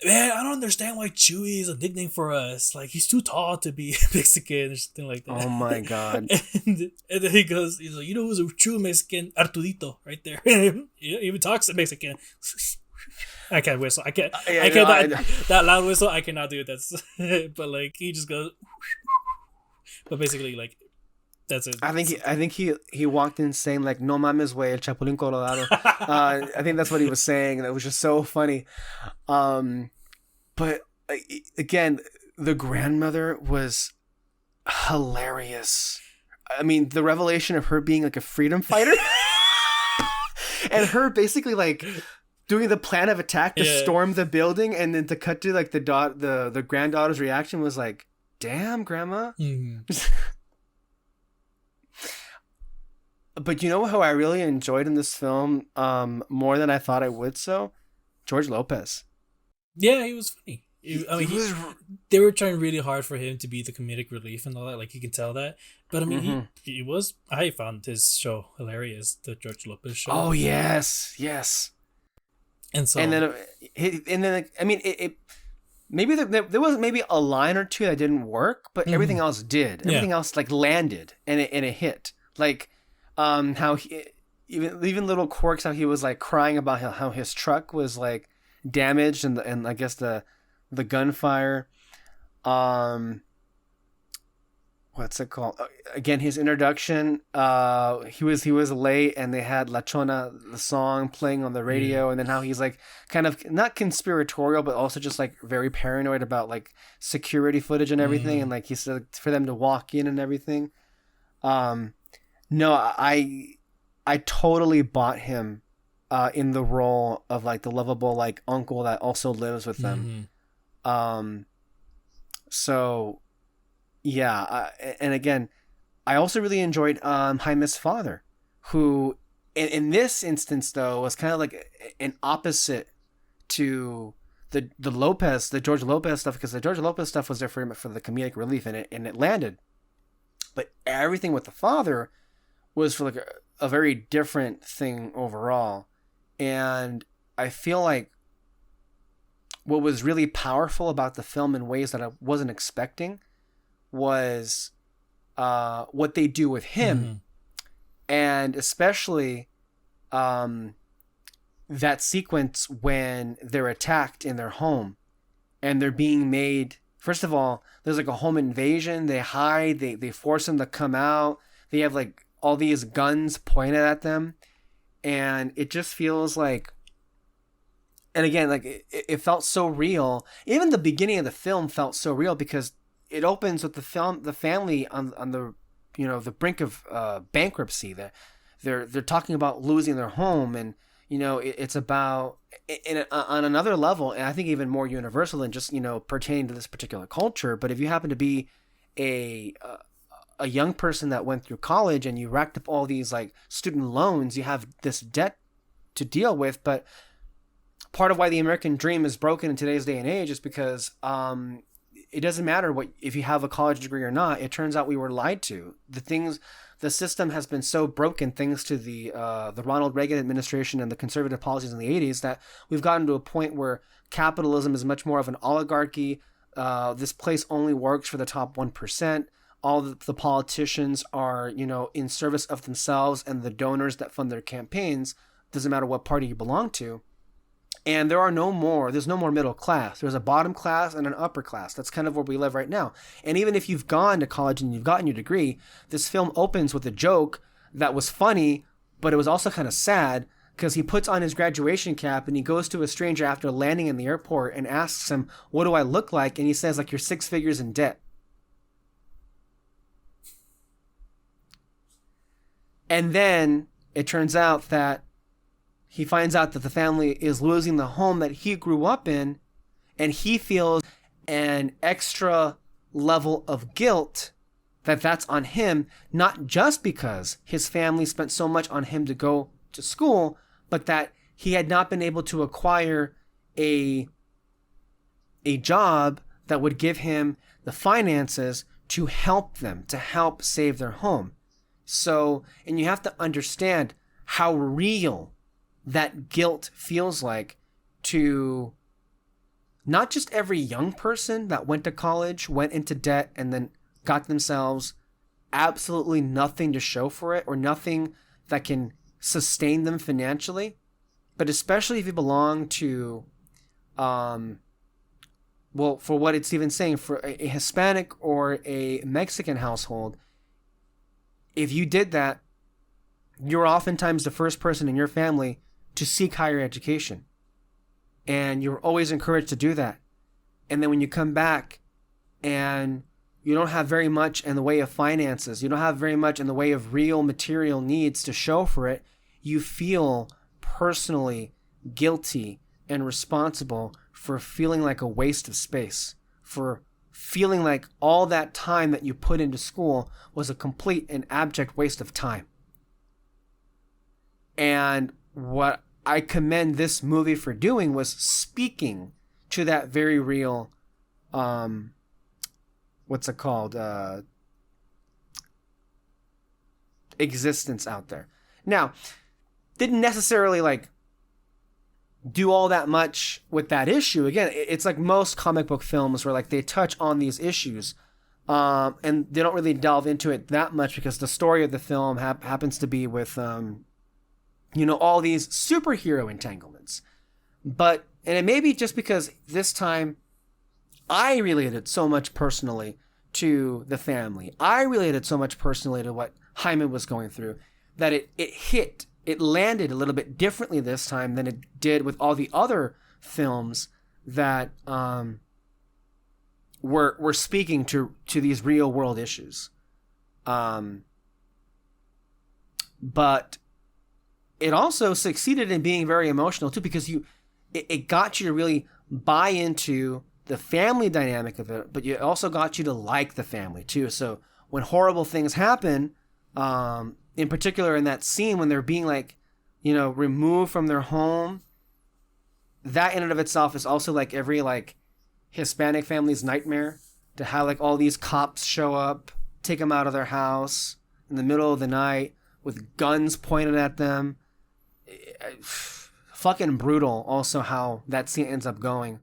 "Man, I don't understand why Chewy is a nickname for us. Like, he's too tall to be Mexican," or something like that. Oh my god! And then he's like, "You know who's a true Mexican? Artudito, right there. He even talks Mexican." I can't whistle. I can't. That loud whistle. I cannot do it. That's. But like he just goes. But basically, like, that's it. I think he walked in saying like, "No mames, güey, el Chapulín Colorado." I think that's what he was saying. That was just so funny. But again, the grandmother was hilarious. I mean, the revelation of her being like a freedom fighter, and her basically like doing the plan of attack to storm the building, and then to cut to like the granddaughter's reaction was like, "Damn, grandma." Mm-hmm. But you know how I really enjoyed in this film, more than I thought I would? So, George Lopez. Yeah, he was funny. They were trying really hard for him to be the comedic relief and all that. Like, you can tell that. But I mean, he was. I found his show hilarious, the George Lopez show. Oh yes. And then I mean, it maybe there was maybe a line or two that didn't work, but everything else did. Everything else like landed and it hit. Like, how he even little quirks, how he was like crying about how his truck was like damaged and I guess the gunfire. What's it called? Again, his introduction. He was late, and they had La Chona, the song, playing on the radio, and then how he's like kind of not conspiratorial, but also just like very paranoid about like security footage and everything, and like he said for them to walk in and everything. No, I totally bought him in the role of like the lovable like uncle that also lives with them. So. Yeah, and again, I also really enjoyed Jaime's father, who in this instance though was kind of like an opposite to the George Lopez stuff, because the George Lopez stuff was there for the comedic relief, and it landed. But everything with the father was for like a very different thing overall. And I feel like what was really powerful about the film in ways that I wasn't expecting was what they do with him. Mm-hmm. And especially that sequence when they're attacked in their home and they're being made, first of all, there's like a home invasion. They hide, they force them to come out. They have like all these guns pointed at them. And it just feels like, and again, like it felt so real. Even the beginning of the film felt so real because it opens with the family on the, you know, the brink of bankruptcy. They're talking about losing their home, and you know it's about on another level, and I think even more universal than just, you know, pertaining to this particular culture. But if you happen to be a young person that went through college and you racked up all these like student loans, you have this debt to deal with. But part of why the American dream is broken in today's day and age is because it doesn't matter if you have a college degree or not. It turns out we were lied to. The system has been so broken thanks to the Ronald Reagan administration and the conservative policies in the 80s that we've gotten to a point where capitalism is much more of an oligarchy. This place only works for the top 1%. All the politicians are, you know, in service of themselves and the donors that fund their campaigns. Doesn't matter what party you belong to. And there's no more middle class. There's a bottom class and an upper class. That's kind of where we live right now. And even if you've gone to college and you've gotten your degree, this film opens with a joke that was funny, but it was also kind of sad, because he puts on his graduation cap and he goes to a stranger after landing in the airport and asks him, "What do I look like?" And he says, like, "You're 6 figures in debt." And then it turns out that he finds out that the family is losing the home that he grew up in, and he feels an extra level of guilt that's on him, not just because his family spent so much on him to go to school, but that he had not been able to acquire a job that would give him the finances to help them, to help save their home. So, and you have to understand how real that guilt feels like to not just every young person that went to college, went into debt, and then got themselves absolutely nothing to show for it, or nothing that can sustain them financially, but especially if you belong to, well, for what it's even saying, for a Hispanic or a Mexican household, if you did that, you're oftentimes the first person in your family to seek higher education. And you're always encouraged to do that. And then when you come back and you don't have very much in the way of finances, you don't have very much in the way of real material needs to show for it, you feel personally guilty and responsible for feeling like a waste of space, for feeling like all that time that you put into school was a complete and abject waste of time. And what I commend this movie for doing was speaking to that very real, existence out there. Now, didn't necessarily like do all that much with that issue. Again, it's like most comic book films where like they touch on these issues, and they don't really delve into it that much because the story of the film happens to be with all these superhero entanglements. But, and it may be just because this time I related so much personally to the family. I related so much personally to what Jaime was going through that it landed a little bit differently this time than it did with all the other films that were speaking to these real world issues. But it also succeeded in being very emotional too, because it got you to really buy into the family dynamic of it, but it also got you to like the family too. So when horrible things happen, in particular in that scene when they're being like, you know, removed from their home, that in and of itself is also like every like Hispanic family's nightmare, to have like all these cops show up, take them out of their house in the middle of the night with guns pointed at them. Fucking brutal. Also, how that scene ends up going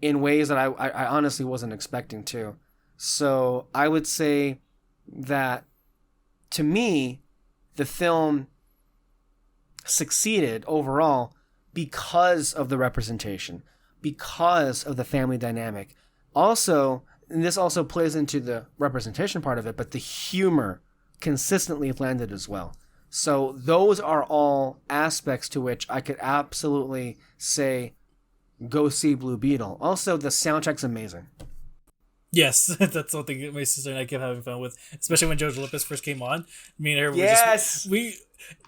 in ways that I honestly wasn't expecting to. So I would say that to me, the film succeeded overall because of the representation, because of the family dynamic. Also, and this also plays into the representation part of it, but the humor consistently landed as well. So those are all aspects to which I could absolutely say go see Blue Beetle. Also, the soundtrack's amazing. Yes, that's something my sister and I kept having fun with, especially when George Lopez first came on. Me and her were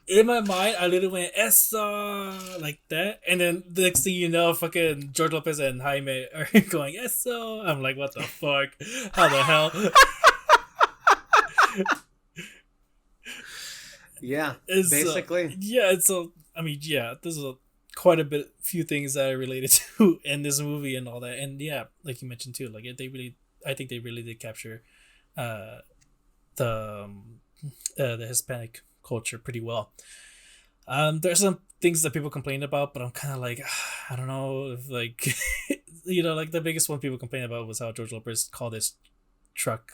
in my mind, I literally went Eso like that, and then the next thing you know, fucking George Lopez and Jaime are going Eso. I'm like, what the fuck? How the hell? Yeah, basically. I mean, there's quite a few things that I related to in this movie and all that, and yeah, like you mentioned too, like I think they really did capture the Hispanic culture pretty well. There's some things that people complain about, but I'm kind of like, I don't know if like, you know, like the biggest one people complain about was how George Lopez called this truck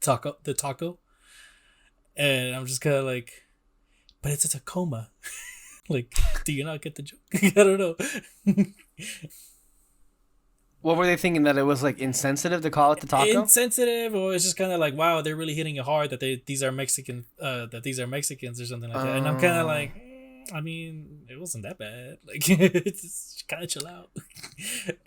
taco. And I'm just kind of like, but it's a Tacoma. Like, do you not get the joke? I don't know. What were they thinking, that it was like insensitive to call it the taco? Insensitive, or it's just kind of like, wow, they're really hitting it hard that these are Mexican, that these are Mexicans or something like that. And I'm kind of like, I mean, it wasn't that bad. Like, it's kind of chill out.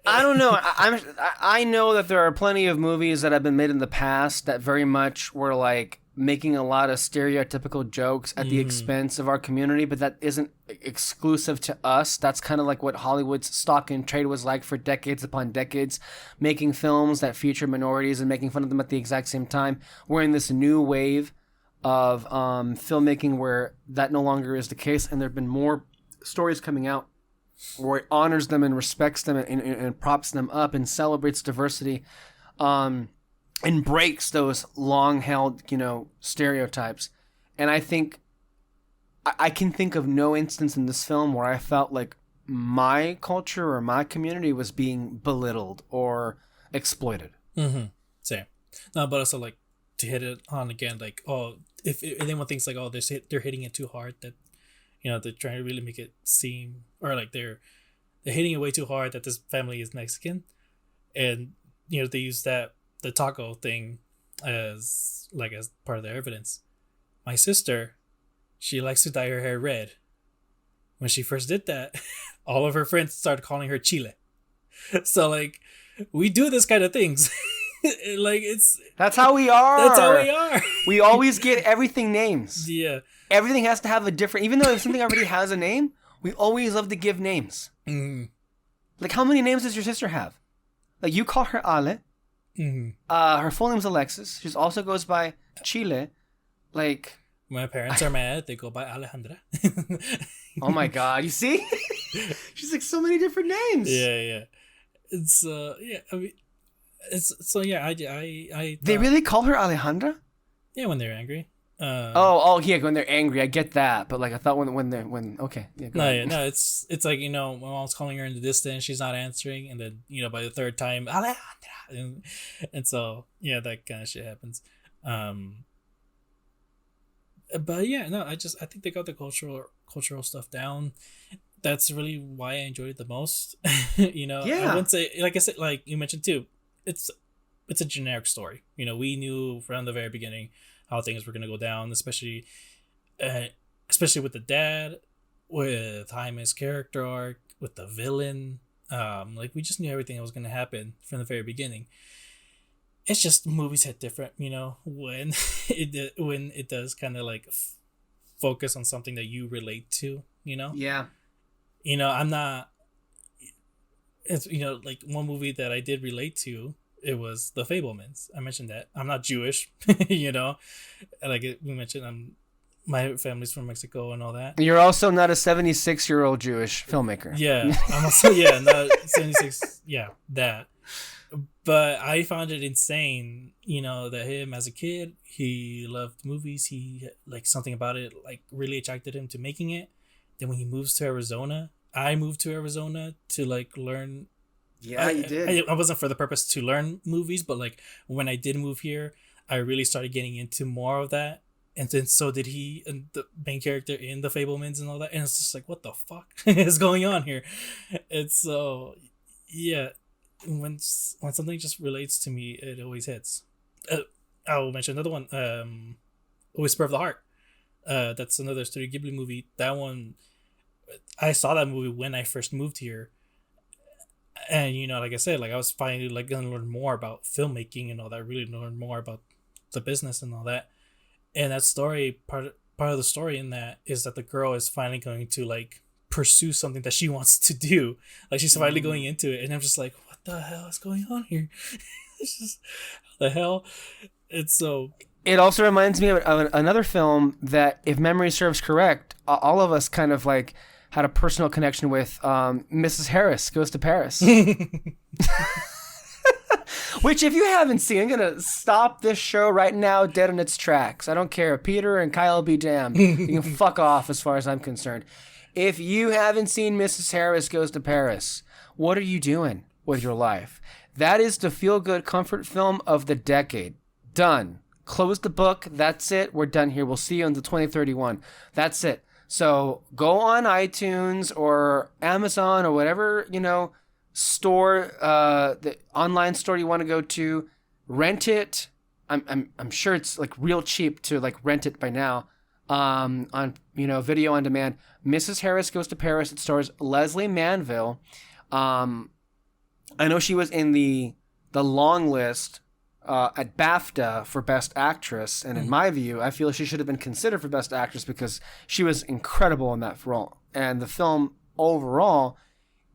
I don't know. I know that there are plenty of movies that have been made in the past that very much were like making a lot of stereotypical jokes at the expense of our community, but that isn't exclusive to us. That's kind of like what Hollywood's stock and trade was like for decades upon decades, making films that feature minorities and making fun of them at the exact same time. We're in this new wave of filmmaking where that no longer is the case, and there have been more stories coming out where it honors them and respects them and props them up and celebrates diversity, and breaks those long-held, you know, stereotypes. And I think I can think of no instance in this film where I felt like my culture or my community was being belittled or exploited. Same. No, but also like to hit it on again, like, oh, if anyone thinks like, oh, they're hitting it too hard, that, you know, they're trying to really make it seem, or like they're hitting it way too hard that this family is Mexican, and you know they use the taco thing as part of their evidence. My sister, she likes to dye her hair red. When she first did that, all of her friends started calling her Chile. So like, we do this kind of things. Like that's how we are. That's how we are. We always get everything names. Yeah. Everything has to have a different, even though if something already has a name, we always love to give names. Like, how many names does your sister have? Like, you call her Ale. Her full name's Alexis. She also goes by Chile. Like, my parents are mad. They go by Alejandra. Oh my God! You see, she's like so many different names. Yeah. It's yeah. I mean, it's so yeah. I they really call her Alejandra? Yeah, when they're angry. Oh yeah, when they're angry, I get that. But like, I thought when okay, yeah. No, it's like, you know, my mom's calling her in the distance, she's not answering, and then, you know, by the third time, Alejandra, and so yeah, that kind of shit happens. But yeah, no, I think they got the cultural stuff down. That's really why I enjoyed it the most. You know, yeah. I wouldn't say, like I said, like you mentioned too, it's a generic story. You know, we knew from the very beginning how things were going to go down, especially with the dad, with Jaime's character arc, with the villain. Like, we just knew everything that was going to happen from the very beginning. It's just movies hit different, you know, when it does kind of like focus on something that you relate to, you know? Yeah. You know, I'm not, it's, you know, like one movie that I did relate to it was The Fablemans. I mentioned that I'm not Jewish, you know, like we mentioned, my family's from Mexico and all that. You're also not a 76-year-old Jewish filmmaker. Yeah, I'm also not 76. Yeah, that. But I found it insane, you know, that him as a kid, he loved movies. He like something about it like really attracted him to making it. Then when he moves to Arizona, I moved to Arizona to like learn. Yeah, you did. I wasn't for the purpose to learn movies, but like when I did move here, I really started getting into more of that. And then so did he, and the main character in The Fablemans and all that. And it's just like, what the fuck is going on here? It's so, yeah. When something just relates to me, it always hits. I'll mention another one. Whisper of the Heart. That's another Studio Ghibli movie. That one, I saw that movie when I first moved here. And, you know, like I said, like I was finally like going to learn more about filmmaking and all that, really learn more about the business and all that. And that story, part of the story in that is that the girl is finally going to like pursue something that she wants to do. Like she's finally going into it. And I'm just like, what the hell is going on here? It's just, the hell? It's so... It also reminds me of another film that, if memory serves correct, all of us kind of like had a personal connection with. Mrs. Harris Goes to Paris. Which, if you haven't seen, I'm going to stop this show right now dead in its tracks. I don't care. Peter and Kyle be damned. You can fuck off as far as I'm concerned. If you haven't seen Mrs. Harris Goes to Paris, what are you doing with your life? That is the feel-good comfort film of the decade. Done. Close the book. That's it. We're done here. We'll see you until 2031. That's it. So go on iTunes or Amazon or whatever, you know, store, the online store you want to go to, rent it. I'm sure it's like real cheap to like rent it by now, on, you know, video on demand. Mrs. Harris Goes to Paris. It stars Leslie Manville. I know she was in the long list at BAFTA for Best Actress, and in my view, I feel she should have been considered for Best Actress because she was incredible in that role. And the film overall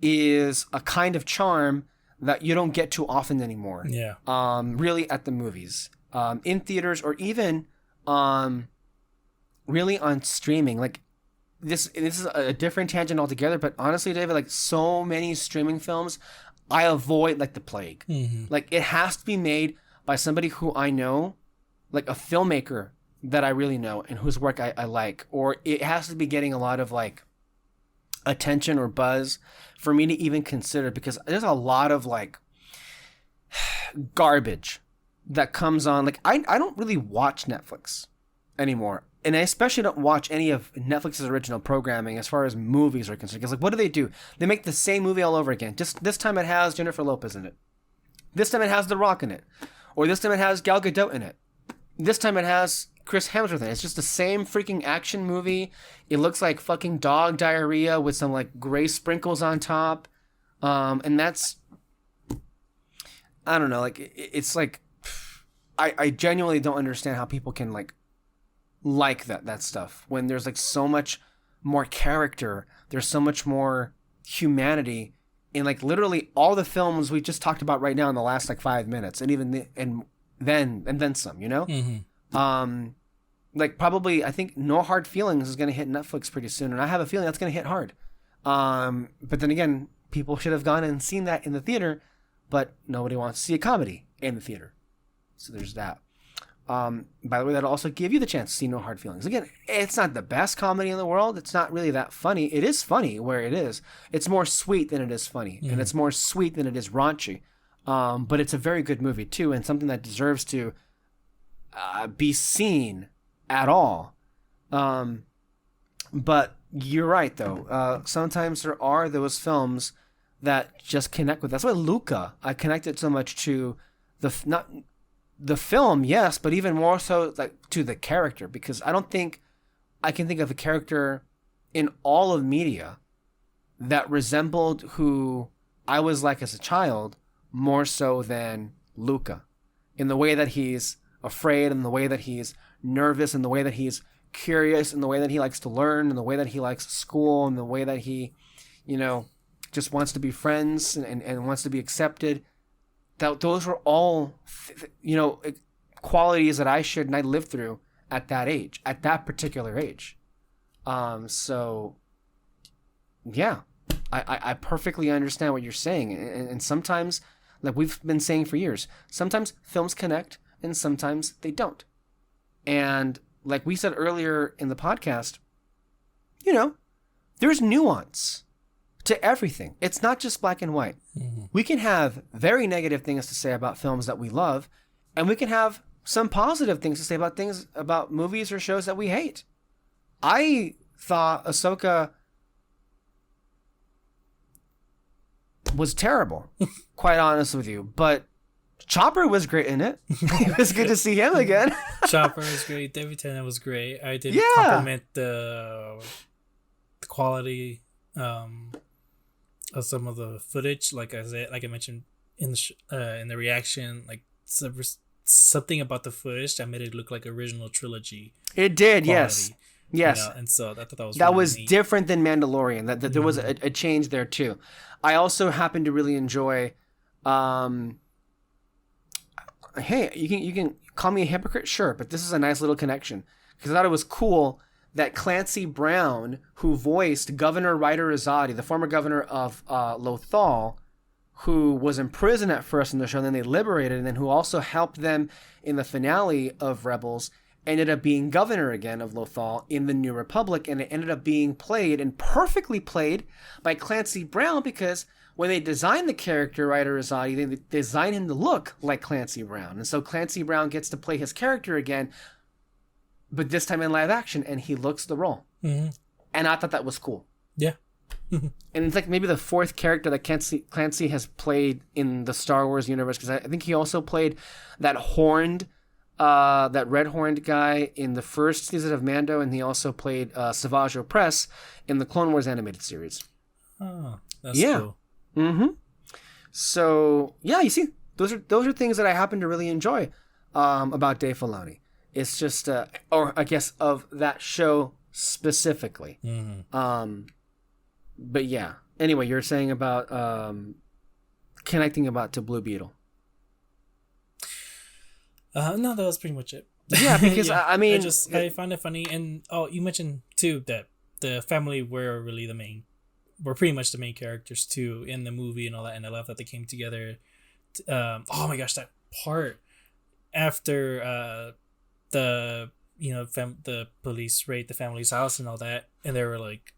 is a kind of charm that you don't get too often anymore. Yeah. Really at the movies, in theaters, or even really on streaming. Like this is a different tangent altogether, but honestly, David, like so many streaming films, I avoid like the plague. Like it has to be made by somebody who I know, like a filmmaker that I really know and whose work I like, or it has to be getting a lot of like attention or buzz for me to even consider, because there's a lot of like garbage that comes on. Like I don't really watch Netflix anymore, and I especially don't watch any of Netflix's original programming as far as movies are concerned, because like what do? They make the same movie all over again. Just this time it has Jennifer Lopez in it, this time it has The Rock in it, or this time it has Gal Gadot in it, this time it has Chris Hemsworth in it. It's just the same freaking action movie. It looks like fucking dog diarrhea with some like gray sprinkles on top. And that's, I don't know, like it's like, I genuinely don't understand how people can like that stuff when there's like so much more character. There's so much more humanity in like literally all the films we just talked about right now in the last like 5 minutes, and even then some, you know? Like probably, I think No Hard Feelings is going to hit Netflix pretty soon, and I have a feeling that's going to hit hard. But then again, people should have gone and seen that in the theater, but nobody wants to see a comedy in the theater. So there's that. By the way, that'll also give you the chance to see No Hard Feelings. Again, it's not the best comedy in the world. It's not really that funny. It is funny where it is. It's more sweet than it is funny, and it's more sweet than it is raunchy. But it's a very good movie too, and something that deserves to be seen at all. But you're right though. Sometimes there are those films that just connect with. That's why Luca, I connected so much to not the film, yes, but even more so like to the character, because I don't think I can think of a character in all of media that resembled who I was like as a child more so than Luca, in the way that he's afraid, in the way that he's nervous, in the way that he's curious, in the way that he likes to learn, in the way that he likes school, in the way that he, you know, just wants to be friends and wants to be accepted. those were all, qualities that I shared and I lived through at that age, at that particular age. So, yeah, I perfectly understand what you're saying. And sometimes, like we've been saying for years, sometimes films connect and sometimes they don't. And like we said earlier in the podcast, there's nuance to everything. It's not just black and white. Mm-hmm. We can have very negative things to say about films that we love, and we can have some positive things to say about movies or shows that we hate. I thought Ahsoka was terrible, quite honest with you, but Chopper was great in it. It was good to see him again. Chopper was great. David Tennant was great. I did compliment the quality of some of the footage, like I mentioned in the reaction, like something about the footage that made it look like original trilogy. It did, quality, yes. And so I thought that was really neat. Different than Mandalorian. That there was a change there too. I also happened to really enjoy. Hey, you can call me a hypocrite, sure, but this is a nice little connection because I thought it was cool that Clancy Brown, who voiced Governor Ryder Azadi, the former governor of Lothal, who was in prison at first in the show, and then they liberated, and then who also helped them in the finale of Rebels, ended up being governor again of Lothal in the New Republic, and it ended up being played, and perfectly played, by Clancy Brown, because when they designed the character Ryder Azadi, they designed him to look like Clancy Brown. And so Clancy Brown gets to play his character again, but this time in live action, and he looks the role. Mm-hmm. And I thought that was cool. Yeah. And it's like maybe the fourth character that Clancy has played in the Star Wars universe, because I think he also played that red horned guy in the first season of Mando, and he also played Savage Opress in the Clone Wars animated series. Oh, that's cool. Mm-hmm. So yeah, you see, those are things that I happen to really enjoy about Dave Filoni. It's just, or I guess of that show specifically. Mm-hmm. But yeah. Anyway, you're saying about connecting to Blue Beetle. No, that was pretty much it. Yeah, because I mean, I find it funny, and you mentioned too that the family were pretty much the main characters too in the movie and all that, and I love that they came together. Oh my gosh, that part after the police raid the family's house and all that, and they were like,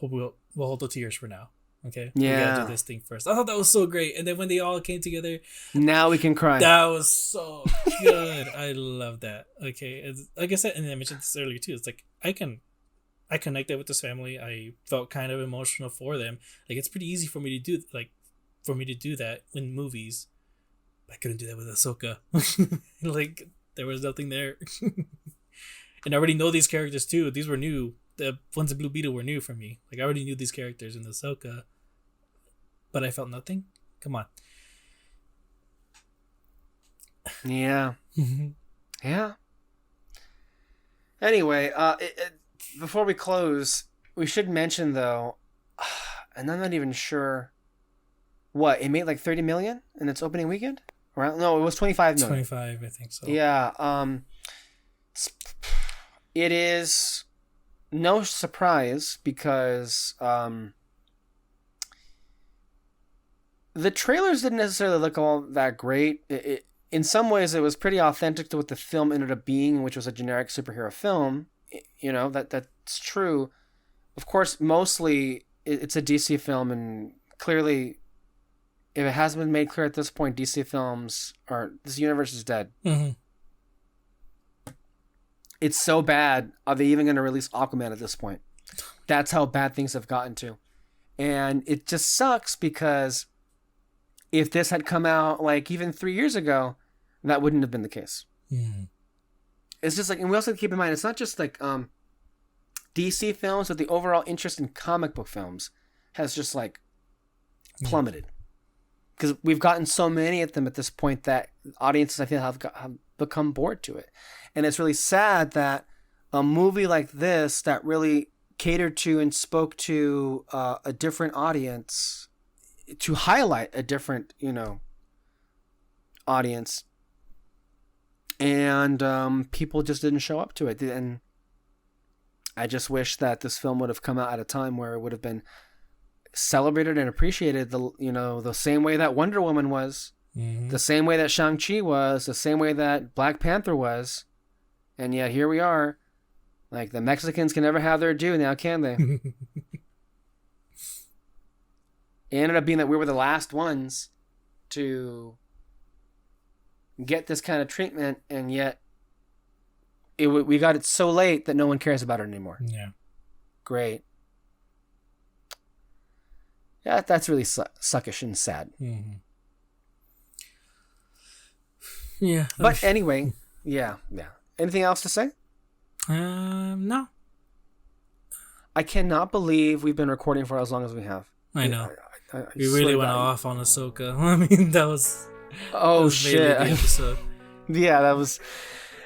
we'll hold the tears for now. Okay, we gotta do this thing first. I thought that was so great, and then when they all came together, now we can cry. That was so good. I love that. Okay, it's, like I said, and I mentioned this earlier too. It's like I connected with this family. I felt kind of emotional for them. Like it's pretty easy for me to do that in movies. I couldn't do that with Ahsoka. Like there was nothing there, and I already know these characters too. These were new. The ones in Blue Beetle were new for me. Like I already knew these characters in Ahsoka, but I felt nothing. Come on. Yeah. Yeah. Anyway, before we close, we should mention though, and I'm not even sure what it made, like 30 million in its opening weekend. No, it was 25 million. 25, I think so. Yeah. It is no surprise because the trailers didn't necessarily look all that great. In some ways, it was pretty authentic to what the film ended up being, which was a generic superhero film. That's true. Of course, mostly it's a DC film, and clearly, if it hasn't been made clear at this point, DC films this universe is dead. Mm-hmm. It's so bad. Are they even going to release Aquaman at this point? That's how bad things have gotten to. And it just sucks because if this had come out like even 3 years ago, that wouldn't have been the case. Mm. It's just like, and we also have to keep in mind, it's not just like DC films, but the overall interest in comic book films has just like plummeted. Because we've gotten so many of them at this point that audiences, I feel, have become bored to it. And it's really sad that a movie like this that really catered to and spoke to a different audience, to highlight a different, audience. And people just didn't show up to it. And I just wish that this film would have come out at a time where it would have been celebrated and appreciated, the same way that Wonder Woman was, the same way that Shang-Chi was, the same way that Black Panther was. And yet here we are. Like, the Mexicans can never have their due now, can they? It ended up being that we were the last ones to get this kind of treatment, and yet we got it so late that no one cares about it anymore. Yeah. Great. Yeah, that's really suckish and sad. Mm-hmm. Yeah. But anyway, yeah. Anything else to say? No. I cannot believe we've been recording for as long as we have. I know. I we really went off on Ahsoka. I mean, that was... Oh, shit. The episode. Yeah, that was...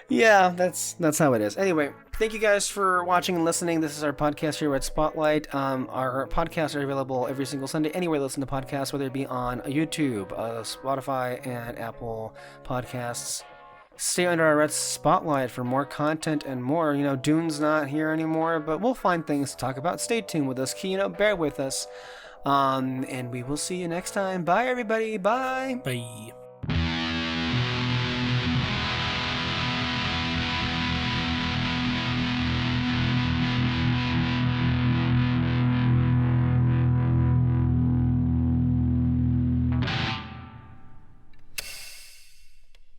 Yeah, that's how it is. Anyway, thank you guys for watching and listening. This is our podcast here at Spotlight. Our podcasts are available every single Sunday anywhere you listen to podcasts, whether it be on YouTube, Spotify, and Apple Podcasts. Stay under our red spotlight for more content and more. Dune's not here anymore, but we'll find things to talk about. Stay tuned with us. Bear with us. And we will see you next time. Bye, everybody. Bye. Bye.